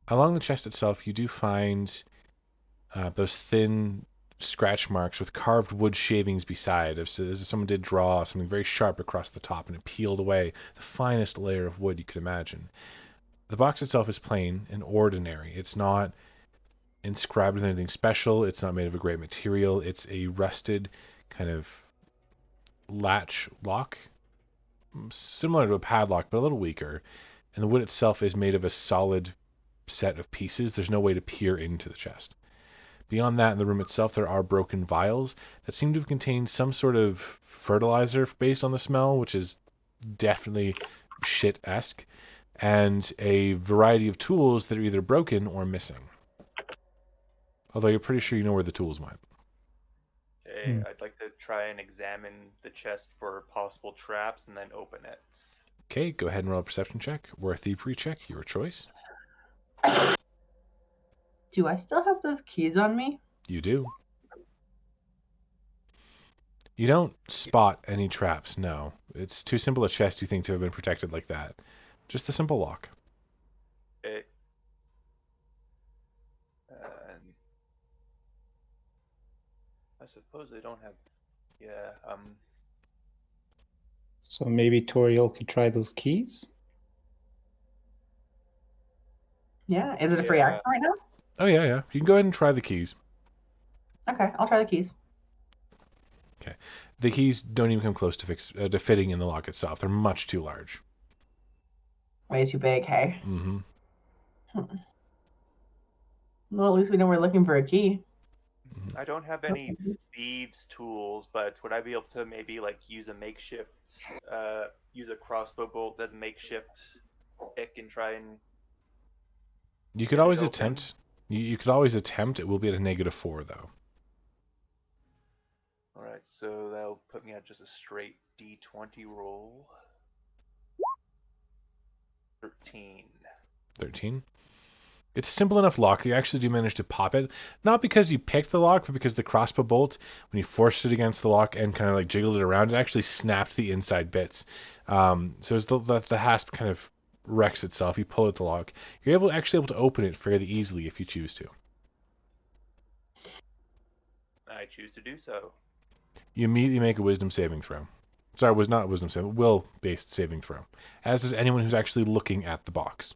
Along the chest itself, you do find those thin scratch marks with carved wood shavings beside, as if someone did draw something very sharp across the top and it peeled away the finest layer of wood you could imagine. The box itself is plain and ordinary. It's not inscribed with anything special. It's not made of a great material. It's a rusted kind of latch lock, similar to a padlock, but a little weaker. And the wood itself is made of a solid set of pieces. There's no way to peer into the chest. Beyond that, in the room itself, there are broken vials that seem to have contained some sort of fertilizer based on the smell, which is definitely shit-esque, and a variety of tools that are either broken or missing. Although you're pretty sure you know where the tools went. Okay, I'd like to try and examine the chest for possible traps and then open it. Okay, go ahead and roll a perception check or a thievery check, your choice. Do I still have those keys on me? You do. You don't spot any traps, no. It's too simple a chest, you think, to have been protected like that. Just a simple lock. Okay. I suppose I don't have... Yeah, So maybe Toriel could try those keys? Yeah. Is it a free action right now? Oh, yeah. You can go ahead and try the keys. Okay, I'll try the keys. Okay. The keys don't even come close to fitting in the lock itself. They're much too large. Way too big, hey? Mm-hmm. Well, at least we know we're looking for a key. I don't have any thieves' tools, but would I be able to maybe like use a makeshift, use a crossbow bolt as a makeshift pick and try and... You could always attempt. You could always attempt. It will be at a -4, though. Alright, so that'll put me at just a straight D20 roll. 13. 13. It's a simple enough lock that you actually do manage to pop it. Not because you picked the lock, but because the crossbow bolt, when you forced it against the lock and kind of like jiggled it around, it actually snapped the inside bits. So as the hasp kind of wrecks itself, you pull at the lock. You're actually able to open it fairly easily if you choose to. I choose to do so. You immediately make a wisdom saving throw. Sorry, was not wisdom saving, will-based saving throw. As is anyone who's actually looking at the box.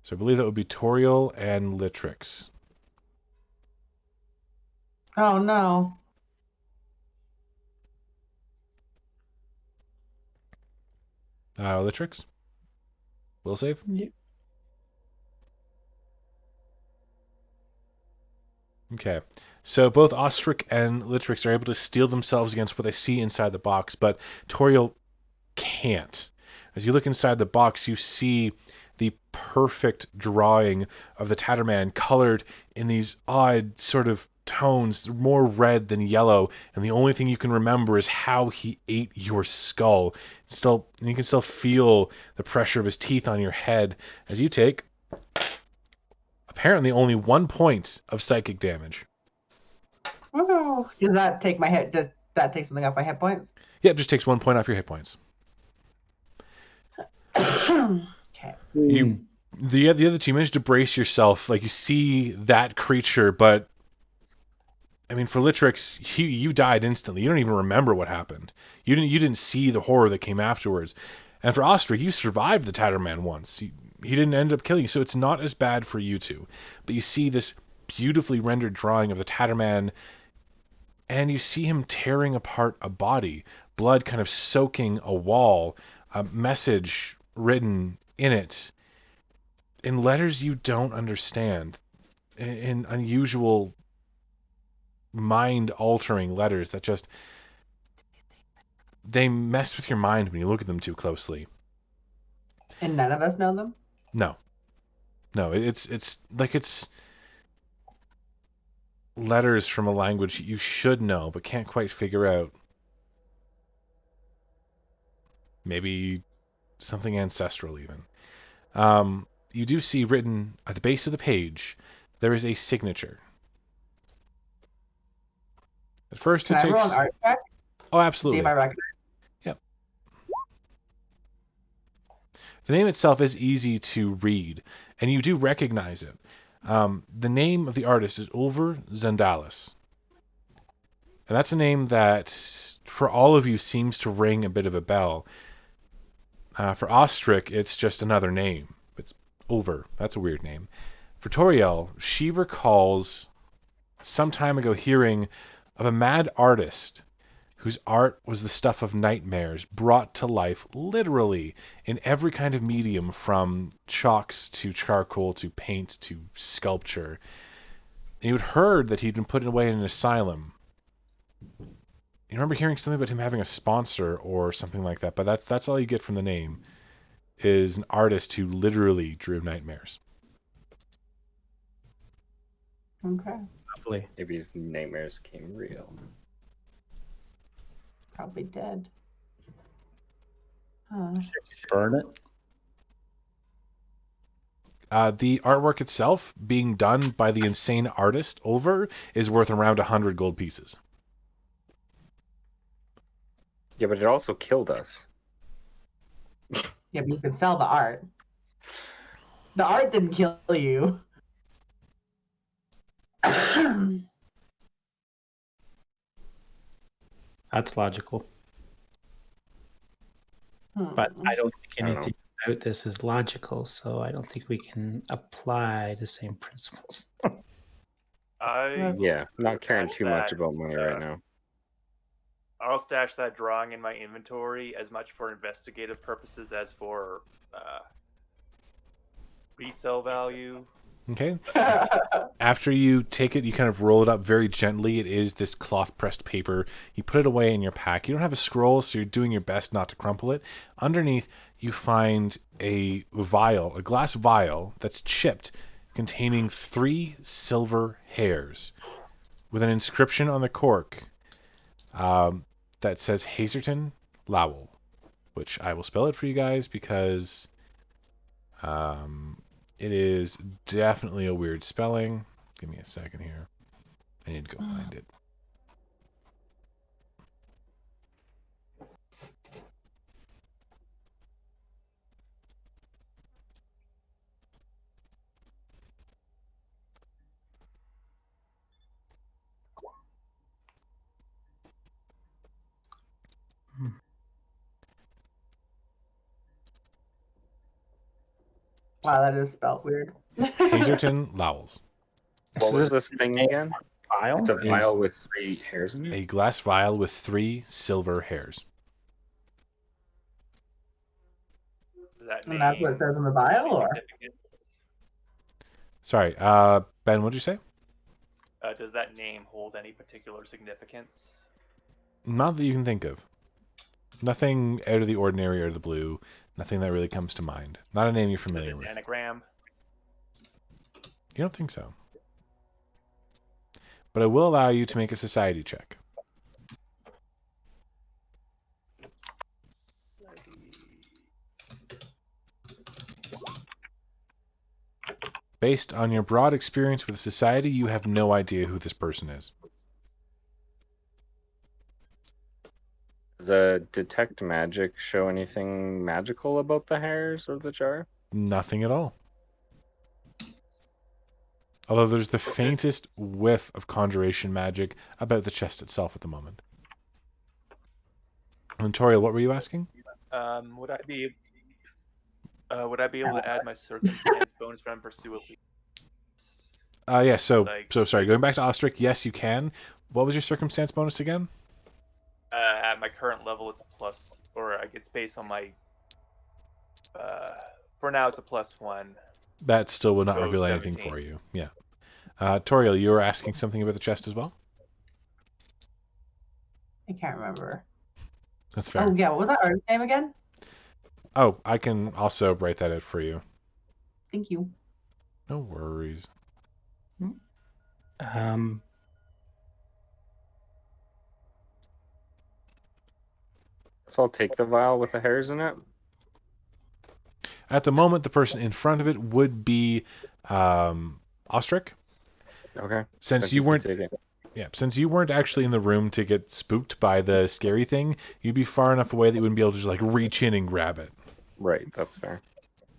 So I believe that would be Toriel and Litrix. Oh no. Litrix? Will save? Yeah. Okay. So both Ostrich and Litrix are able to steel themselves against what they see inside the box, but Toriel can't. As you look inside the box, you see the perfect drawing of the Tatterman colored in these odd sort of tones, more red than yellow, and the only thing you can remember is how he ate your skull. You can still feel the pressure of his teeth on your head as you take apparently only 1 point of psychic damage. Oh, does that take my hit? Does that take something off my hit points? Yep, just takes 1 point off your hit points. Okay. The other two, you managed to brace yourself. Like, you see that creature, but I mean, for Litrix, you died instantly. You don't even remember what happened. You didn't see the horror that came afterwards. And for Ostrich, you survived the Tatterman once. He didn't end up killing you, so it's not as bad for you two. But you see this beautifully rendered drawing of the Tatterman, and you see him tearing apart a body, blood kind of soaking a wall, a message written in it in letters you don't understand, in unusual mind-altering letters that just they mess with your mind when you look at them too closely. And none of us know them? No, it's like it's letters from a language you should know but can't quite figure out. Maybe something ancestral even. You do see written at the base of the page, there is a signature. At first Can it I roll takes... an art check? Oh, See absolutely. if I recognize. Yep. The name itself is easy to read, and you do recognize it. The name of the artist is Ulver Zendalis. And that's a name that, for all of you, seems to ring a bit of a bell. For Ostrich, it's just another name. It's Ulver. That's a weird name. For Toriel, she recalls some time ago hearing of a mad artist whose art was the stuff of nightmares brought to life literally in every kind of medium, from chalks to charcoal to paint to sculpture. And you'd heard that he'd been put away in an asylum. You remember hearing something about him having a sponsor or something like that, but that's all you get from the name, is an artist who literally drew nightmares. Okay. Lovely. Maybe his nightmares came real. Probably dead. Burn it. The artwork itself, being done by the insane artist Ulver, is worth around 100 gold pieces. Yeah, but it also killed us. Yeah, but you can sell the art. The art didn't kill you. That's logical. But I don't think anything about this is logical, so I don't think we can apply the same principles. Yeah, not caring too much about money right now. I'll stash that drawing in my inventory as much for investigative purposes as for resale value. Okay. After you take it, you kind of roll it up very gently. It is this cloth-pressed paper. You put it away in your pack. You don't have a scroll, so you're doing your best not to crumple it. Underneath, you find a vial, a glass vial that's chipped, containing 3 silver hairs, with an inscription on the cork that says Hazerton Lowell, which I will spell it for you guys because it is definitely a weird spelling. Give me a second here. I need to go find it. Wow, that is spelled weird. Hazerton Lowells. What was this thing again? Vial? It's a vial with 3 hairs in it? A glass vial with 3 silver hairs. that And that's what it name says in the hold vial, any or? significance? Sorry, Ben, what'd you say? Does that name hold any particular significance? Not that you can think of. Nothing out of the ordinary or the blue. Nothing that really comes to mind. Not a name you're Is it familiar an with. anagram? You don't think so. But I will allow you to make a society check. Based on your broad experience with society, you have no idea who this person is. Does a detect magic show anything magical about the hairs or the jar? Nothing at all. Although there's the faintest whiff of conjuration magic about the chest itself at the moment. And Toriel, what were you asking? Would I be able to add my circumstance bonus when I pursue a lead? Yeah, so Like- sorry, going back to Ostrich, yes, you can. What was your circumstance bonus again? At my current level, it's a plus, or it's based on my. For now, it's a +1. That still will not So reveal anything 17. for you. Yeah. Toriel, you were asking something about the chest as well? I can't remember. That's fair. Oh, yeah, what was that artist's name again? Oh, I can also write that out for you. Thank you. No worries. So I'll take the vial with the hairs in it. At the moment, the person in front of it would be Ostrich. Okay. Since Then you can weren't, take it. yeah, since you weren't actually in the room to get spooked by the scary thing, you'd be far enough away that you wouldn't be able to just like reach in and grab it. Right, that's fair.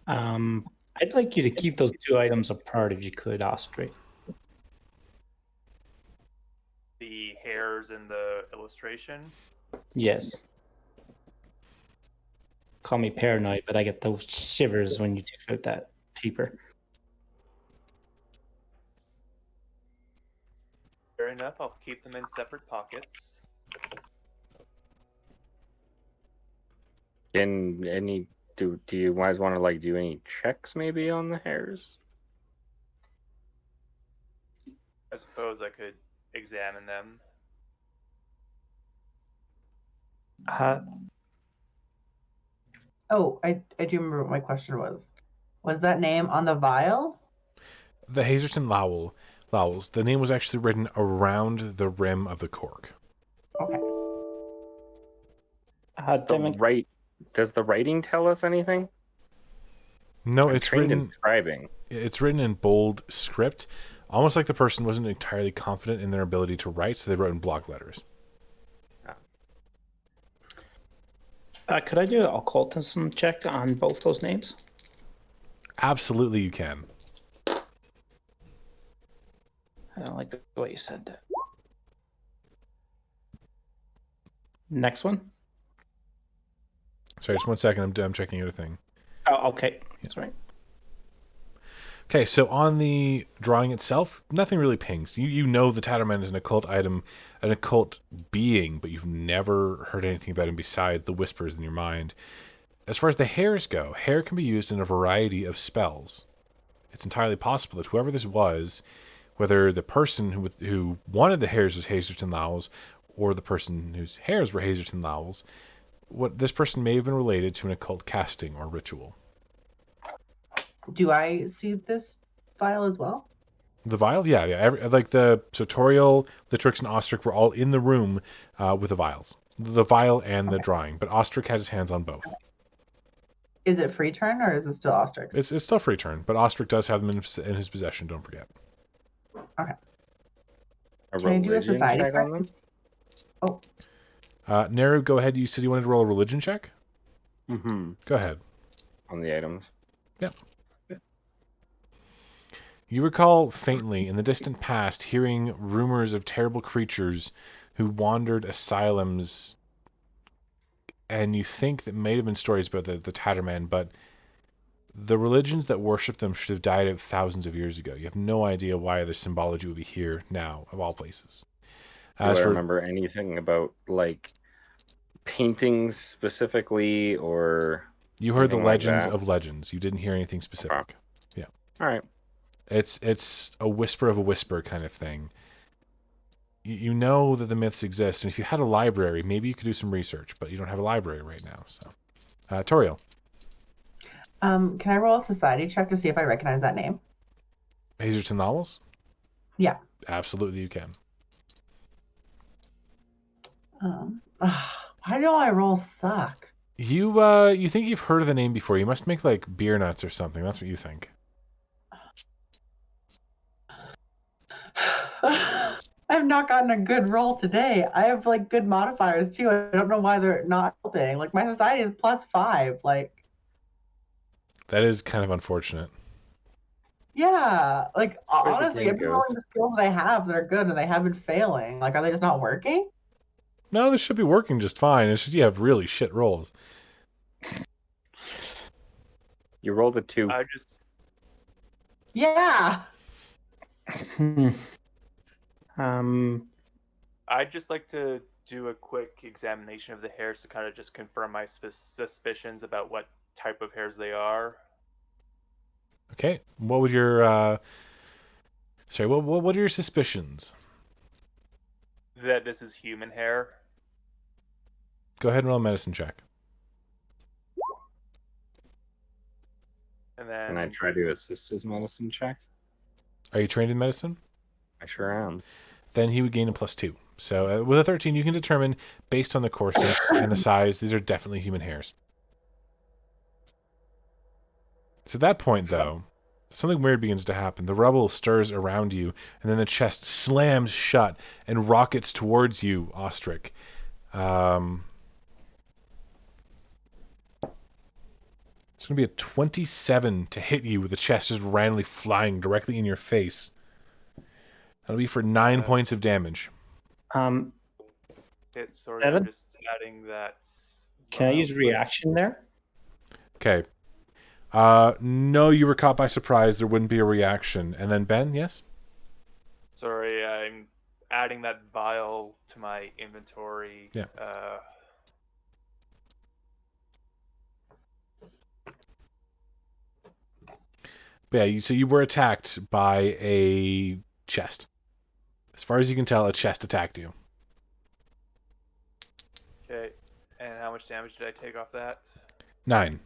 I'd like you to keep those two items apart if you could, Ostrich. The hairs in the illustration. Yes. Call me paranoid, but I get those shivers when you take out that paper. Fair enough. I'll keep them in separate pockets. Do you guys want to like do any checks maybe on the hairs? I suppose I could examine them. Oh, I do remember what my question was. Was that name on the vial? The Hazerton Lowells. The name was actually written around the rim of the cork. Okay. Does the writing tell us anything? No, I'm it's trained written. in scribing. It's written in bold script, almost like the person wasn't entirely confident in their ability to write, so they wrote in block letters. Could I do an occultism check on both those names? Absolutely, you can. I don't like the way you said that. Next one. Sorry, just 1 second. I'm checking out a thing. Oh, okay. That's right. Okay, so on the drawing itself, nothing really pings. You know the Tatterman is an occult item, an occult being, but you've never heard anything about him besides the whispers in your mind. As far as the hairs go, hair can be used in a variety of spells. It's entirely possible that whoever this was, whether the person who wanted the hairs was Hazerton Lowells, or the person whose hairs were Hazerton Lowells, this person may have been related to an occult casting or ritual. Do I see this vial as well? The vial? Yeah. So Toriel, Litrix, and Ostrich were all in the room with the vials. The vial and the drawing, but Ostrich has his hands on both. Is it free turn or is it still Ostrich? It's still free turn, but Ostrich does have them in his possession, don't forget. Okay. A Can I do a religion society check check? on them? Oh, Neru, go ahead. You said you wanted to roll a religion check? Mm-hmm. Go ahead. On the items. Yep. You recall faintly in the distant past hearing rumors of terrible creatures who wandered asylums, and you think that may have been stories about the Tatterman, but the religions that worship them should have died out thousands of years ago. You have no idea why the symbology would be here now, of all places. Do I remember anything about like paintings specifically, or You heard the Anything like legends that? of legends. You didn't hear anything specific. Yeah. All right. It's a whisper of a whisper kind of thing. You know that the myths exist, and if you had a library, maybe you could do some research, but you don't have a library right now. So, Toriel. Can I roll a society check to see if I recognize that name? Hazerton novels? Yeah. Absolutely, you can. Why do all I rolls suck? You think you've heard of the name before? You must make like beer nuts or something. That's what you think. I've not gotten a good roll today. I have like good modifiers too. I don't know why they're not helping. Like my society is +5. Like That is kind of unfortunate. yeah, like where the honestly, game I've been goes. rolling the skills that I have that are good and they have been failing. Like are they just not working? No, this should be working just fine. It's just you have really shit rolls. You rolled a 2. Yeah. I'd just like to do a quick examination of the hairs to kind of just confirm my suspicions about what type of hairs they are. Okay. What would your sorry? What are your suspicions? That this is human hair. Go ahead and roll a medicine check. And then Can I try to assist his medicine check? Are you trained in medicine? I sure am. Then he would gain a +2. So with a 13, you can determine, based on the coarseness and the size, these are definitely human hairs. So at that point, though, something weird begins to happen. The rubble stirs around you, and then the chest slams shut and rockets towards you, Ostrich. It's going to be a 27 to hit you with the chest just randomly flying directly in your face. That'll be for 9 points of damage. Evan? I'm just adding that. Can I use reaction there? Okay. No, you were caught by surprise. There wouldn't be a reaction. And then Ben, yes? Sorry, I'm adding that vial to my inventory. Yeah. Yeah, so you were attacked by a chest. As far as you can tell, a chest attacked you. Okay. And how much damage did I take off that? 9.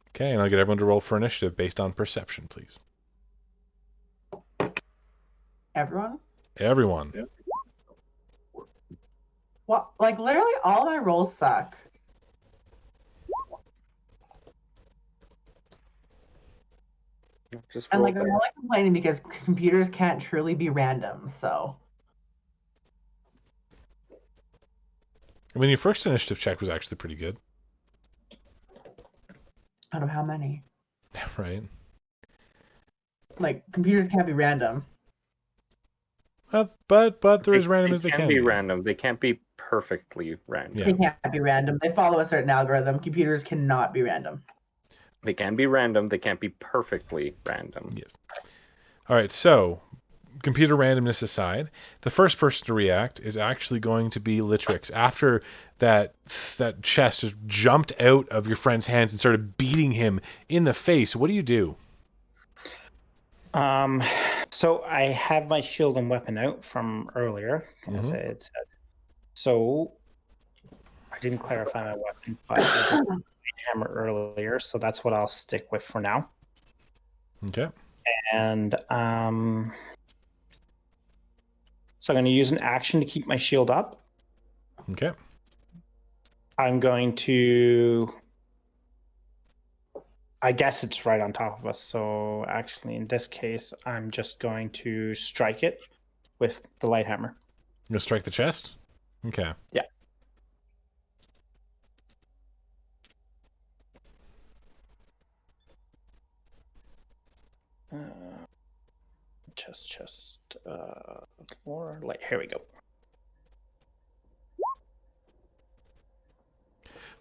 Okay, and I'll get everyone to roll for initiative based on perception, please. Everyone? Everyone. Yep. What? Like literally all my rolls suck. Just And roll like I'm there. only complaining because computers can't truly be random, so I mean, your first initiative check was actually pretty good. out of how many? Right. Like computers can't be random. But they're as random as they can be random. They can't be perfectly random. Yeah. They can't be random. They follow a certain algorithm. Computers cannot be random. They can be random. They can't be perfectly random. Yes. All right, so computer randomness aside, the first person to react is actually going to be Litrix. After that chest just jumped out of your friend's hands and started beating him in the face, what do you do? So I have my shield and weapon out from earlier, as I had said. So I didn't clarify my weapon, but I did my hammer earlier, so that's what I'll stick with for now. Okay. And so I'm going to use an action to keep my shield up. Okay. I'm going to... I guess it's right on top of us, so actually in this case, I'm just going to strike it with the light hammer. You gonna strike the chest? Okay. Yeah. Chest, more light. Here we go.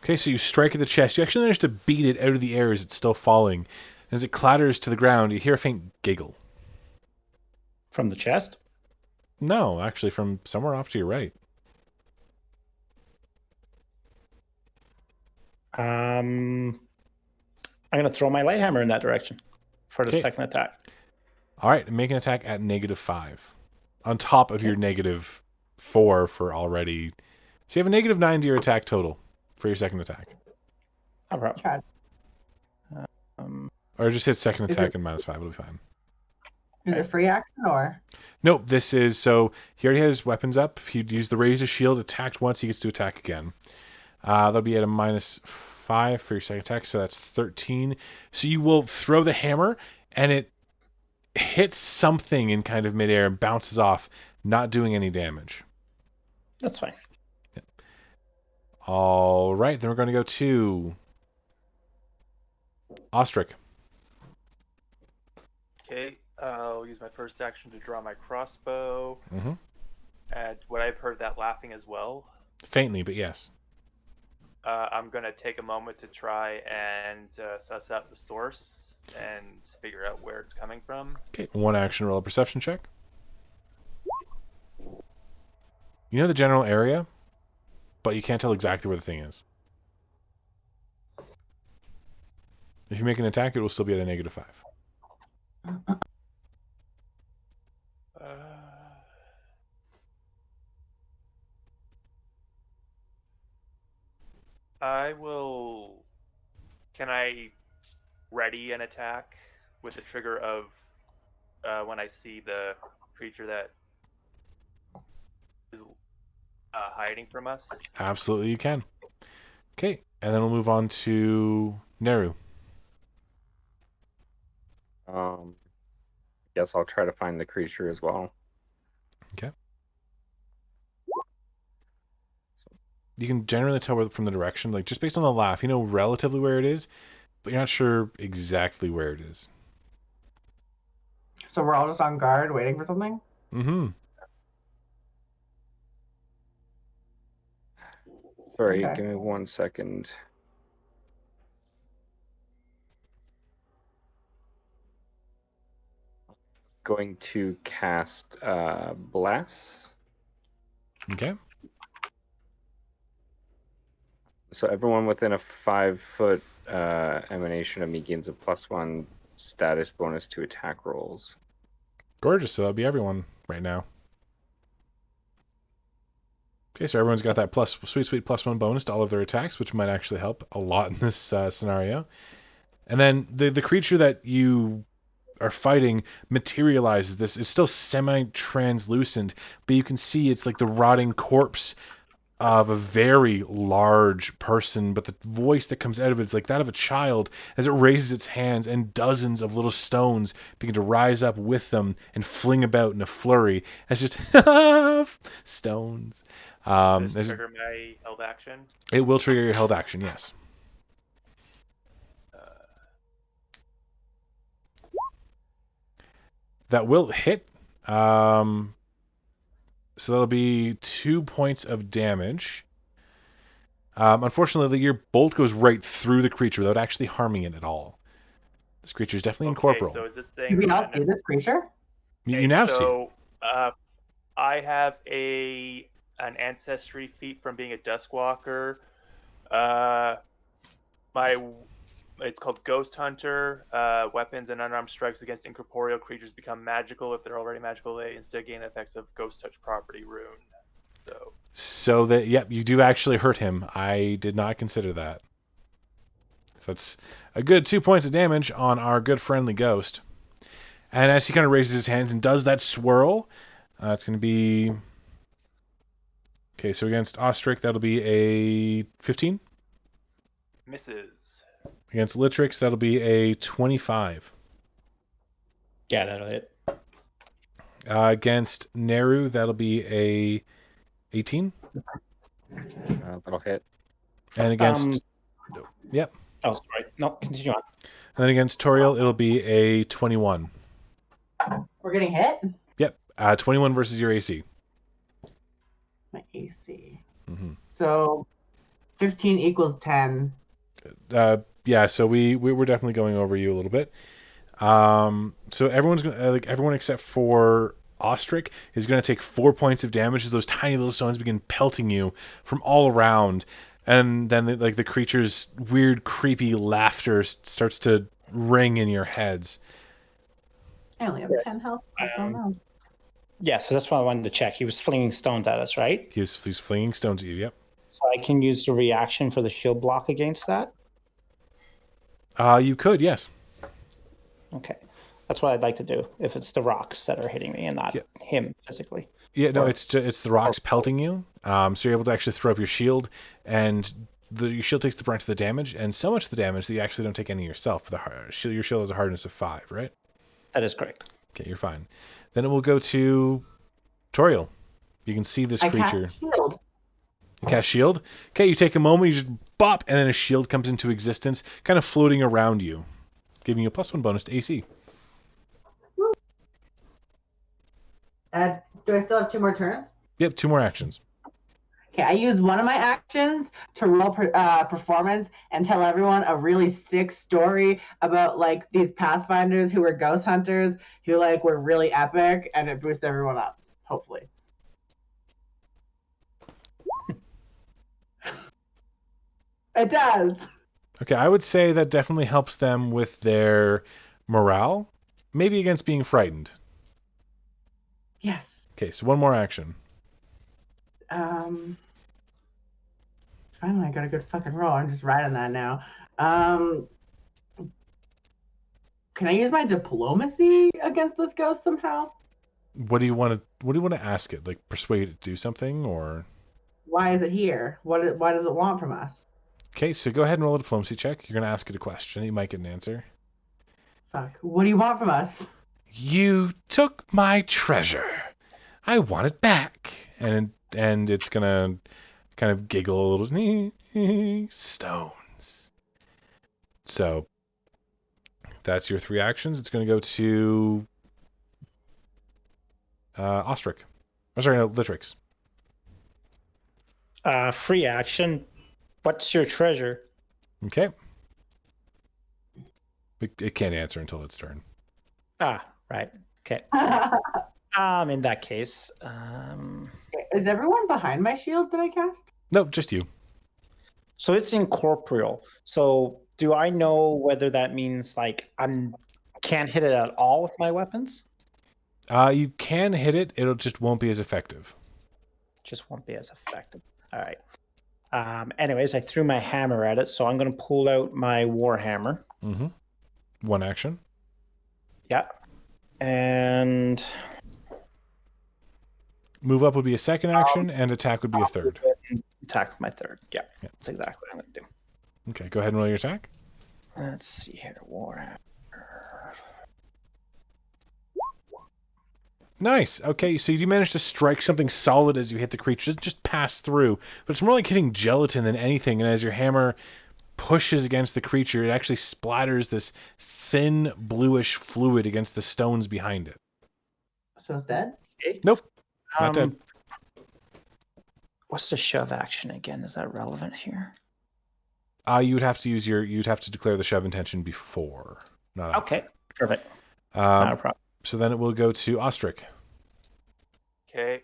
Okay, so you strike at the chest. You actually manage to beat it out of the air as it's still falling. And as it clatters to the ground, you hear a faint giggle. From the chest? No, actually, from somewhere off to your right. I'm gonna throw my light hammer in that direction for the Okay. second attack. All right, make an attack at -5, on top of your -4 for already. So you have a -9 to your attack total for your second attack. No problem. Try. Or just hit second Is attack it- and -5, it'll be fine. Is it free action or? Nope, this is, so he already had his weapons up. He'd used the raise his shield, attacked once, he gets to attack again. That'll be at a -5 for your second attack, so that's 13. So you will throw the hammer, and it hits something in kind of midair and bounces off, not doing any damage. That's fine. All right, then we're going to go to Ostrich. Okay, I'll use my first action to draw my crossbow. Mm-hmm. And what I've heard that laughing as well. Faintly, but yes. I'm going to take a moment to try and suss out the source and figure out where it's coming from. Okay, one action, roll a perception check. You know the general area, but you can't tell exactly where the thing is. If you make an attack, it will still be at a -5. I will. Can I ready an attack with the trigger of when I see the creature that is hiding from us? Absolutely, you can. Okay, and then we'll move on to Neru. Guess I'll try to find the creature as well. Okay. You can generally tell from the direction, like just based on the laugh, you know relatively where it is, but you're not sure exactly where it is. So we're all just on guard waiting for something? Mm-hmm. Sorry, Okay. give me 1 second. Going to cast Bless. Okay. So everyone within a 5-foot emanation of me gains a +1 status bonus to attack rolls. Gorgeous. So that'll be everyone right now. Okay, so everyone's got that sweet +1 bonus to all of their attacks, which might actually help a lot in this scenario. And then the creature that you are fighting materializes this. It's still semi-translucent, but you can see it's like the rotting corpse of a very large person, but the voice that comes out of it is like that of a child as it raises its hands, and dozens of little stones begin to rise up with them and fling about in a flurry. It's just stones. Does this trigger my held action? It will trigger your held action, yes. That will hit. So that'll be 2 points of damage. Unfortunately, your bolt goes right through the creature without actually harming it at all. This creature is definitely incorporeal. So is this Do thing? we all see this creature? You now see it. So I have an ancestry feat from being a Duskwalker. It's called Ghost Hunter. Weapons and unarmed strikes against incorporeal creatures become magical. If they're already magical, they instead gain the effects of Ghost Touch property rune. So that, yep, you do actually hurt him. I did not consider that. So that's a good 2 points of damage on our good friendly ghost. And as he kind of raises his hands and does that swirl, it's going to be... Okay, so against Ostrich, that'll be a 15. Misses. Against Litrix, that'll be a 25. Yeah, that'll hit. Against Neru, that'll be a 18. That'll hit. And against... Yep. Oh, sorry. No, continue on. And then against Toriel, it'll be a 21. We're getting hit? Yep. 21 versus your AC. My AC. Mm-hmm. So 15 equals 10. Yeah, so we're definitely going over you a little bit. So everyone's gonna everyone except for Ostrich is going to take 4 points of damage as those tiny little stones begin pelting you from all around. And then the creature's weird, creepy laughter starts to ring in your heads. I only have 10 health. I don't know. Yeah, so that's what I wanted to check. He was flinging stones at us, right? He's flinging stones at you, yep. So I can use the reaction for the shield block against that? You could, yes. Okay. That's what I'd like to do, if it's the rocks that are hitting me and not him physically. Yeah, no, it's the rocks pelting you. So you're able to actually throw up your shield, and your shield takes the brunt of the damage, and so much of the damage that you actually don't take any yourself. Your shield has a hardness of 5, right? That is correct. Okay, you're fine. Then it will go to Toriel. You can see this creature. Cast shield. You cast shield. Okay, you take a moment, you just bop, and then a shield comes into existence, kind of floating around you, giving you a +1 bonus to AC. Do I still have 2 more turns? Yep, 2 more actions. Okay, I use one of my actions to roll performance and tell everyone a really sick story about like these Pathfinders who were ghost hunters who like were really epic, and it boosts everyone up, hopefully. It does. Okay, I would say that definitely helps them with their morale, maybe against being frightened. Yes. Okay, so 1 more action. Finally, I got a good fucking roll. I'm just riding that now. Can I use my diplomacy against this ghost somehow? What do you want to ask it? Like persuade it to do something, or? Why is it here? Why does it want from us? Okay, so go ahead and roll a diplomacy check. You're gonna ask it a question. You might get an answer. Fuck. What do you want from us? You took my treasure. I want it back. And it's gonna kind of giggle a little. Stones. So that's your 3 actions. It's gonna go to Ostrich. Oh, sorry, no, Litrix. Free action. What's your treasure? Okay. It can't answer until its turn. Right. Okay. In that case, Is everyone behind my shield that I cast? No, just you. so it's incorporeal. So do I know whether that means like I can't hit it at all with my weapons? You can hit it. It just won't be as effective. Just won't be as effective. All right. Anyways, I threw my hammer at it, so I'm going to pull out my war hammer. Mm-hmm. 1 action. Yeah. And Move up would be a 2nd action, and attack would be a 3rd. Attack with my 3rd. Yeah, that's exactly what I'm going to do. Okay, go ahead and roll your attack. Let's see here. Warhammer. Nice. Okay, so you managed to strike something solid as you hit the creature. It doesn't just pass through, but it's more like hitting gelatin than anything. And as your hammer pushes against the creature, it actually splatters this thin bluish fluid against the stones behind it. So it's dead? Okay. Nope. Not dead. What's the shove action again? Is that relevant here? You'd have to declare the shove intention before. Not after. Okay, perfect. Not a problem. So then it will go to Ostrich. Okay.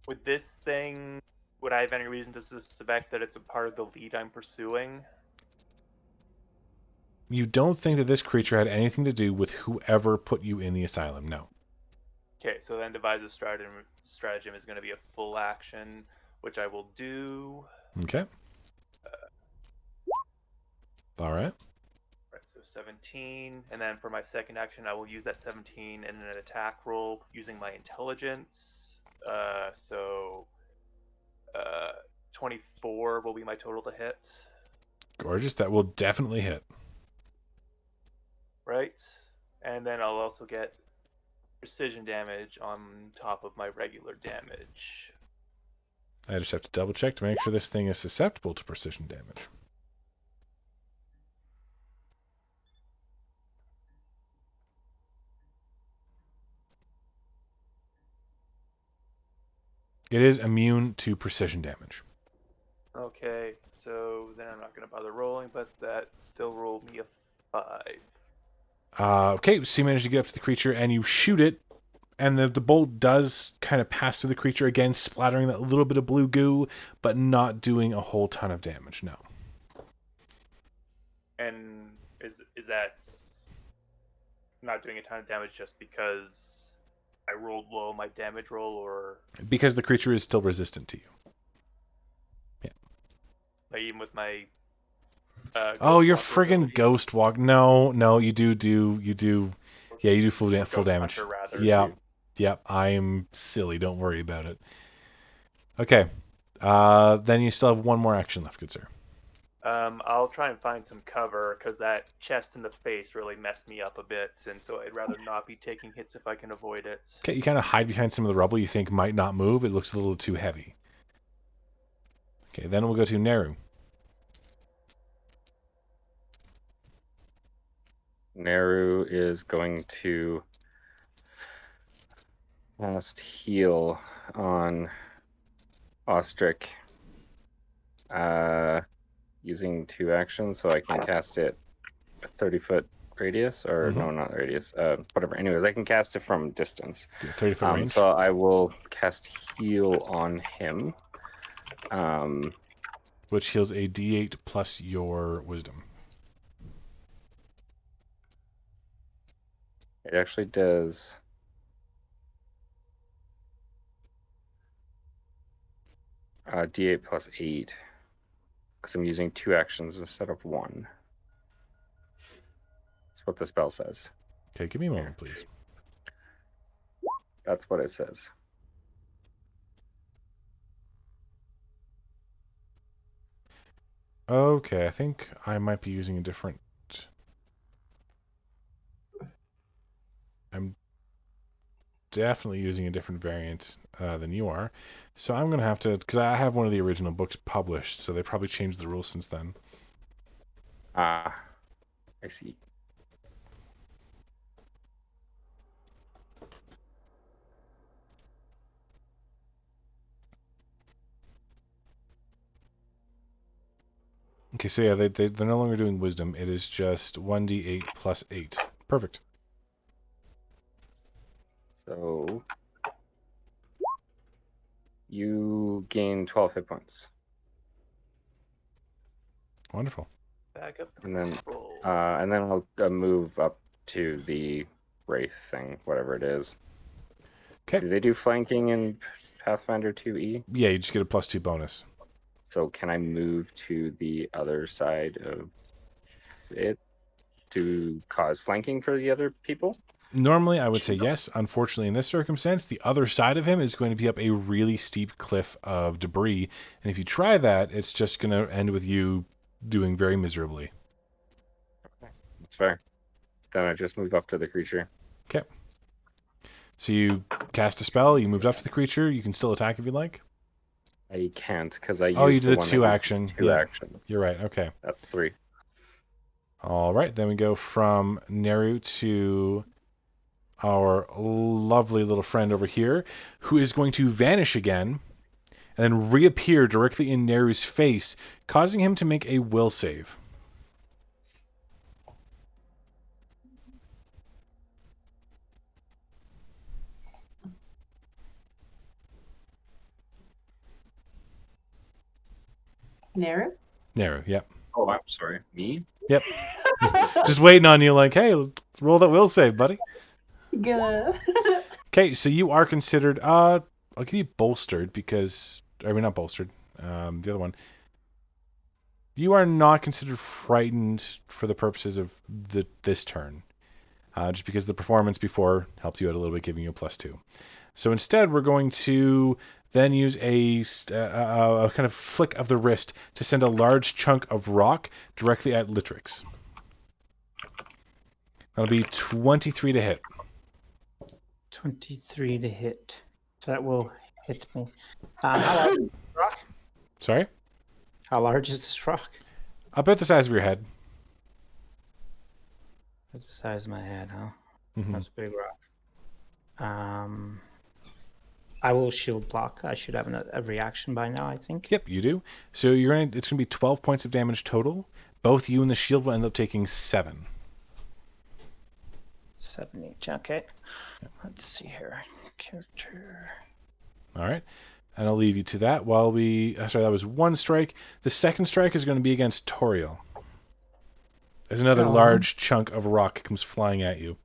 With this thing, would I have any reason to suspect that it's a part of the lead I'm pursuing? You don't think that this creature had anything to do with whoever put you in the asylum? No. Okay, so then devise a stratagem is going to be a full action, which I will do. Okay. All right. Right, so 17, and then for my 2nd action, I will use that 17 in an attack roll using my intelligence. 24 will be my total to hit. Gorgeous. That will definitely hit. Right, and then I'll also get precision damage on top of my regular damage. I just have to double check to make sure this thing is susceptible to precision damage. It is immune to precision damage. Okay, so then I'm not going to bother rolling, but that still rolled me a 5. Okay, so you manage to get up to the creature and you shoot it And the bolt does kind of pass through the creature again, splattering that little bit of blue goo, but not doing a whole ton of damage, no. And is that not doing a ton of damage just because I rolled low my damage roll, or Because the creature is still resistant to you. Yeah. like even with my Oh, you're Ghost Walker friggin' ability? Ghost Walk. No, you do. Yeah, you do full Or full Ghost damage. Hunter, rather, Yeah, too. yep. I'm silly. Don't worry about it. Okay. Then you still have one more action left, good sir. I'll try and find some cover because that chest in the face really messed me up a bit, and so I'd rather not be taking hits if I can avoid it. Okay, you kind of hide behind some of the rubble you think might not move. It looks a little too heavy. Okay, then we'll go to Neru. Neru is going to cast heal on Ostrich using 2 actions, so I can cast it a 30-foot radius, or no, not radius, whatever. Anyways, I can cast it from distance. 30-foot range. So I will cast heal on him. Which heals a d8 plus your wisdom. It actually does d8 plus 8, because I'm using 2 actions instead of 1. That's what the spell says. Okay, give me a moment, please. That's what it says. Okay, I think I might be using a different... I'm definitely using a different variant than you are. So I'm going to have to... Because I have one of the original books published, so they probably changed the rules since then. I see. Okay, so yeah, they're no longer doing wisdom. It is just 1d8 plus 8. Perfect. So you gain 12 hit points. Wonderful. Back up the And then roll. I'll move up to the wraith thing, whatever it is. Okay. Do they do flanking in Pathfinder 2e? Yeah, you just get a +2 bonus. So can I move to the other side of it to cause flanking for the other people? Normally, I would say yes. Unfortunately, in this circumstance, the other side of him is going to be up a really steep cliff of debris. And if you try that, it's just going to end with you doing very miserably. That's fair. Then I just move up to the creature. Okay. So you cast a spell, you moved up to the creature, you can still attack if you like. I can't because I used Oh, you the did a one that 2 uses action. 2 Yeah, actions. you're right. Okay. That's 3. All right. Then we go from Neru to our lovely little friend over here, who is going to vanish again and then reappear directly in Neru's face, causing him to make a will save. Neru? Neru, yep. Oh, I'm sorry. Me? Yep. Just waiting on you like, hey, let's roll that will save, buddy. Good. Okay, so you are considered, I'll give you bolstered because, I mean, not bolstered, the other one. You are not considered frightened for the purposes of this turn, just because the performance before helped you out a little bit, giving you a +2. So instead, we're going to then use a kind of flick of the wrist to send a large chunk of rock directly at Litrix. That'll be 23 to hit. 23 to hit. So that will hit me. How large is this rock? Sorry? How large is this rock? About the size of your head. That's the size of my head, huh? Mm-hmm. That's a big rock. I will shield block. I should have a reaction by now, I think. Yep, you do. So it's going to be 12 points of damage total. Both you and the shield will end up taking 7. 7 each. Okay. Let's see here. Character. All right. And I'll leave you to that while we... sorry, that was one strike. The second strike is going to be against Toriel. As another large chunk of rock comes flying at you.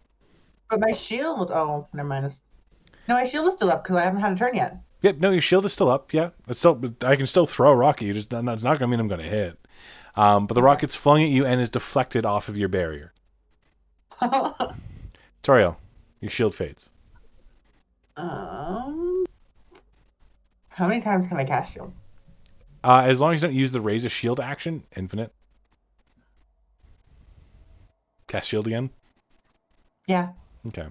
But my shield... Oh, never mind. No, my shield is still up because I haven't had a turn yet. Yep, no, your shield is still up. Yeah, I can still throw a rock at you. Just it's not going to mean I'm going to hit. But the rock gets flung at you and is deflected off of your barrier. Toriel, your shield fades. How many times can I cast shield? As long as you don't use the raise a shield action, infinite. Cast shield again? Yeah. Okay.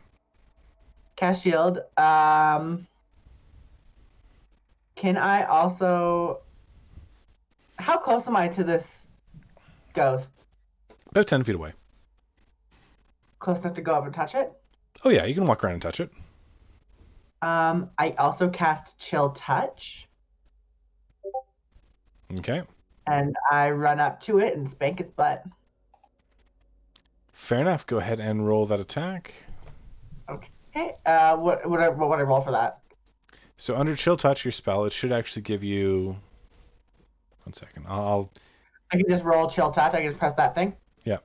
Cast shield. Can I also... How close am I to this ghost? About 10 feet away. Close enough to go up and touch it? Oh yeah, you can walk around and touch it. I also cast Chill Touch. Okay. And I run up to it and spank its butt. Fair enough. Go ahead and roll that attack. Okay. What would I roll for that? So under Chill Touch, your spell, it should actually give you... One second. I can just roll Chill Touch. I can just press that thing? Yeah.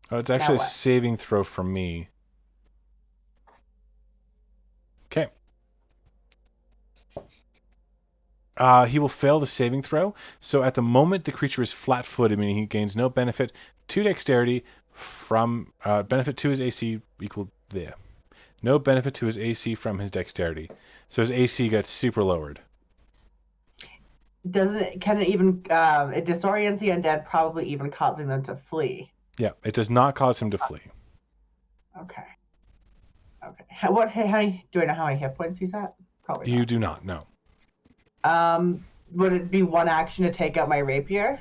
Oh, it's actually a saving throw from me. Okay. He will fail the saving throw. So at the moment, the creature is flat-footed, meaning he gains no benefit to dexterity from... benefit to his AC equal there. No benefit to his AC from his dexterity. So his AC gets super lowered. Can it even... it disorients the undead, probably even causing them to flee. Yeah, it does not cause him to flee. Okay. Do I know how many hit points he's at? Probably You not. do not, no. Would it be one action to take out my rapier?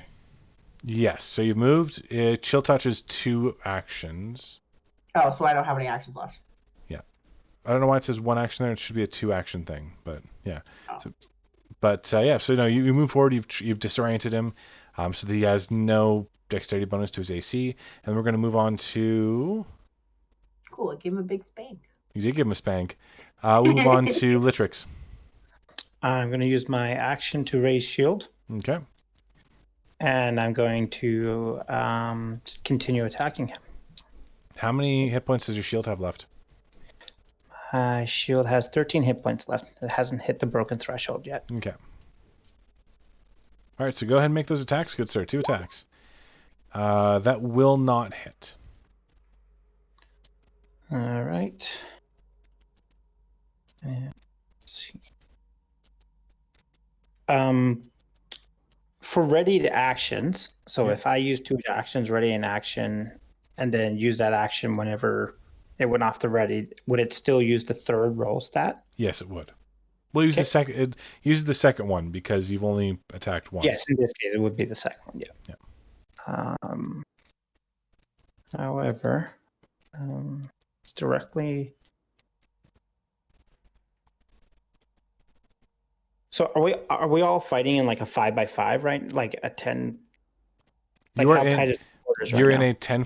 Yes, so you've moved. Chill Touch is 2 actions. Oh, so I don't have any actions left. Yeah. I don't know why it says 1 action there. It should be a 2-action thing, but yeah. Oh. So no, you move forward. You've disoriented him, so that he has no dexterity bonus to his AC, and we're going to move on to... Cool, I gave him a big spank. You did give him a spank. We'll move on to Litrix. I'm going to use my action to raise shield. Okay. And I'm going to just continue attacking him. How many hit points does your shield have left? My shield has 13 hit points left. It hasn't hit the broken threshold yet. Okay. All right, so go ahead and make those attacks, good sir. 2 attacks. That will not hit. All right. Let's see. For ready actions, so if I use 2 actions, ready in action, and then use that action whenever it went off the ready, would it still use the third roll stat? Yes, it would. We'll use the second. It uses the second one because you've only attacked once. Yes, in this case, it would be the second one. Yeah. However, it's directly. So are we all fighting in like a 5x5, right? Like a 10. Like you're how tight is the quarters you're right in now? a 10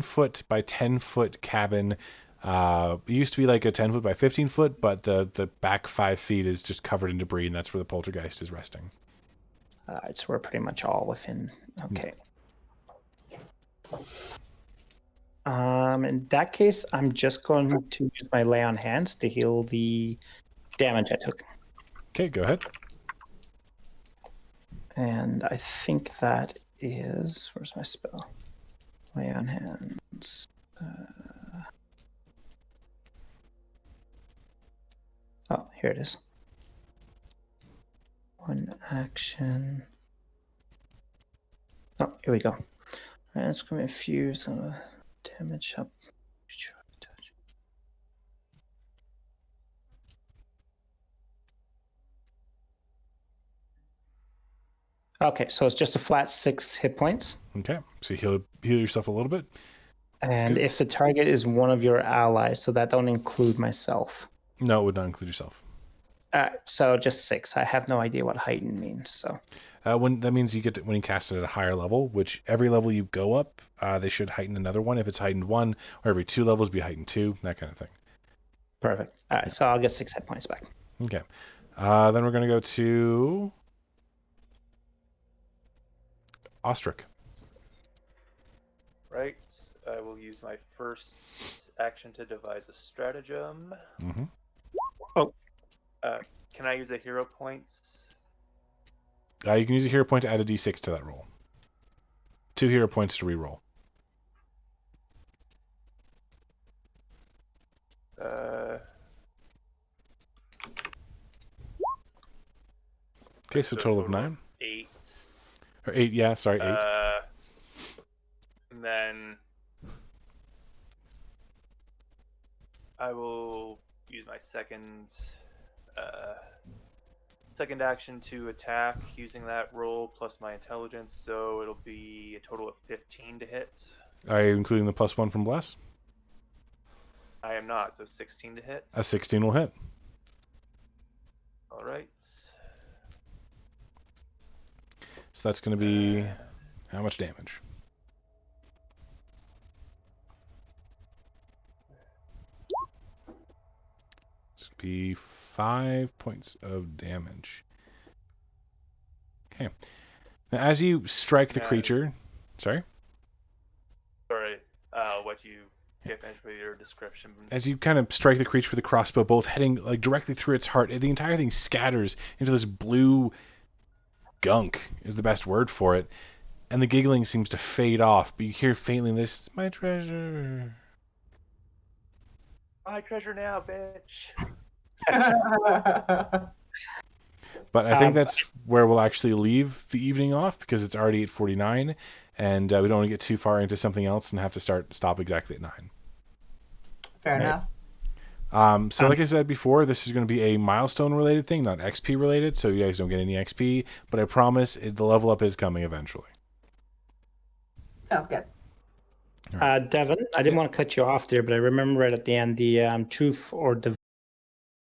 foot by 10 foot cabin. It used to be like a 10 foot by 15 foot, but the back 5 feet is just covered in debris, and that's where the poltergeist is resting. So we're pretty much all within. Okay. In that case, I'm just going to use my lay on hands to heal the damage I took. Okay, go ahead. And I think that is... Where's my spell? Lay on hands. Oh, here it is. 1 action. Oh, here we go. All right, let's go infuse damage up. Okay, so it's just a flat 6 hit points. Okay, so heal yourself a little bit. And if the target is one of your allies, so that don't include myself. No, it would not include yourself. So just 6. I have no idea what heightened means. So When that means you get when you cast it at a higher level, which every level you go up, they should heighten another one. If it's heightened 1, or every 2 levels be heightened 2, that kind of thing. perfect. All right, so I'll get 6 hit points back. Okay. Then we're gonna go to Ostrich. Right. I will use my first action to devise a stratagem. Mm-hmm. Can I use a hero point? You can use a hero point to add a d6 to that roll. 2 hero points to reroll. Okay, so total of 9. 8. Or 8, yeah, sorry, 8. And then I will use my second action to attack using that roll plus my intelligence, so it'll be a total of 15 to hit. Are you including the +1 from Bless? I am not, so 16 to hit. A 16 will hit. All right. So that's going to be how much damage? It's going to be 5 points of damage. Okay. Now, as you strike the creature, sorry. Sorry. What you get finished with your description. As you kind of strike the creature with the crossbow bolt, heading like directly through its heart, the entire thing scatters into this blue gunk, is the best word for it, and the giggling seems to fade off. But you hear faintly this: "It's my treasure." My treasure now, bitch. But I think that's where we'll actually leave the evening off, because it's already 8:49, and we don't want to get too far into something else and have to stop exactly at 9. Fair enough. So like I said before, this is going to be a milestone-related thing, not XP related, so you guys don't get any XP, but I promise the level up is coming eventually. Sounds good. Devin, I didn't want to cut you off there, but I remember right at the end the truth or